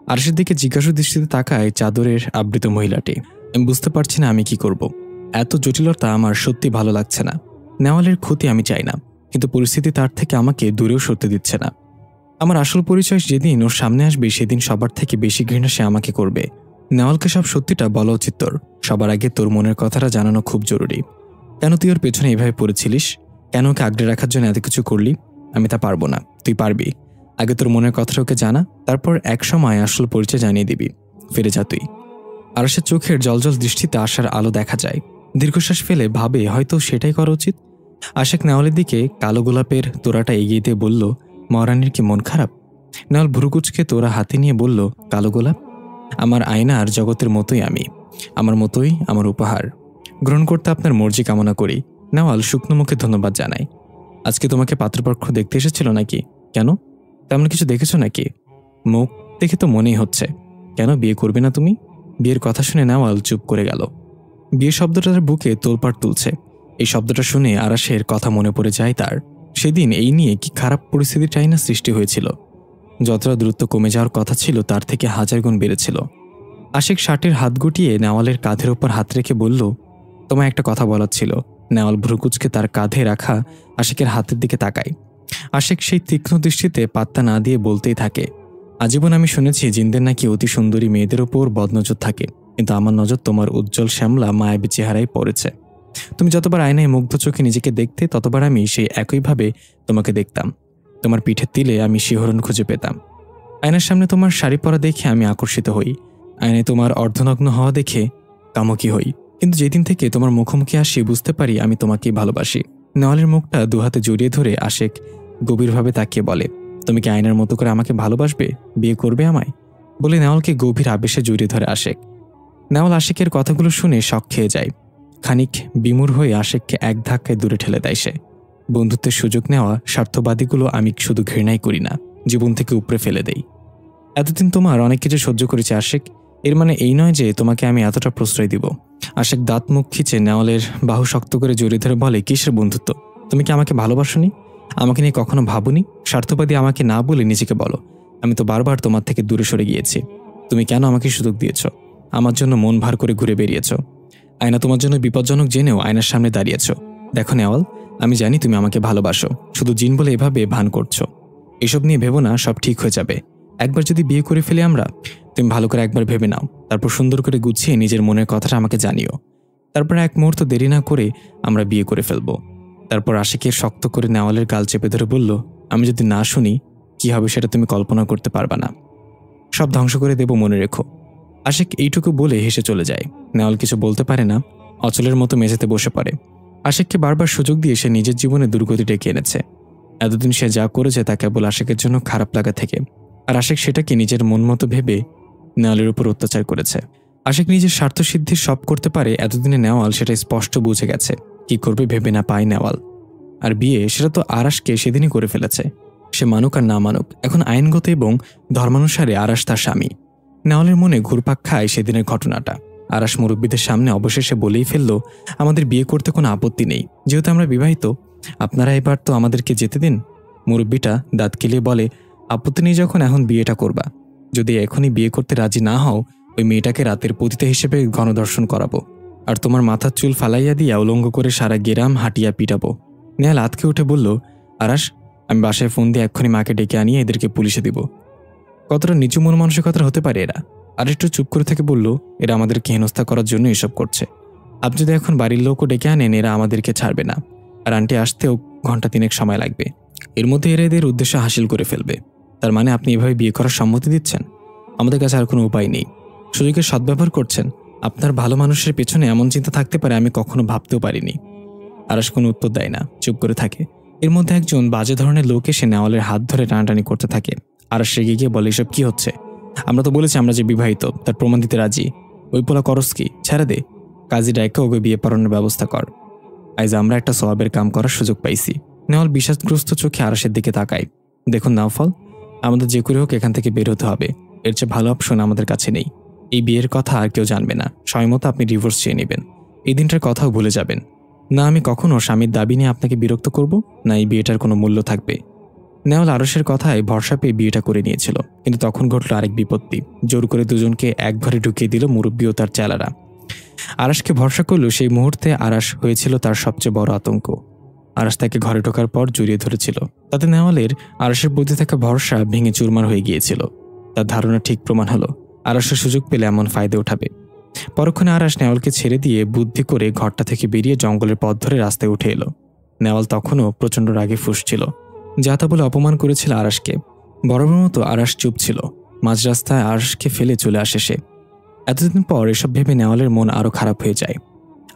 আরশের দিকে জিজ্ঞাসু দৃষ্টিতে তাকায় চাদরের আবৃত মহিলাটি। আমি বুঝতে পারছি না আমি কি করব। এত জটিলতা আমার সত্যি ভালো লাগছে না। নেওয়ালের ক্ষতি আমি চাই না, কিন্তু পরিস্থিতি তার থেকে আমাকে দূরেও সরতে দিচ্ছে না। আমার আসল পরিচয় যেদিন ওর সামনে আসবে সেদিন সবার থেকে বেশি ঘৃণা সে আমাকে করবে। নেওয়ালকে সব সত্যিটা বলা উচিত তোর। সবার আগে তোর মনের কথাটা জানানো খুব জরুরি। কেন তুই ওর পেছনে এভাবে পড়েছিলিস? কেন ওকে আগলে রাখার জন্য এত কিছু করলি? আমি তা পারবো না, তুই পারবি। আগে তোর মনের কথাটা ওকে জানা, তারপর এক সময় আসল পরিচয় জানিয়ে দিবি। ফিরে যা তুই। আরশের চোখের জলজল দৃষ্টিতে আশার আলো দেখা যায়। দীর্ঘশ্বাস ফেলে ভাবে হয়তো সেটাই করা উচিত। আশিক নেওয়ালের দিকে কালো গোলাপের তোড়াটা এগিয়ে দিয়ে বলল, মহারানীর কি মন খারাপ? নেওয়াল ভ্রুকুচকে তোড়া হাতে নিয়ে বলল, কালো গোলাপ? আমার আয়নার জগতের মতোই আমি, আমার মতোই আমার উপহার। গ্রহণ করতে আপনার মর্জি কামনা করি। নেওয়াল শুকনো মুখে ধন্যবাদ জানাই। আজকে তোমাকে পাত্রপক্ষ দেখতে এসেছিল নাকি? কেন? তেমন কিছু দেখেছ নাকি? মুখ দেখে তো মনেই হচ্ছে। কেন বিয়ে করবে না তুমি? বিয়ের কথা শুনে নেওয়াল চুপ করে গেল। বিয়ে শব্দটা তার বুকে তোলপাড় তুলছে। এই শব্দটা শুনে আরাসের কথা মনে পড়ে যায় তার। সেদিন এই নিয়ে কি খারাপ পরিস্থিতিটাই না সৃষ্টি হয়েছিল। যতটা দ্রুত কমে যাওয়ার কথা ছিল তার থেকে 1000 গুণ বেড়েছিল। আশিক শার্টের হাত গুটিয়ে নেওয়ালের কাঁধের ওপর হাত রেখে বলল, তোমায় একটা কথা বলার ছিল। নেওয়াল ভ্রুকুচকে তার কাঁধে রাখা আশিকের হাতের দিকে তাকায়। আশিক সেই তীক্ষ্ণ দৃষ্টিতে পাত্তা না দিয়ে বলতেই থাকে, আজীবন আমি শুনেছি জিনদের নাকি অতি সুন্দরী মেয়েদের ওপর বদনজর থাকে, কিন্তু আমার নজর তোমার উজ্জ্বল শ্যামলা মায়াবী চেহারায় পড়েছে। তুমি যতবার আয়নায় মুগ্ধ চোখে নিজেকে দেখতে ততবার আমি সেই একইভাবে তোমাকে দেখতাম। তোমার পিঠের তিলে আমি শিহরণ খুঁজে পেতাম। আয়নার সামনে তোমার শাড়ি পরা দেখে আমি আকর্ষিত হই। আয়নায় তোমার অর্ধনগ্ন হওয়া দেখে কামুকি হই। কিন্তু যেদিন থেকে তোমার মুখোমুখি আসি বুঝতে পারি আমি তোমাকেই ভালোবাসি। নেওয়ালের মুখটা দুহাতে জড়িয়ে ধরে আশিক গভীরভাবে তাকিয়ে বলে, তুমি কি আয়নার মতো করে আমাকে ভালোবাসবে? বিয়ে করবে আমায়? বলে নেওয়ালকে গভীর আবেশে জড়িয়ে ধরে আশিক। নেওয়াল আশিকের কথাগুলো শুনে শক খেয়ে যায়। খানিক বিমূঢ় হয়ে আশিককে এক ধাক্কায় দূরে ঠেলে দেয় সে। বন্ধুত্বের সুযোগ নেওয়া স্বার্থবাদীগুলো আমি শুধু ঘৃণাই করি না, জীবন থেকে উপড়ে ফেলে দেই। এতদিন তোমার অনেক কিছু সহ্য করেছি আশিক, এর মানে এই নয় যে তোমাকে আমি এতটা প্রশ্রয় দিব। আশিক দাঁত মুখ খিচে নেওয়ালের বাহু শক্ত করে জড়িয়ে ধরে বলে, কিসের বন্ধুত্ব? তুমি কি আমাকে ভালোবাসোনি? আমাকে নিয়ে কখনো ভাবনি? স্বার্থবাদী আমাকে না বলে নিজেকে বলো। আমি তো বারবার তোমার থেকে দূরে সরে গিয়েছি। তুমি কেন আমাকে সুযোগ দিয়েছ? আমার জন্য মন ভার করে ঘুরে বেরিয়েছ। আয়না তোমার জন্য বিপজ্জনক জেনেও আয়নার সামনে দাঁড়িয়েছ। দেখো নেওয়াল, আমি জানি তুমি আমাকে ভালোবাসো, শুধু জিন বলে এভাবে ভান করছো। এসব নিয়ে ভেবো না, সব ঠিক হয়ে যাবে। একবার যদি বিয়ে করে ফেলি আমরা, তুমি ভালো করে একবার ভেবে নাও, তারপর সুন্দর করে গুছিয়ে নিজের মনের কথাটা আমাকে জানিও। তারপর এক মুহূর্ত দেরি না করে আমরা বিয়ে করে ফেলবো। তারপর আশিকের শক্ত করে নেওয়ালের গাল চেপে ধরে বলল, আমি যদি না শুনি কি হবে সেটা তুমি কল্পনা করতে পারবা না। সব ধ্বংস করে দেব, মনে রেখো। আশিক এইটুকু বলে হেসে চলে যায়। নেওয়াল কিছু বলতে পারে না, অচলের মতো মেঝেতে বসে পড়ে। আশিককে বারবার সুযোগ দিয়ে সে নিজের জীবনে দুর্গতি ডেকে এনেছে। এতদিন সে যা করেছে তা কেবল আশিকের জন্য খারাপ লাগা থেকে, আর আশিক সেটাকে নিজের মন মতো ভেবে নেওয়ালের উপর অত্যাচার করেছে। আশিক নিজের স্বার্থসিদ্ধির সব করতে পারে, এতদিনে নেওয়াল সেটা স্পষ্ট বুঝে গেছে। কি করবে ভেবে না পায় নেওয়াল। আর বিয়ে সেটা তো আরাসকে সেদিনই করে ফেলেছে। সে মানুক আর না মানুক, এখন আইনগত এবং ধর্মানুসারে আরাস তার স্বামী। নেওয়ালের মনে ঘুরপাক খায় সেদিনের ঘটনাটা। আরাস মুরব্বীদের সামনে অবশেষে বলেই ফেলল, আমাদের বিয়ে করতে কোনো আপত্তি নেই, যেহেতু আমরা বিবাহিত। আপনারা এবার তো আমাদেরকে যেতে দিন। মুরব্বীটা দাঁত কেলিয়ে বলে, আপত্তি নেই যখন এখন বিয়েটা করবা। যদি এখনই বিয়ে করতে রাজি না হও, ওই মেয়েটাকে রাতের পতিতা হিসেবে গণধর্ষণ করাবো। আর তোমার মাথার চুল ফালাইয়া দিয়া উলঙ্গ করে সারা গ্রাম হাঁটিয়া পিটাবো। নেহাল আতকে উঠে বলল, আরাস, আমি বাসায় ফোন দিয়ে এক্ষুনি মাকে ডেকে আনিয়ে এদেরকে পুলিশে দিব। কতটা নিচু মন মানসিকতার হতে পারে এরা? আর একটু চুপ করে থেকে বলল, এরা আমাদেরকে হেনস্থা করার জন্য এসব করছে। আপনি যদি এখন বাড়ির লোকও ডেকে আনেন, এরা আমাদেরকে ছাড়বে না। আর আন্টি আসতেও ঘন্টা 3 সময় লাগবে। এর মধ্যে এরা এদের উদ্দেশ্য হাসিল করে ফেলবে। তার মানে আপনি এভাবে বিয়ে করার সম্মতি দিচ্ছেন? আমাদের কাছে আর কোনো উপায় নেই। সুযোগের সদ্ব্যবহার করছেন। আপনার ভালো মানুষের পেছনে এমন চিন্তা থাকতে পারে আমি কখনো ভাবতেও পারিনি। আরাস কোনো উত্তর দেয় না, চুপ করে থাকে। এর মধ্যে একজন বাজে ধরনের লোক এসে নেওয়ালের হাত ধরে টানাটানি করতে থাকে। আরাস রেগে গিয়ে বলে, এসব কি হচ্ছে? আমরা তো বলেছি আমরা যে বিবাহিত, তার প্রমাণ দিতে রাজি। ওই পোলা করস কি? ছেড়ে দে। কাজী ডাইকে ওকে বিয়ে পড়ানোর ব্যবস্থা কর। আজ আমরা একটা সওয়াবের কাম করার সুযোগ পাইছি। নেওয়াল বিষাদগ্রস্ত চোখে আরাসের দিকে তাকায়। দেখুন নাওফল, আমাদের যে করে হোক এখান থেকে বের হতে হবে। এর চেয়ে ভালো অপশন আমাদের কাছে নেই। এই বিয়ের কথা আর কেউ জানবে না। সময়মতো আপনি ডিভোর্স চেয়ে নেবেন। এই দিনটার কথাও ভুলে যাবেন। না আমি কখনো স্বামীর দাবি নিয়ে আপনাকে বিরক্ত করব, না এই বিয়েটার কোনো মূল্য থাকবে। নেওয়াল আরশের কথায় ভরসা পেয়ে বিয়েটা করে নিয়েছিল, কিন্তু তখন ঘটল আরেক বিপত্তি। জোর করে দুজনকে এক ঘরে ঢুকিয়ে দিল মুরব্বী ও তার চেলারা। আরাসকে ভরসা করল। সেই মুহূর্তে আরাস হয়েছিল তার সবচেয়ে বড় আতঙ্ক। আরাস তাকে ঘরে ঢোকার পর জড়িয়ে ধরেছিল। তাতে নেওয়ালের আরাসের প্রতি থাকা ভরসা ভেঙে চুরমার হয়ে গিয়েছিল। তার ধারণা ঠিক প্রমাণ হলো, আরাসের সুযোগ পেলে এমন ফায়দা উঠাবে। পরক্ষণে আরাস নেওয়ালকে ছেড়ে দিয়ে বুদ্ধি করে ঘরটা থেকে বেরিয়ে জঙ্গলের পথ ধরে রাস্তায় উঠে এলো। নেওয়াল তখনও প্রচণ্ড রাগে ফুঁসছিল। যা তা বলে অপমান করেছিল আরাসকে। বরাবর মতো আরাস চুপ ছিল। মাঝ রাস্তায় আরাসকে ফেলে চলে আসে সে। এতদিন পর এসব ভেবে নেওয়ালের মন আরও খারাপ হয়ে যায়।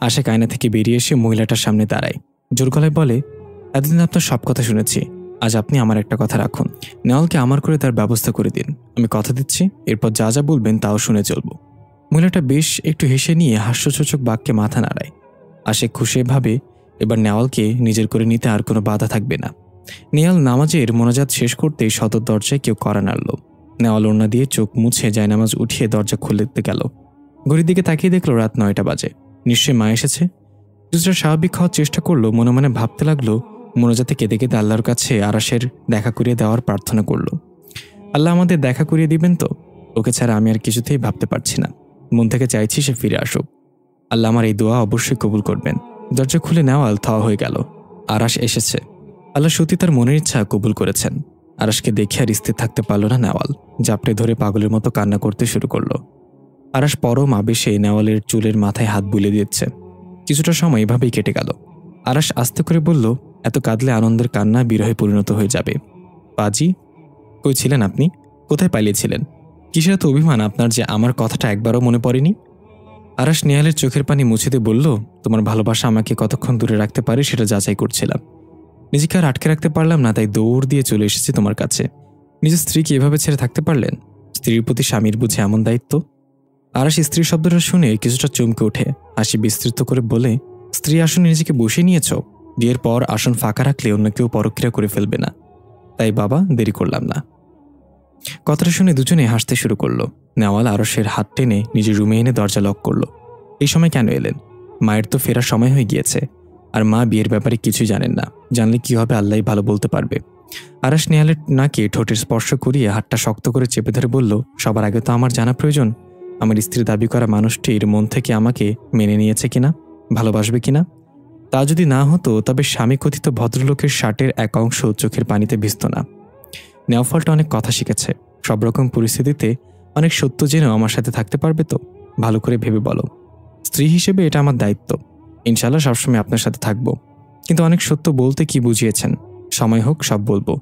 আশাক আয়না থেকে বেরিয়ে এসে মহিলাটার সামনে দাঁড়ায়। জোর গলায় বলে, এতদিন আপনার সব কথা শুনেছি, আজ আপনি আমার একটা কথা রাখুন। নেওয়ালকে আমার করে তার ব্যবস্থা করে দিন। আমি কথা দিচ্ছি, এরপর যা যা বলবেন তাও শুনে চলব। মহিলাটা বেশ একটু হেসে নিয়ে হাস্যসূচক বাক্যে মাথা নাড়ায়। আশাক খুশি ভাবে এবার নেওয়ালকে নিজের করে নিতে আর কোনো বাধা থাকবে না। নেওয়াল নামাজের মোনাজাত শেষ করতেই সদর দরজায় কেউ কড়া নাড়ল। নেওয়াল ওড়না দিয়ে চোখ মুছে জায়নামাজ উঠিয়ে দরজা খুলতে গেল। ঘড়ির দিকে তাকিয়ে দেখল রাত 9টা বাজে। নিশ্চয়ই মা এসেছে। কিছুটা স্বাভাবিক হওয়ার চেষ্টা করলো। মনে মনে ভাবতে লাগলো, মোনাজাতে কেঁদে কেঁদে আল্লাহর কাছে আরাসের দেখা করিয়ে দেওয়ার প্রার্থনা করল। আল্লাহ আমাদের দেখা করিয়ে দিবেন তো? ওকে ছাড়া আমি আর কিছুতেই ভাবতে পারছি না। মন থেকে চাইছি সে ফিরে আসুক। আল্লাহ আমার এই দোয়া অবশ্যই কবুল করবেন। দরজা খুলে নেওয়াল থাওয়া হয়ে গেল। আরাস এসেছে। আল্লাহ সত্যি তার মনের ইচ্ছা কবুল করেছেন। আরাসকে দেখে আর স্থির থাকতে পারল না নেওয়াল। জাপটে ধরে পাগলের মতো কান্না করতে শুরু করলো। আরাস পরম আবেশে নেওয়ালের চুলের মাথায় হাত বুলিয়ে দিচ্ছে। কিছুটা সময় এভাবেই কেটে গেল। আরাস আস্তে করে বলল, এত কাঁদলে আনন্দের কান্না বিরহে পরিণত হয়ে যাবে। পাজি, কই ছিলেন আপনি? কোথায় পালিয়েছিলেন? কিসের এত অভিমান আপনার যে আমার কথাটা একবারও মনে পড়েনি? আরাস নেহালের চোখের পানি মুছে দিয়ে বলল, তোমার ভালোবাসা আমাকে কতক্ষণ দূরে রাখতে পারে সেটা যাচাই করছিলাম। নিজেকে আর আটকে রাখতে পারলাম না, তাই দৌড় দিয়ে চলে এসেছি তোমার কাছে। নিজের স্ত্রীকে এভাবে ছেড়ে থাকতে পারলেন? স্ত্রীর প্রতি স্বামীর বুঝে এমন দায়িত্ব? আরাস স্ত্রীর শব্দটা শুনে কিছুটা চমকে ওঠে। হাসি বিস্তৃত করে বলে, স্ত্রী আসনে নিজেকে বসিয়ে নিয়েছ? বিয়ের পর আসন ফাঁকা রাখলে অন্য কেউ পরক্রিয়া করে ফেলবে না। তাই বাবা, দেরি করলাম না। কথাটা শুনে দুজনে হাসতে শুরু করলো। নেওয়াল আরশের হাত টেনে নিজের রুমে এনে দরজা লক করলো। এই সময় কেন এলেন? মায়ের তো ফেরার সময় হয়ে গিয়েছে। আর মা বিয়ের ব্যাপারে কিছুই জানেন না। জানলে কি হবে আল্লাহই ভালো বলতে পারবে। আরাস নেহালের নাকে ঠোঁটের স্পর্শ করিয়ে হাতটা শক্ত করে চেপে ধরে বলল, সবার আগে তো আমার জানা প্রয়োজন আমার স্ত্রীর দাবি করা মানুষটির মন থেকে আমাকে মেনে নিয়েছে কিনা, ভালোবাসবে কিনা। তা যদি না হতো তবে স্বামী কথিত ভদ্রলোকের শার্টের এক অংশ চোখের পানিতে ভিজত না। নেওফলটা অনেক কথা শিখেছে। সব রকম পরিস্থিতিতে অনেক সত্য জেনেও আমার সাথে থাকতে পারবে তো? ভালো করে ভেবে বলো। স্ত্রী হিসেবে এটা আমার দায়িত্ব। ইনশাল্লাহ সবসময় আপনার সাথে থাকবো। কিন্তু অনেক সত্য বলতে কি বুঝিয়েছেন? সময় হোক সব বলবো।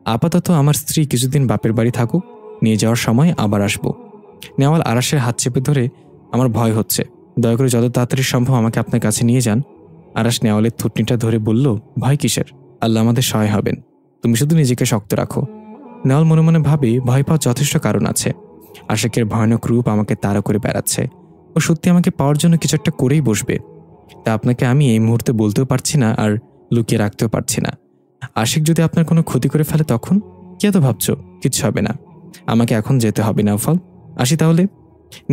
আপাতত আমার স্ত্রী কিছুদিন বাপের বাড়ি থাকুক, নিয়ে যাওয়ার সময় আবার আসবো। নেওয়াল আরাসের হাত চেপে ধরে, আমার ভয় হচ্ছে, দয়া করে যত তাড়াতাড়ি সম্ভব আমাকে আপনার কাছে নিয়ে যান। আরাস নেওয়ালের থুতনিটা ধরে বলল, ভয় কিসের? আল্লাহ আমাদের সহায় হবেন। তুমি শুধু নিজেকে শক্ত রাখো। নেওয়াল মনে মনে ভাবে, ভয় পাওয়ার যথেষ্ট কারণ আছে। আশিকের ভয়ানক রূপ আমাকে তাড়া করে বেড়াচ্ছে। ও সত্যি আমাকে পাওয়ার জন্য কিছু একটা করেই বসবে। তা আপনাকে আমি এই মুহূর্তে বলতেও পারছি না, আর লুকিয়ে রাখতেও পারছি না। আশিক যদি আপনার কোনো ক্ষতি করে ফেলে তখন? কি এত ভাবছো? কিচ্ছু হবে না। আমাকে এখন যেতে হবে। নেওফল, আসি তাহলে।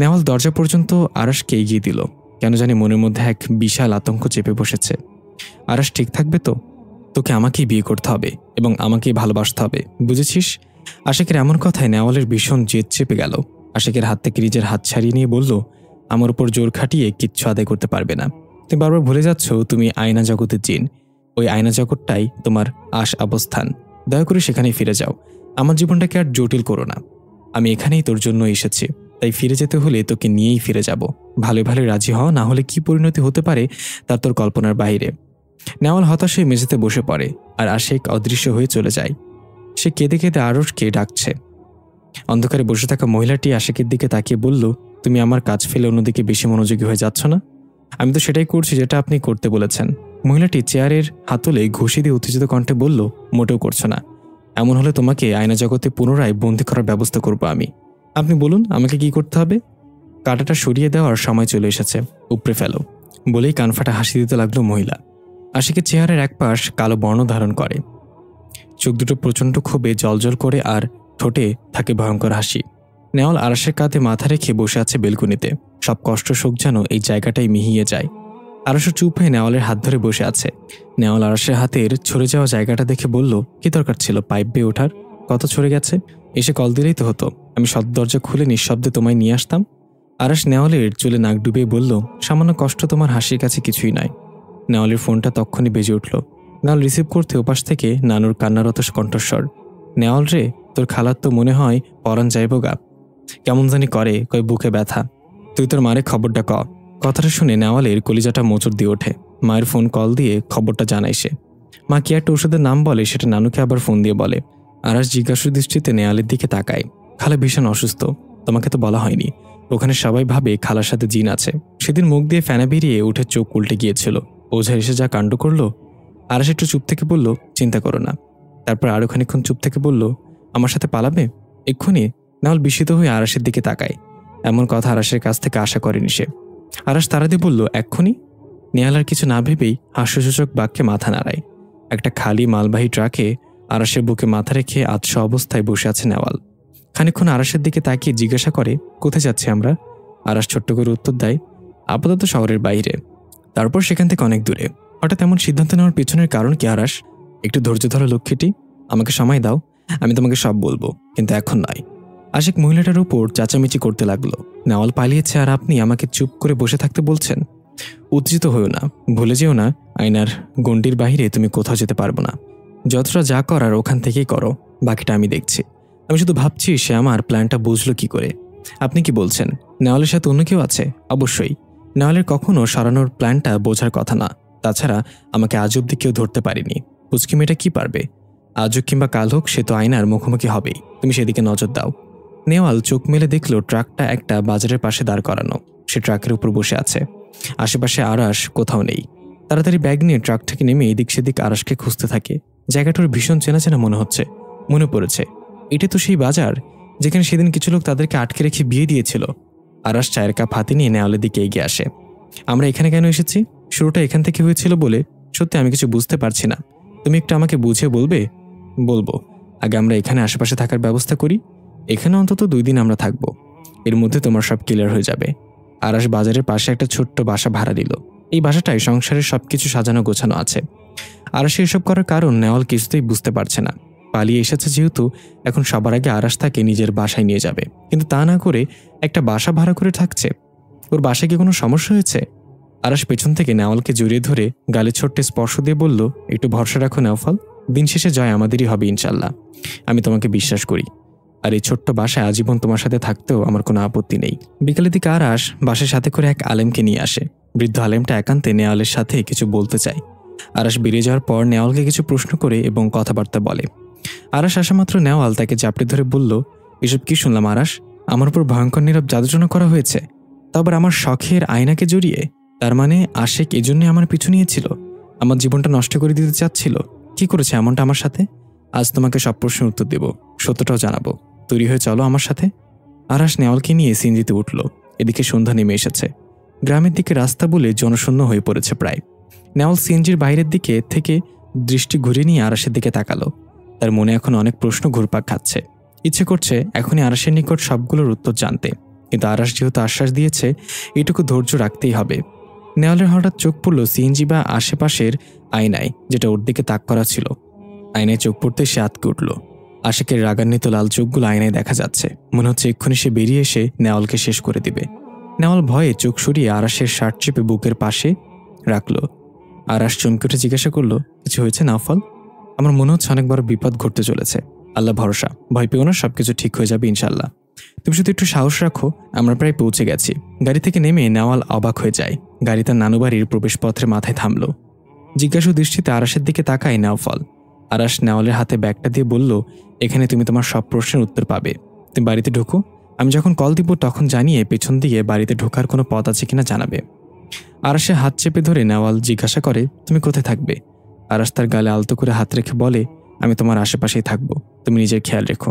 নেওয়াল দরজা পর্যন্ত আরাসকে এগিয়ে দিল। কেন জানি মনের মধ্যে এক বিশাল আতঙ্ক চেপে বসেছে। আরাস ঠিক থাকবে তো? তোকে আমাকেই বিয়ে করতে হবে এবং আমাকেই ভালোবাসতে হবে, বুঝেছিস? আশিকের এমন কথায় নেওয়ালের ভীষণ জেদ চেপে গেল। আশিকের হাত থেকে নিজের হাত ছাড়িয়ে নিয়ে বলল, আমার উপর জোর খাটিয়ে কিচ্ছু আদায় করতে পারবে না। তুমি বারবার ভুলে যাচ্ছ তুমি আয়না জগতের জিন। ওই আয়না জগৎটাই তোমার অবস্থান। দয়া করে সেখানেই ফিরে যাও। আমার জীবনটাকে আর জটিল করো না। আমি এখানেই তোর জন্য এসেছি, তাই ফিরে যেতে হলে তোকে নিয়েই ফিরে যাব। ভালো ভালো রাজি হও, না হলে কি পরিণতি হতে পারে তার তোর কল্পনার বাইরে। নেওয়াল হতাশ হয়ে মেঝেতে বসে পড়ে আর আশিক অদৃশ্য হয়ে চলে যায়। সে কেঁদে কেঁদে আরশকে ডাকছে। অন্ধকারে বসে থাকা মহিলাটি আশিকের দিকে তাকিয়ে বলল, তুমি আমার কাজ ফেলে অন্যদিকে বেশি মনোযোগী হয়ে যাচ্ছ না? আমি তো সেটাই করছি যেটা আপনি করতে বলেছেন। মহিলাটি চেয়ারের হাতলে ঘুষি দিয়ে উত্তেজিত কণ্ঠে বলল, মোটেও করছো না। এমন হলে তোমাকে আয়না জগতে পুনরায় বন্দী করার ব্যবস্থা করব আমি। আপনি বলুন আমাকে কি করতে হবে? কাঁটাটা সরিয়ে দেওয়ার সময় চলে এসেছে, উপড়ে ফেলো। বলেই কানফাটা হাসি দিতে লাগলো মহিলা। আশিকের চেহারের এক পাশ কালো বর্ণ ধারণ করে, চোখ দুটো প্রচণ্ড ক্ষোভে জলজল করে আর ঠোঁটে থাকে ভয়ঙ্কর হাসি। নেওয়াল আরাসের কাঁধে মাথা রেখে বসে আছে বেলকুনিতে। সব কষ্ট শোক যেন এই জায়গাটাই মিহিয়ে যায়। আরাসও চুপ হয়ে নেওয়ালের হাত ধরে বসে আছে। নেওয়াল আরাসের হাতের ছড়ে যাওয়া জায়গাটা দেখে বলল, কি দরকার ছিল পাইপ বেয়ে ওঠার? কত ছড়ে গেছে, এসে কল দিলেই তো হতো। আমি সব দরজা খুলে নিঃশব্দে তোমায় নিয়ে আসতাম। আরাস নেওয়ালের চুলে নাক ডুবিয়ে বলল, সামান্য কষ্ট তোমার হাসির কাছে কিছুই নয়। নেওয়ালের ফোনটা তক্ষুনি বেজে উঠল। নেওয়াল রিসিভ করতে ওপাশ থেকে নানুর কান্নারত কণ্ঠস্বর। নেওয়াল রে, তোর খালার তো মনে হয় পরাণ যাইব গা। কেমন জানি করে, কয় বুকে ব্যথা। তুই তোর মারে খবরটা ক। কথাটা শুনে নেওয়ালের কলিজাটা মোচড় দিয়ে ওঠে। মায়ের ফোন কল দিয়ে খবরটা জানায় সে। মা কি একটা ওষুধের নাম বলে, সেটা নানুকে আবার ফোন দিয়ে বলে। আরাস জিজ্ঞাসু দৃষ্টিতে নেওয়ালের দিকে তাকায়। খালা ভীষণ অসুস্থ, তোমাকে তো বলা হয়নি। ওখানে সবাই ভাবে খালার সাথে জিন আছে। সেদিন মুখ দিয়ে ফেনা বেরিয়ে উঠে চোখ উল্টে গিয়েছিল। ওঝা এসে যা কাণ্ড করলো। আরাস একটু চুপ থেকে বলল, চিন্তা করো না। তারপর আরো খানিক্ষণ চুপ থেকে বলল, আমার সাথে পালাবে এক্ষুনি? নেওয়াল বিস্মিত হয়ে আরাসের দিকে তাকায়। এমন কথা আরাসের কাছ থেকে আশা করেনি সে। আরাস তাড়া দিয়ে বলল, এক্ষুনি? নেওয়াল আর কিছু না ভেবেই হাস্যসূচক বাক্যে মাথা নাড়ায়। একটা খালি মালবাহী ট্রাকে আরাসের বুকে মাথা রেখে আতশ অবস্থায় বসে আছে নেওয়াল। খানিকক্ষণ আরাসের দিকে তাকিয়ে জিজ্ঞাসা করে, কোথায় যাচ্ছি আমরা? আরাস ছোট্ট করে উত্তর দেয়, আপাতত শহরের বাইরে, তারপর সেখান থেকে অনেক দূরে। হঠাৎ এমন সিদ্ধান্ত নেওয়ার পিছনের কারণ কি আরাস? একটু ধৈর্য ধরো লক্ষ্মীটি, আমাকে সময় দাও, আমি তোমাকে সব বলবো, কিন্তু এখন নয়। আশিক মহিলাটার উপর চাচামেচি করতে লাগলো। নেওয়াল পালিয়েছে আর আপনি আমাকে চুপ করে বসে থাকতে বলছেন? উত্তেজিত হয়েও না, ভুলে যেও না আয়নার গণ্ডির বাইরে তুমি কোথাও যেতে পারবো না। যতটা যা করার ওখান থেকেই করো, বাকিটা আমি দেখছি। আমি শুধু ভাবছি সে আমার প্ল্যানটা বুঝলো কি করে। আপনি কি বলছেন নেওয়ালের সাথে অন্য কেউ আছে? অবশ্যই। নেওয়ালের কখনো সরানোর প্ল্যানটা বোঝার কথা না। তাছাড়া আমাকে আজ অব্দি কেউ ধরতে পারেনি। পুচকি মেয়েটা কি পারবে? আজ হোক কিংবা কাল হোক, সে তো আয়নার মুখোমুখি হবেই। তুমি সেদিকে নজর দাও। নেওয়াল চোখ মেলে দেখল ট্রাকটা একটা বাজারের পাশে দাঁড় করানো। সে ট্রাকের উপর বসে আছে। আশেপাশে আরাস কোথাও নেই। তাড়াতাড়ি ব্যাগ নিয়ে ট্রাক থেকে নেমে এদিক সেদিক আরাসকে খুঁজতে থাকে। জায়গাটার ভীষণ চেনা চেনা মনে হচ্ছে। মনে পড়েছে, এটা তো সেই বাজার যেখানে সেদিন কিছু লোক তাদেরকে আটকে রেখে বিয়ে দিয়েছিল। আরাস চায়ের কাপ হাতে নিয়ে নেওয়ালের দিকে এগিয়ে আসে। আমরা এখানে কেন এসেছি? শুরুটা এখান থেকে হয়েছিল বলে সত্যি আমি কিছু বুঝতে পারছি না। তুমি একটু আমাকে বুঝিয়ে বলবে? বলবো। আগে আমরা এখানে আশেপাশে থাকার ব্যবস্থা করি। এখানে অন্তত 2 দিন আমরা থাকবো। এর মধ্যে তোমার সব ক্লিয়ার হয়ে যাবে। আরাস বাজারের পাশে একটা ছোট্ট বাসা ভাড়া দিল। এই বাসাটায় সংসারের সবকিছু সাজানো গোছানো আছে। আরাস এসব করার কারণ নেওয়াল কিছুতেই বুঝতে পারছে না। পালিয়ে এসেছে যেহেতু, এখন সবার আগে আরাস তাকে নিজের বাসায় নিয়ে যাবে, কিন্তু তা না করে একটা বাসা ভাড়া করে থাকছে। ওর বাসায় কি কোনো সমস্যা হয়েছে? আরাস পেছন থেকে নেওয়ালকে জড়িয়ে ধরে গালে ছোট্ট স্পর্শ দিয়ে বলল, একটু ভরসা রাখো নেওফল, দিন শেষে জয় আমাদেরই হবে ইনশাল্লাহ। আমি তোমাকে বিশ্বাস করি। আর এই ছোট্ট বাসায় আজীবন তোমার সাথে থাকতেও আমার কোনো আপত্তি নেই। বিকালের দিকে আরাস বাসার সাথে করে এক আলেমকে নিয়ে আসে। বৃদ্ধ আলেমটা একান্তে নেওয়ালের সাথে কিছু বলতে চায়। আরাস বেরিয়ে যাওয়ার পর নেওয়ালকে কিছু প্রশ্ন করে এবং কথাবার্তা বলে। আরাস আসা মাত্র নেওয়াল তাকে চাপড়ে ধরে বলল, এসব কি শুনলাম আরাস? আমার উপর ভয়ঙ্কর নীরব জাদুটনা করা হয়েছে, তারপর আমার শখের আয়নাকে জড়িয়ে। তার মানে আশিক এজন্যে আমার পিছু নিয়েছিল, আমার জীবনটা নষ্ট করে দিতে চাচ্ছিল। কি করেছে এমনটা আমার সাথে? আজ তোমাকে সব প্রশ্নের উত্তর দেব, সত্যটাও জানাবো। তৈরি হয়ে চলো আমার সাথে। আরাস নেওয়ালকে নিয়ে সিনজিতে উঠল। এদিকে সন্ধ্যা নেমে এসেছে। গ্রামের দিকে রাস্তা বলে জনশূন্য হয়ে পড়েছে প্রায়। নেওয়াল সিএনজির বাইরের দিকে থেকে দৃষ্টি ঘুরিয়ে নিয়ে আরাসের দিকে তাকালো। তার মনে এখন অনেক প্রশ্ন ঘুরপাক খাচ্ছে। ইচ্ছে করছে এখনই আরাসের নিকট সবগুলোর উত্তর জানতে, কিন্তু আরাস যেহেতু আশ্বাস দিয়েছে, এটুকু ধৈর্য রাখতেই হবে। নেওয়ালের হঠাৎ চোখ পড়ল সিএনজি বা আশেপাশের আয়নায়, যেটা ওর দিকে তাক করা ছিল। আয়নায় চোখ পড়তে সে আতকে উঠল। আশিকের রাগান্বিত লাল চোখগুলো আয়নায় দেখা যাচ্ছে। মনে হচ্ছে এক্ষুনি সে বেরিয়ে এসে নেওয়ালকে শেষ করে দিবে। নেওয়াল ভয়ে চোখ সরিয়ে আরাসের শার্ট চেপে বুকের পাশে রাখলো। আরাস চমকে উঠে জিজ্ঞাসা করলো, কিছু হয়েছে নাওফল? আমার মনে হচ্ছে অনেক বড় বিপদ ঘটতে চলেছে। আল্লাহ ভরসা, ভয় পেও না, সবকিছু ঠিক হয়ে যাবে ইনশাল্লাহ। তুমি শুধু একটু সাহস রাখো, আমরা প্রায় পৌঁছে গেছি। গাড়ি থেকে নেমে নেওয়াল অবাক হয়ে যায়। গাড়ি তার নানু বাড়ির প্রবেশপথের মাথায় থামল। জিজ্ঞাসু দৃষ্টিতে আরাসের দিকে তাকায় নাওফল। আরাস নেওয়ালের হাতে ব্যাগটা দিয়ে বলল, এখানে তুমি তোমার সব প্রশ্নের উত্তর পাবে। তুমি বাড়িতে ঢোকো, আমি যখন কল দিব তখন জানিয়ে পেছন দিয়ে বাড়িতে ঢোকার কোনো পথ আছে কিনা জানাবে। আরাসে হাত চেপে ধরে নেওয়াল জিজ্ঞাসা করে, তুমি কোথায় থাকবে? আরাস তার গালে আলতো করে হাত রেখে বলে, আমি তোমার আশেপাশেই থাকবো, তুমি নিজের খেয়াল রেখো।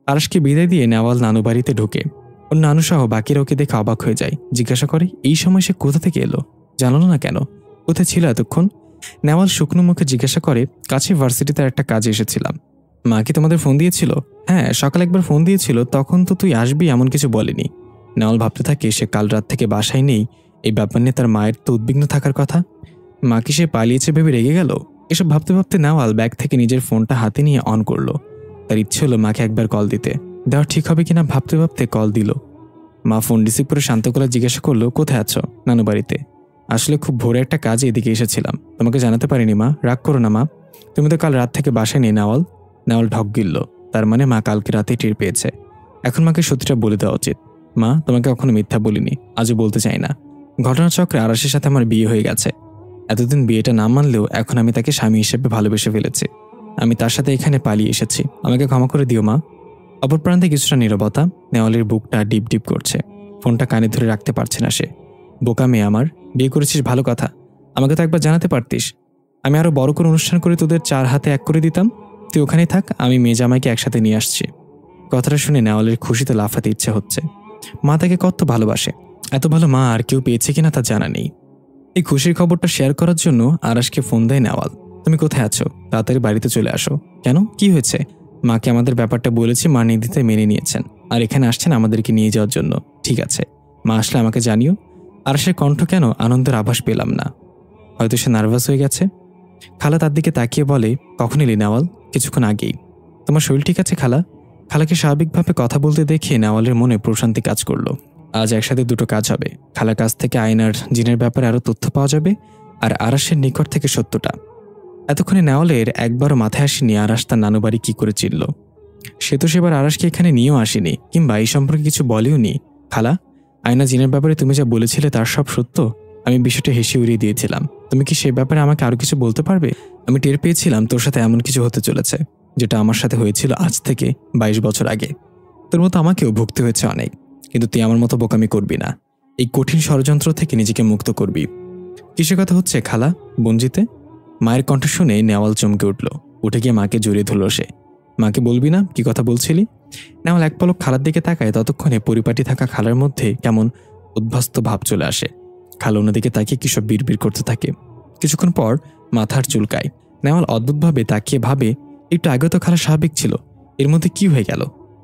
আরাসকে বিদায় দিয়ে নেওয়াল নানু বাড়িতে ঢোকে। ওর নানু সহ বাকিরা ওকে দেখে অবাক হয়ে যায়। জিজ্ঞাসা করে, এই সময় সে কোথা থেকে এলো? জানালো না কেন? কোথায় ছিল এতক্ষণ? নেওয়াল শুকনো মুখে জিজ্ঞাসা করে, কাছে ভার্সিটিতে একটা কাজে এসেছিলাম। মা কি তোমাদের ফোন দিয়েছিল? হ্যাঁ, সকালে একবার ফোন দিয়েছিল, তখন তো তুই আসবি এমন কিছু বলেনি। নেওয়াল ভাবতে থাকে সে কাল রাত থেকে বাসায় নেই। এই ব্যাপার নিয়ে তার মায়ের তো উদ্বিগ্ন থাকার কথা। মা কি সে পালিয়েছে ভেবে রেগে গেল? এসব ভাবতে ভাবতে নেওয়াল ব্যাগ থেকে নিজের ফোনটা হাতে নিয়ে অন করলো। তার ইচ্ছে হলো মাকে একবার কল দিতে। দেওয়া ঠিক হবে কিনা ভাবতে ভাবতে কল দিল। মা ফোন রিসিভ করে শান্ত গলায় জিজ্ঞাসা করলো, কোথায় আছো? নানু বাড়িতে। আসলে খুব ভোরে একটা কাজে এদিকে এসেছিলাম, তোমাকে জানাতে পারিনি মা, রাগ করো না মা। তুমি তো কাল রাত থেকে বাসায় নেই নেওয়াল। নেওয়াল ঢক গিলল। তার মানে মা কালকে রাতেই টের পেয়েছে। এখন মাকে সত্যিটা বলে দেওয়া উচিত। মা, তোমাকে কখনো মিথ্যা বলিনি, আজও বলতে চাই না। ঘটনাচক্রে আরাসের সাথে আমার বিয়ে হয়ে গেছে। এতদিন বিয়েটা না মানলেও এখন আমি তাকে স্বামী হিসেবে ভালোবেসে ফেলেছি। আমি তার সাথে এখানে পালিয়ে এসেছি, আমাকে ক্ষমা করে দিও মা। অপর প্রান্তে কিছুটা নীরবতা। নেওয়ালের বুকটা ডিপ ডিপ করছে। ফোনটা কানে ধরে রাখতে পারছে না সে। বোকা মেয়ে আমার, বিয়ে করেছিস ভালো কথা, আমাকে তো একবার জানাতে পারতিস। আমি আরো বড় করে অনুষ্ঠান করে তোদের 4 হাতে 1 করে দিতাম। তুই ওখানেই থাক, আমি মেয়ে জামাইকে একসাথে নিয়ে আসছি। কথাটা শুনে নেওয়ালের খুশিতে লাফাতে ইচ্ছে হচ্ছে। মা তাকে কত ভালোবাসে, এত ভালো মা আর কেউ পেয়েছে কিনা তা জানা নেই। এই খুশির খবরটা শেয়ার করার জন্য আরাসকে ফোন দেয় নেওয়াল। তুমি কোথায় আছো? তাড়াতাড়ি বাড়িতে চলে আসো। কেন, কি হয়েছে? মাকে আমাদের ব্যাপারটা বলেছি, মা নির্দ্বিধায় মেনে নিয়েছেন, আর এখানে আসছেন আমাদেরকে নিয়ে যাওয়ার জন্য। ঠিক আছে, মা আসলে আমাকে জানিও। আরাসের কণ্ঠ কেন আনন্দের আভাস পেলাম না। হয়তো সে নার্ভাস হয়ে গেছে। খালা তার দিকে তাকিয়ে বলে, কখন এলি নেওয়াল? কিছুক্ষণ আগেই। তোমার শরীর ঠিক আছে খালা? খালাকে স্বাভাবিকভাবে কথা বলতে দেখে নেওয়ালের মনে প্রশান্তি কাজ করলো। আজ একসাথে দুটো কাজ হবে। খালার কাছ থেকে আয়নার জিনের ব্যাপারে আরো তথ্য পাওয়া যাবে, আর আরাসের নিকট থেকে সত্যটা। এতক্ষণে নেওয়ালের একবারও মাথায় আসেনি আরাস তার নানু বাড়ি কি করে চিনল। সে তো সেবার আরাসকে এখানে নিয়েও আসেনি, কিংবা এই সম্পর্কে কিছু বলেও নি। খালা, আয়না জিনের ব্যাপারে তুমি যা বলেছিলে তার সব সত্য? আমি বিষয়টা হেসে উড়িয়ে দিয়েছিলাম। তুমি কি সে ব্যাপারে আমাকে আরো কিছু বলতে পারবে? আমি টের পেয়েছিলাম তোর সাথে এমন কিছু হতে চলেছে, যেটা আমার সাথে হয়েছিল আজ থেকে 22 বছর আগে। তোর মতো আমাকেও ভুগতে হয়েছে অনেক, কিন্তু তুই আমার মতো বোকামি করবি না। এই কঠিন ষড়যন্ত্র থেকে নিজেকে মুক্ত করবি। কিসের কথা হচ্ছে খালা? বঞ্জিতে? মায়ের কণ্ঠ শুনে নেওয়াল চমকে উঠল। উঠে গিয়ে মাকে জড়িয়ে ধরল সে। মাকে বলবি না কি কথা বলছিলি? নেওয়াল এক পলক খালার দিকে তাকায়। ততক্ষণে পরিপাটি থাকা খালার মধ্যে কেমন উদ্ভাস্ত ভাব চলে আসে। খালা অন্যদিকে তাকিয়ে কিসব বিড়বিড় করতে থাকে। কিছুক্ষণ পর মাথার চুলকায়। নেওয়াল অদ্ভুতভাবে তাকিয়ে ভাবে, একটু আগে তো খালা স্বাভাবিক ছিল, এর মধ্যে কি হয়ে গেল?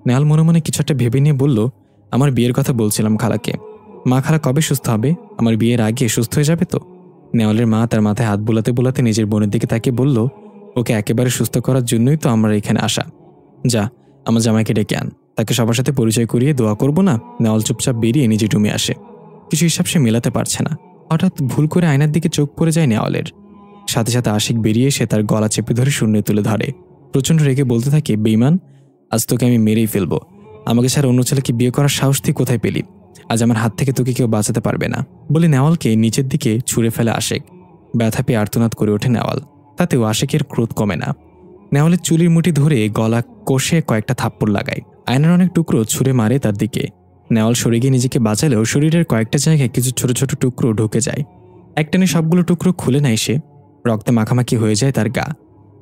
নেওয়াল মনে মনে কিছু একটা ভেবে নিয়ে বলল, আমার বিয়ের কথা বলছিলাম খালাকে। মা, খালা কবে সুস্থ হবে? আমার বিয়ের আগে সুস্থ হয়ে যাবে তো? নেওয়ালের মা তার মাথায় হাত বোলাতে বোলাতে নিজের বোনের দিকে তাকিয়ে বলল, ওকে একেবারে সুস্থ করার জন্যই তো আমরা এখানে আসা। যা, আমার জামাইকে ডেকে আন, তাকে সবার সাথে পরিচয় করিয়ে দোয়া করব না? নেওয়াল চুপচাপ বেরিয়ে নিজে রুমে আসে। কিছু হিসাব সে মেলাতে পারছে না। হঠাৎ ভুল করে আয়নার দিকে চোখ পড়ে যায় নেওয়ালের। সাথে সাথে আশিক বেরিয়ে এসে তার গলা চেপে ধরে শূন্যে তুলে ধরে। প্রচণ্ড রেগে বলতে থাকে, বেঈমান, আজ তোকে আমি মেরেই ফেলবো। আমাকে ছাড়া অন্য ছেলেকে বিয়ে করার সাহস তুই কোথায় পেলি? আজ আমার হাত থেকে তোকে কেউ বাঁচাতে পারবে না। বলে নেওয়ালকে নিচের দিকে ছুঁড়ে ফেলে আশিক। ব্যথা পেয়ে আর্তনাদ করে ওঠে নেওয়াল। তাতেও আশিকের ক্রোধ কমে না। নেওয়ালের চুলির মুঠি ধরে গলা কষে কয়েকটা থাপ্পড় লাগায়। আয়নার অনেক টুকরো ছুঁড়ে মারে তার দিকে। নেওয়াল সরে গিয়ে নিজেকে বাঁচালেও শরীরের কয়েকটা জায়গায় কিছু ছোট ছোট টুকরো ঢুকে যায়। একটানে সবগুলো টুকরো খুলে নেয় সে। রক্তে মাখামাখি হয়ে যায় তার গা।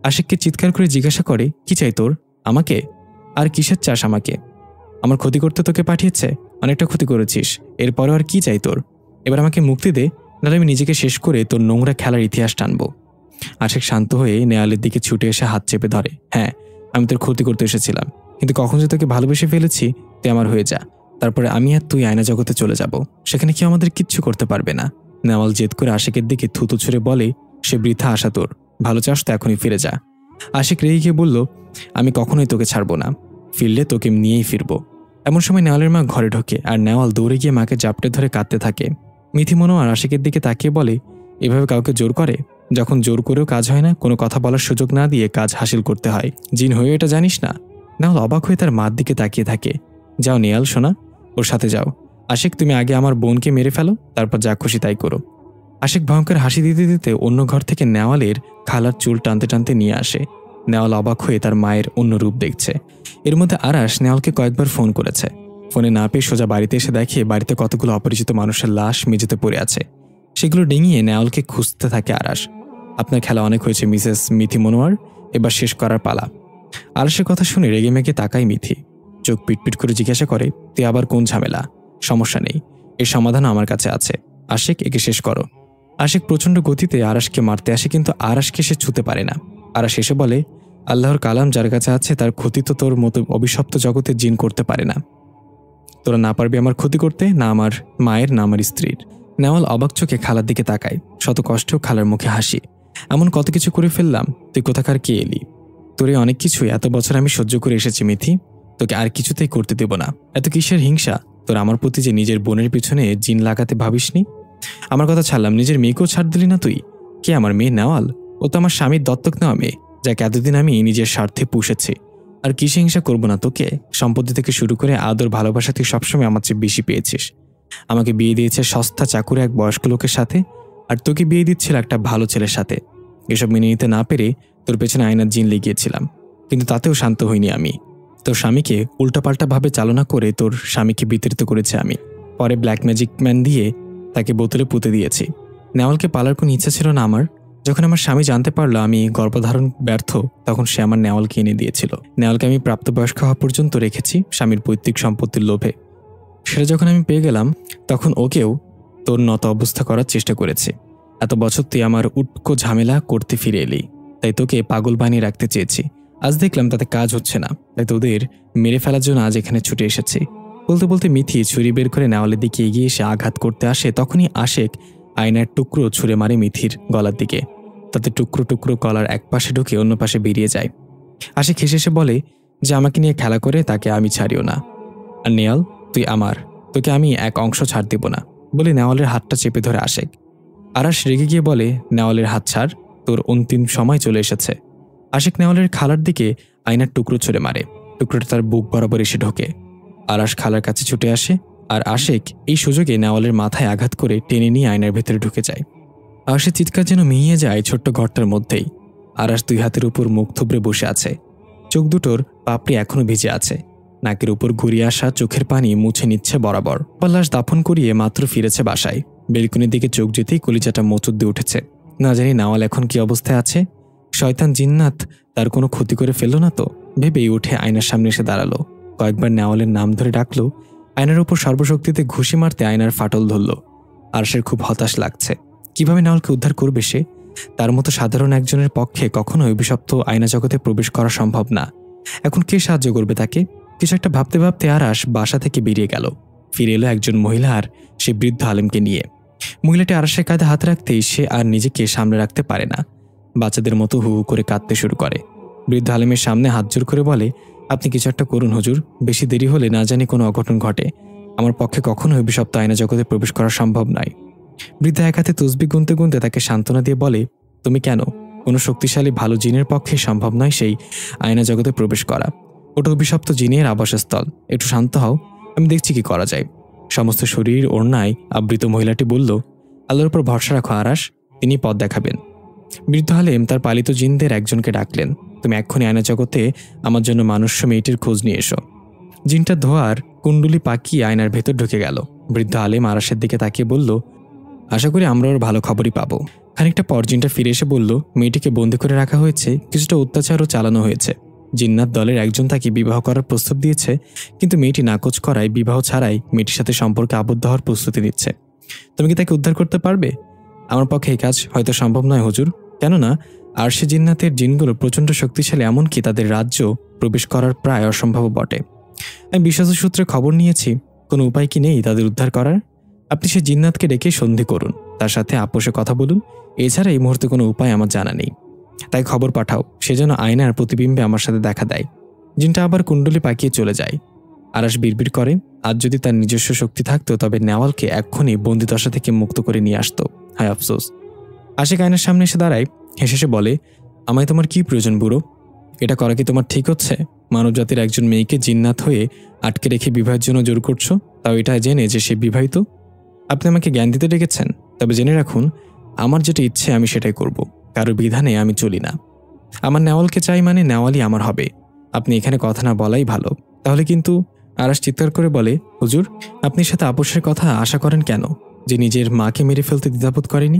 আশিককে চিৎকার করে জিজ্ঞাসা করে, কি চাই তোর? আমাকে? আর কিসের চাস আমাকে? আমার ক্ষতি করতে তোকে পাঠিয়েছে? অনেকটা ক্ষতি করেছিস, এরপরও আর কি চাই তোর? এবার আমাকে মুক্তি দে, নাহলে আমি নিজেকে শেষ করে তোর নোংরা খেলার ইতিহাস টানবো। আশিক শান্ত হয়ে নেওয়ালের দিকে ছুটে এসে হাত চেপে ধরে। হ্যাঁ, আমি তোর ক্ষতি করতে এসেছিলাম, কিন্তু কখন যে তোকে ভালোবেসে ফেলেছি তুই আমার হয়ে যা। তারপরে আমি আর তুই আয়না জগতে চলে যাব, সেখানে কেউ আমাদের কিচ্ছু করতে পারবে না। নেওয়াল জেদ করে আশিকের দিকে থুতু ছুঁড়ে বলে, সে বৃথা আশা তোর, ভালো চাস তো এখনই ফিরে যা। আশিক রেগে গিয়ে বলল, আমি কখনোই তোকে ছাড়বো না, ফিরলে তোকে নিয়েই ফিরবো। এমন সময় নেওয়ালের মা ঘরে ঢোকে আর নেওয়াল দৌড়ে গিয়ে মাকে জাপটে ধরে কাঁদতে থাকে। মিথি মনোয়ার আশিকের দিকে তাকিয়ে বলে, এভাবে কাউকে জোর করে? যখন জোর করেও কাজ হয় না, কোনো কথা বলার সুযোগ না দিয়ে কাজ হাসিল করতে হয়। জিন হয়ে এটা জানিস না? নেওয়াল অবাক হয়ে তার মার দিকে তাকিয়ে থাকে। যাও নেয়াল শোনা, ওর সাথে যাও। আশিক, তুমি আগে আমার বোনকে মেরে ফেলো, তারপর যা খুশি তাই করো। আশিক ভয়ঙ্কর হাসি দিতে দিতে অন্য ঘর থেকে নেওয়ালের খালার চুল টানতে টানতে নিয়ে আসে। নেওয়াল অবাক হয়ে তার মায়ের অন্য রূপ দেখছে। এর মধ্যে আরাশ নেওয়ালকে কয়েকবার ফোন করেছে। ফোনে না পেয়ে সোজা বাড়িতে এসে দেখে বাড়িতে কতগুলো অপরিচিত মানুষের লাশ মেঝেতে পড়ে আছে। সেগুলো ডিঙিয়ে নেওয়ালকে খুঁজতে থাকে আরাশ। আপনার খেলা অনেক হয়েছে মিসেস মিথি মনোয়ার, এবার শেষ করার পালা। আরাশের কথা শুনে রেগে মেগে তাকায় মিথি। চোখ পিটপিট করে জিজ্ঞাসা করে, তুই আবার কোন ঝামেলা? সমস্যা নেই, এর সমাধান আমার কাছে আছে। আশিক, একে শেষ করো। আশিক প্রচণ্ড গতিতে আরাশকে মারতে আসে, কিন্তু আরাশকে সে ছুঁতে পারে না। আরাশ এসে বলে, আল্লাহর কালাম যার কাছে আছে তার ক্ষতি তো তোর মতো অভিশপ্ত জগতের জিন করতে পারে না। তোরা না পারবি আমার ক্ষতি করতে, না আমার মায়ের না আমার স্ত্রীর। নেওয়াল অবাক চোখে খালার দিকে তাকায়। শত কষ্টেও খালার মুখে হাসি। এমন কত কিছু করে ফেললাম, তুই কোথাকার কে এলি? তোরে অনেক কিছুই এত বছর আমি সহ্য করে এসেছি মিথি, তোকে আর কিছুতেই করতে দেব না। এত কিসের হিংসা তোর আমার প্রতি যে নিজের বোনের পিছনে জিন লাগাতে ভাবিসনি? আমার কথা ছাড়লাম, নিজের মেয়েকেও ছাড় দিলি না তুই। কে আমার মেয়ে নেওয়াল? ও তো আমার স্বামীর দত্তক নেওয়া মেয়ে, যাকে এতদিন আমি নিজের স্বার্থে পুষেছি। আর কিসে হিংসা করবো না তোকে? সম্পত্তি থেকে শুরু করে আদর ভালোবাসা তুই সবসময় আমার চেয়ে বেশি পেয়েছিস। আমাকে বিয়ে দিয়েছে সস্তা চাকুরে এক বয়স্ক লোকের সাথে, আর তোকে বিয়ে দিচ্ছিল একটা ভালো ছেলের সাথে। এসব মেনে নিতে না পেরে তোর পেছনে আয়নার জিন লেগিয়েছিলাম, কিন্তু তাতেও শান্ত হইনি আমি। তোর স্বামীকে উল্টাপাল্টাভাবে চালনা করে তোর স্বামীকে বিতরিত করেছে আমি। পরে ব্ল্যাক ম্যাজিক ম্যান দিয়ে তাকে বোতলে পুঁতে দিয়েছি। নেওয়ালকে পালার কোনো ইচ্ছা ছিল না আমার। যখন আমার স্বামী জানতে পারলো আমি গর্ভধারণ ব্যর্থ, তখন সে আমার নেওয়ালকে এনে দিয়েছিল। নেওয়ালকে আমি প্রাপ্তবয়স্ক হওয়া পর্যন্ত রেখেছি স্বামীর পৈতৃক সম্পত্তির লোভে। সেটা যখন আমি পেয়ে গেলাম, তখন ওকেও তোর নত অবস্থা করার চেষ্টা করেছে। এত বছর তুই আমার উটকো ঝামেলা করতে ফিরে এলি, তাই তোকে পাগল বানিয়ে রাখতে চেয়েছি। আজ দেখলাম তাতে কাজ হচ্ছে না, তাই তোদের মেরে ফেলার জন্য আজ এখানে ছুটে এসেছি। বলতে বলতে মিথি ছুরি বের করে নেওয়ালের দিকে এগিয়ে এসে আঘাত করতে আসে। তখনই আশেক আয়নার টুকরো ছুঁড়ে মারে মিথির গলার দিকে। তাতে টুকরো টুকরো গলার এক পাশে ঢুকে অন্য পাশে বেরিয়ে যায়। আশেক হেসে এসে বলে যে আমাকে নিয়ে খেলা করে তাকে আমি ছাড়িও না। আর নেওয়াল, তুই আমার, তোকে আমি এক অংশ ছাড় দেব না বলে নেওয়ালের হাতটা চেপে ধরে আশেক। আরাশ রেগে গিয়ে বলে, নেওয়ালের হাত ছাড়, তোর অন্তিম সময় চলে এসেছে। আশেক নেওয়ালের খালার দিকে আয়নার টুকরো ছুঁড়ে মারে। টুকরোটা তার বুক বরাবর এসে ঢোকে। আরাশ খালার কাছে ছুটে আসে, আর আশেক এই সুযোগে নেওয়ালের মাথায় আঘাত করে টেনে নিয়ে আয়নার ভেতরে ঢুকে যায়। আরাশের চিৎকার যেন মিইয়ে যায় ছোট্ট ঘরটার মধ্যেই। আরাশ দুই হাতের উপর মুখ থুবড়ে বসে আছে। চোখ দুটোর পাপড়ি এখনো ভিজে আছে। নাকের উপর ঘুরিয়ে আসা চোখের পানি মুছে নিচ্ছে বরাবর। লাশ দাফন করিয়ে মাত্র ফিরেছে বাসায়। বেলকুনির দিকে চোখ যেতেই কলিজাটা মোচড় দিয়ে উঠেছে। না জানি নেওয়াল এখন কি অবস্থায় আছে। শয়তান জিন্নাত তার কোনো ক্ষতি করে ফেলল না তো ভেবেই উঠে আয়নার সামনে এসে দাঁড়ালো। কয়েকবার নেওয়ালের নাম ধরে ডাকলো। আয়নার উপর সর্বশক্তিতে ঘুষি মারতে আয়নার ফাটল ধরল। আরশের খুব হতাশ লাগছে। কিভাবে নেওয়ালকে উদ্ধার করবে সে? তার মতো সাধারণ একজনের পক্ষে কখনোই অভিশপ্ত আয়না জগতে প্রবেশ করা সম্ভব না। এখন কে সাহায্য করবে তাকে? কিছু একটা ভাবতে ভাবতে আরাশ বাসা থেকে বেরিয়ে গেল। ফিরে এলো একজন মহিলা আর সে বৃদ্ধ আলেমকে নিয়ে। মহিলাটি আরাশের কাঁধে হাত রাখতেই সে আর নিজেকে সামনে রাখতে পারে না। বাচ্চাদের মতো হু হু করে কাঁদতে শুরু করে। বৃদ্ধ আলেমের সামনে হাত জোর করে বলে, আপনি কিছু একটা করুন হুজুর, বেশি দেরি হলে না জানি কোনো অঘটন ঘটে। আমার পক্ষে কখনো অভিশপ্ত আয়না জগতে প্রবেশ করা সম্ভব নয়। বৃদ্ধা এক হাতে তসবিহ গুনতে গুনতে তাকে সান্ত্বনা দিয়ে বলে, তুমি কেন? কোনো শক্তিশালী ভালো জিনের পক্ষে সম্ভব নয় সেই আয়না জগতে প্রবেশ করা। ওটা অভিশপ্ত জিনের আবাসস্থল। একটু শান্ত হও, আমি দেখছি কি করা যায়। সমস্ত শরীর ওড়নায় আবৃত মহিলাটি বলল, আল্লাহর উপর ভরসা রাখো আরাশ, তিনি পথ দেখাবেন। বৃদ্ধ আলেম তার পালিত জিনদের একজনকে ডাকলেন, তুমি এক্ষুনি আয়না জগতে আমার জন্য মানুষ্য মেয়েটির খোঁজ নিয়ে এসো। জিনটা ধোয়ার কুণ্ডুলি পাকিয়ে আয়নার ভেতর ঢুকে গেল। বৃদ্ধ আলেম আরাশের দিকে তাকিয়ে বলল, আশা করি আমরা ওর ভালো খবরই পাবো। খানিকটা পর জিনটা ফিরে এসে বলল, মেয়েটিকে বন্দি করে রাখা হয়েছে, কিছুটা অত্যাচারও চালানো হয়েছে। জিন্নাত দলের একজন তাকে বিবাহ করার প্রস্তাব দিয়েছে, কিন্তু মেয়েটি নাকচ করায় বিবাহ ছাড়াই মেয়েটির সাথে সম্পর্কে আবদ্ধ হওয়ার প্রস্তুতি নিচ্ছে। তুমি কি তাকে উদ্ধার করতে পারবে? আমার পক্ষে এই কাজ হয়তো সম্ভব নয় হুজুর, কেননা আরশে জিন্নাতের জিনগুলো প্রচণ্ড শক্তিশালী, এমনকি তাদের রাজ্য প্রবেশ করার প্রায় অসম্ভব বটে। আমি বিশ্বাস সূত্রে খবর নিয়েছি, কোনো উপায় কি নেই তাদের উদ্ধার করার? আপনি সে জিন্নাতকে ডেকে সন্ধি করুন, তার সাথে আপোষে কথা বলুন। এছাড়া এই মুহূর্তে কোনো উপায় আমার জানা নেই। তাই খবর পাঠাও, সে যেন আয়নার প্রতিবিম্বে আমার সাথে দেখা দেয়। জিনটা আবার কুণ্ডলি পাকিয়ে চলে যায়। আরাশ বিড়বিড় করে, আজ যদি তার নিজস্ব শক্তি থাকতো তবে নেওয়ালকে এক্ষুনি বন্দিদশা থেকে মুক্ত করে নিয়ে আসতো। হায় আফসোস। আশিক আয়নার সামনে এসে দাঁড়ায়, হেসে বলে, আমায় তোমার কি প্রয়োজন বুড়ো? এটা করা কি তোমার ঠিক হচ্ছে? মানবজাতির একজন মেয়েকে জিন্নাত হয়ে আটকে রেখে বিবাহের জন্য জোর করছো, তাও এটা জেনে যে সে বিবাহিত। আপনি আমাকে জ্ঞান দিতে ডেকেছেন, তবে জেনে রাখুন আমার যেটা ইচ্ছে আমি সেটাই করব। কারোর বিধানে আমি চলি না। আমার নেওয়ালকে চাই মানে নেওয়ালই আমার হবে। আপনি এখানে কথা না বলাই ভালো। তাহলে কিন্তু। আরাশ চিৎকার করে বলে, হুজুর, আপনি সাথে আপোষের কথা আশা করেন কেন? যে নিজের মাকে মেরে ফেলতে দ্বিধাবোধ করেনি,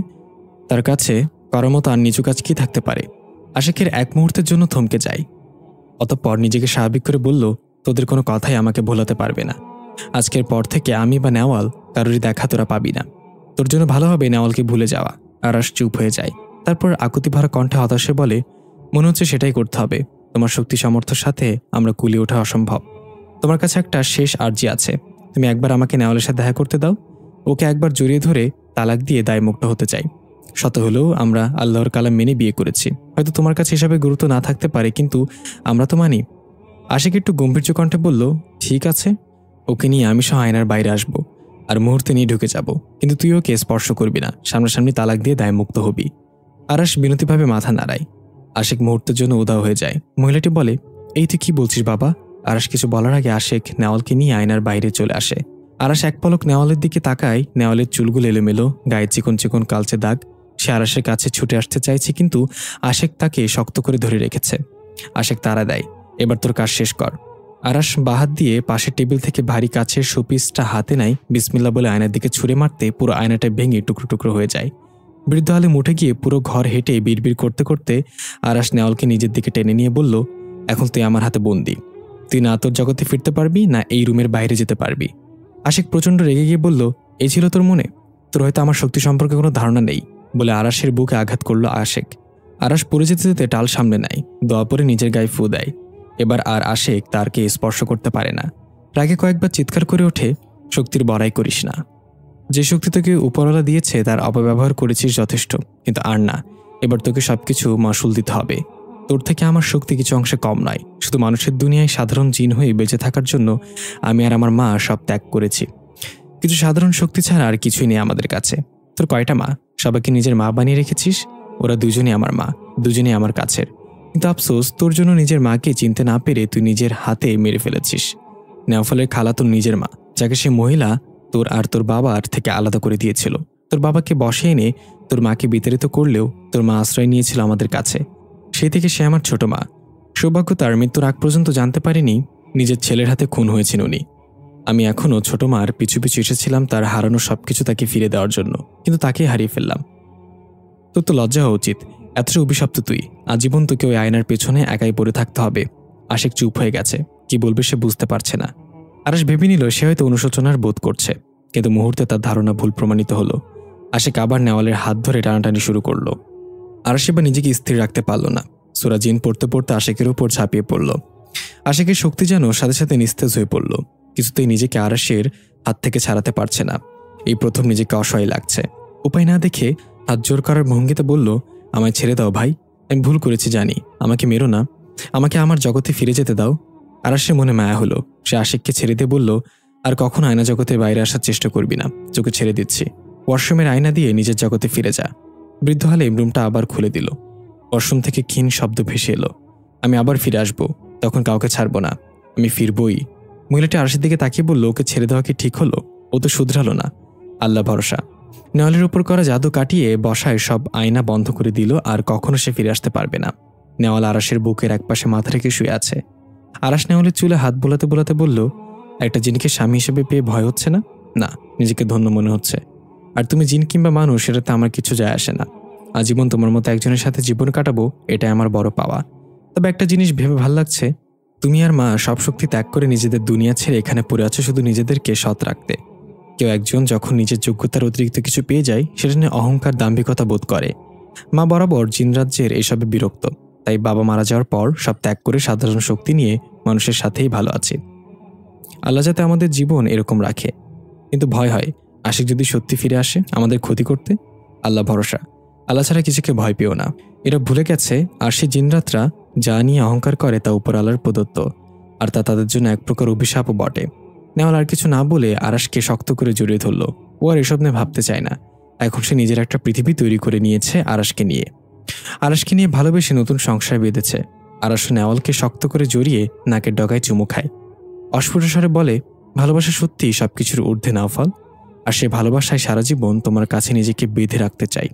তার কাছে করার মতো আর নিচু কাজ কি থাকতে পারে? আশিকের এক মুহূর্তের জন্য থমকে যায়, অতঃপর নিজেকে স্বাভাবিক করে বলল, তোদের কোনো কথাই আমাকে ভোলাতে পারবে না। আজকের পর থেকে আমি বা নেওয়াল কারোরই দেখা তোরা পাবি না। তোর জন্য ভালো হবে নেওয়ালকে ভুলে যাওয়া। আরাশ চুপ হয়ে যায়। তারপর আকুতি ভরা কণ্ঠে হতাশে বলে, মনে হচ্ছে সেটাই করতে হবে। তোমার শক্তি সামর্থ্যের সাথে আমরা কুলিয়ে ওঠা অসম্ভব। তোমার কাছে একটা শেষ আর্জি আছে। তুমি একবার আমাকে নেওয়ালের সাথে দেখা করতে দাও। ওকে একবার জড়িয়ে ধরে তালাক দিয়ে দায়মুক্ত হতে চাই। শত হলেও আমরা আল্লাহর কালাম মেনে বিয়ে করেছি। হয়তো তোমার কাছে হিসাবে গুরুত্ব না থাকতে পারে, কিন্তু আমরা তো মানি। আশিক একটু গম্ভীর্য কণ্ঠে বলল, ঠিক আছে, ওকে নিয়ে আমি সহ আয়নার বাইরে আসব আর মুহূর্তে নিয়ে ঢুকে যাব। কিন্তু তুই ওকে স্পর্শ করবি না, সামনাসামনি তালাক দিয়ে দায়মুক্ত হবি। আরাশ বিনতিভাবে মাথা নাড়ায়। আশিক মুহূর্তের জন্য উদাও হয়ে যায়। মহিলাটি বলে, এই তুই কি বলছিস বাবা? আরাশ কিছু বলার আগে আশিক নেওয়ালকে নিয়ে আয়নার বাইরে চলে আসে। আরাশ এক পলক নেওয়ালের দিকে তাকায়। নেওয়ালের চুলগুলো এলোমেলো, গায়ে চিকন চিকন কালচে দাগ। সে আরাশের কাছে ছুটে আসতে চাইছে, কিন্তু আশিক তাকে শক্ত করে ধরে রেখেছে। আশিক তাড়া দেয়, এবার তোর কাজ শেষ কর। আরাশ বাহাত দিয়ে পাশের টেবিল থেকে ভারী কাছের শোপিসটা হাতে নেয়। বিসমিল্লাহ বলে আয়নার দিকে ছুঁড়ে মারতে পুরো আয়নাটা ভেঙে টুকরো টুকরো হয়ে যায়। বৃদ্ধ আলেম উঠে গিয়ে পুরো ঘর হেঁটে বিড়বিড় করতে করতে আরাশ নেওয়ালকে নিজের দিকে টেনে নিয়ে বলল, এখন তুই আমার হাতে বন্দি। তুই না তোর জগতে ফিরতে পারবি, না এই রুমের বাইরে যেতে পারবি। আশিক প্রচণ্ড রেগে গিয়ে বলল, এই ছিল তোর মনে? তোর হয়তো আমার শক্তি সম্পর্কে কোনো ধারণা নেই, বলে আরাশের বুকে আঘাত করল আশিক। আরাশ পড়ে যেতে যেতে টাল সামনে নেয়, দোয়া পরে নিজের গায়ে ফু দেয়। এবার আর আশিক তারকে স্পর্শ করতে পারে না। রাগে কয়েকবার চিৎকার করে ওঠে, শক্তির বড়াই করিস না। যে শক্তি তোকে উপরওয়ালা দিয়েছে তার অপব্যবহার করেছিস যথেষ্ট, কিন্তু আর না। এবার তোকে সবকিছু মাসুল দিতে হবে। তোর থেকে আমার শক্তি কিছু অংশে কম নয়। শুধু মানুষের দুনিয়ায় সাধারণ জিন হয়ে বেঁচে থাকার জন্য আমি আর আমার মা সব ত্যাগ করেছি। কিছু সাধারণ শক্তি ছাড়া আর কিছুই নেই আমাদের কাছে। তোর কয়টা মা? সবাইকে নিজের মা বানিয়ে রেখেছিস। ওরা দুজনেই আমার মা, দুজনেই আমার কাছের। কিন্তু আফসোস, তোর জন্য নিজের মাকে চিনতে না পেরে তুই নিজের হাতে মেরে ফেলেছিস। নেওফলের খালা তোর নিজের মা, যাকে সে মহিলা তোর আর তোর বাবার থেকে আলাদা করে দিয়েছিল। তোর বাবাকে বসে এনে তোর মাকে বিতাড়িত করলেও তোর মা আশ্রয় নিয়েছিল আমাদের কাছে। সেই থেকে সে আমার ছোট মা। সৌভাগ্য তার মৃত্যুর আগ পর্যন্ত জানতে পারিনি নিজের ছেলের হাতে খুন হয়েছেন উনি। আমি এখনও ছোট মার পিছু পিছু এসেছিলাম তার হারানো সবকিছু তাকে ফিরে দেওয়ার জন্য, কিন্তু তাকে হারিয়ে ফেললাম। তোর তো লজ্জা হওয়া উচিত। এতটা অভিশপ্ত তুই। আজীবন তোকে ওই আয়নার পেছনে একাই পড়ে থাকতে হবে। আশিক চুপ হয়ে গেছে। কি বলবে সে বুঝতে পারছে না। আরাশ ভেবে নিল সে হয়তো অনুশোচনার বোধ করছে, কিন্তু মুহূর্তে তার ধারণা ভুল প্রমাণিত হলো। আশিক আবার নেওয়ালের হাত ধরে টানাটানি শুরু করলো। আরাশ এবার নিজেকে স্থির রাখতে পারল না। সূরা জিন পড়তে পড়তে আশিকের উপর ঝাঁপিয়ে পড়ল। আশিকের শক্তি যেন সাথে সাথে নিস্তেজ হয়ে পড়ল। কিছুতেই নিজেকে আরাশের হাত থেকে ছাড়াতে পারছে না। এই প্রথম নিজেকে অসহায় লাগছে। উপায় না দেখে হাত জোর করার ভঙ্গিতে বলল, আমায় ছেড়ে দাও ভাই, আমি ভুল করেছি জানি, আমাকে মেরো না, আমাকে আমার জগতে ফিরে যেতে দাও। আরাশের মনে মায়া হলো। সে আশিককে ছেড়ে দিয়ে বলল, আর কখনো আয়না জগতে বাইরে আসার চেষ্টা করবি না, চোখে ছেড়ে দিচ্ছি। ওয়াশরুমের আয়না দিয়ে নিজের জগতে ফিরে যা। বৃদ্ধ হালিম রুমটা আবার খুলে দিল। ওয়াশরুম থেকে ক্ষীণ শব্দ ভেসে এলো, আমি আবার ফিরে আসবো, তখন কাউকে ছাড়বো না, আমি ফিরবই। মহিলাটি আরাশের দিকে তাকিয়ে বলল, ওকে ছেড়ে দেওয়া কি ঠিক হলো? ও তো শুধরালো না। আল্লাহ ভরসা। নেওয়ালের উপর করা জাদু কাটিয়ে বসায় সব আয়না বন্ধ করে দিল, আর কখনো সে ফিরে আসতে পারবে না। নেওয়াল আরাশের বুকের একপাশে মাথা রেখে শুয়ে আছে। আরাশ নেওয়ালের চুলে হাত বোলাতে বোলাতে বলল, একটা জিনকে স্বামী হিসেবে পেয়ে ভয় হচ্ছে না? না, নিজেকে ধন্য মনে হচ্ছে। আর তুমি জিন কিংবা মানুষ, সেটাতে আমার কিছু যায় আসে না। আজীবন তোমার মতো একজনের সাথে জীবন কাটাবো, এটাই আমার বড় পাওয়া। তবে একটা জিনিস ভেবে ভাল লাগছে, তুমি আর মা সব শক্তি ত্যাগ করে নিজেদের দুনিয়া ছেড়ে এখানে পড়ে আছো শুধু নিজেদেরকে সৎ রাখতে। কেউ একজন যখন নিজের যোগ্যতার অতিরিক্ত কিছু পেয়ে যায়, সেটা নিয়ে অহংকার দাম্ভিকতা বোধ করে। মা বরাবর জিনরাজ্যের এসবে বিরক্ত, তাই বাবা মারা যাওয়ার পর সব ত্যাগ করে সাধারণ শক্তি নিয়ে মানুষের সাথেই ভালো আছে। আল্লাহ যাতে আমাদের জীবন এরকম রাখে। কিন্তু ভয় হয়, আশিক যদি সত্যি ফিরে আসে আমাদের ক্ষতি করতে। আল্লাহ ভরসা, আল্লাহ ছাড়া কিছুকে ভয় পেও না। এরা ভুলে গেছে আর সে জিনরাতরা যা নিয়ে অহংকার করে তা উপর আল্লাহর প্রদত্ত। আর তা তাদের জন্য এক প্রকার অভিশাপও বটে। নেওয়াল আর কিছু না বলে আরাশকে শক্ত করে জড়িয়ে ধরল। ও আর এসব নিয়ে ভাবতে চায় না। এখন সে নিজের একটা পৃথিবী তৈরি করে নিয়েছে আরাশকে নিয়ে। আরাশকে নিয়ে ভালোবেসে নতুন সংসার বেঁধেছে। আরাশ নেওয়ালকে শক্ত করে জড়িয়ে নাকের ডগায় চুমু খায়। অস্ফুট স্বরে বলে, ভালোবাসা সত্যিই সবকিছুর ঊর্ধ্বে নাওফল, আর সে ভালোবাসায় সারা জীবন তোমার কাছে নিজেকে বেঁধে রাখতে চাই।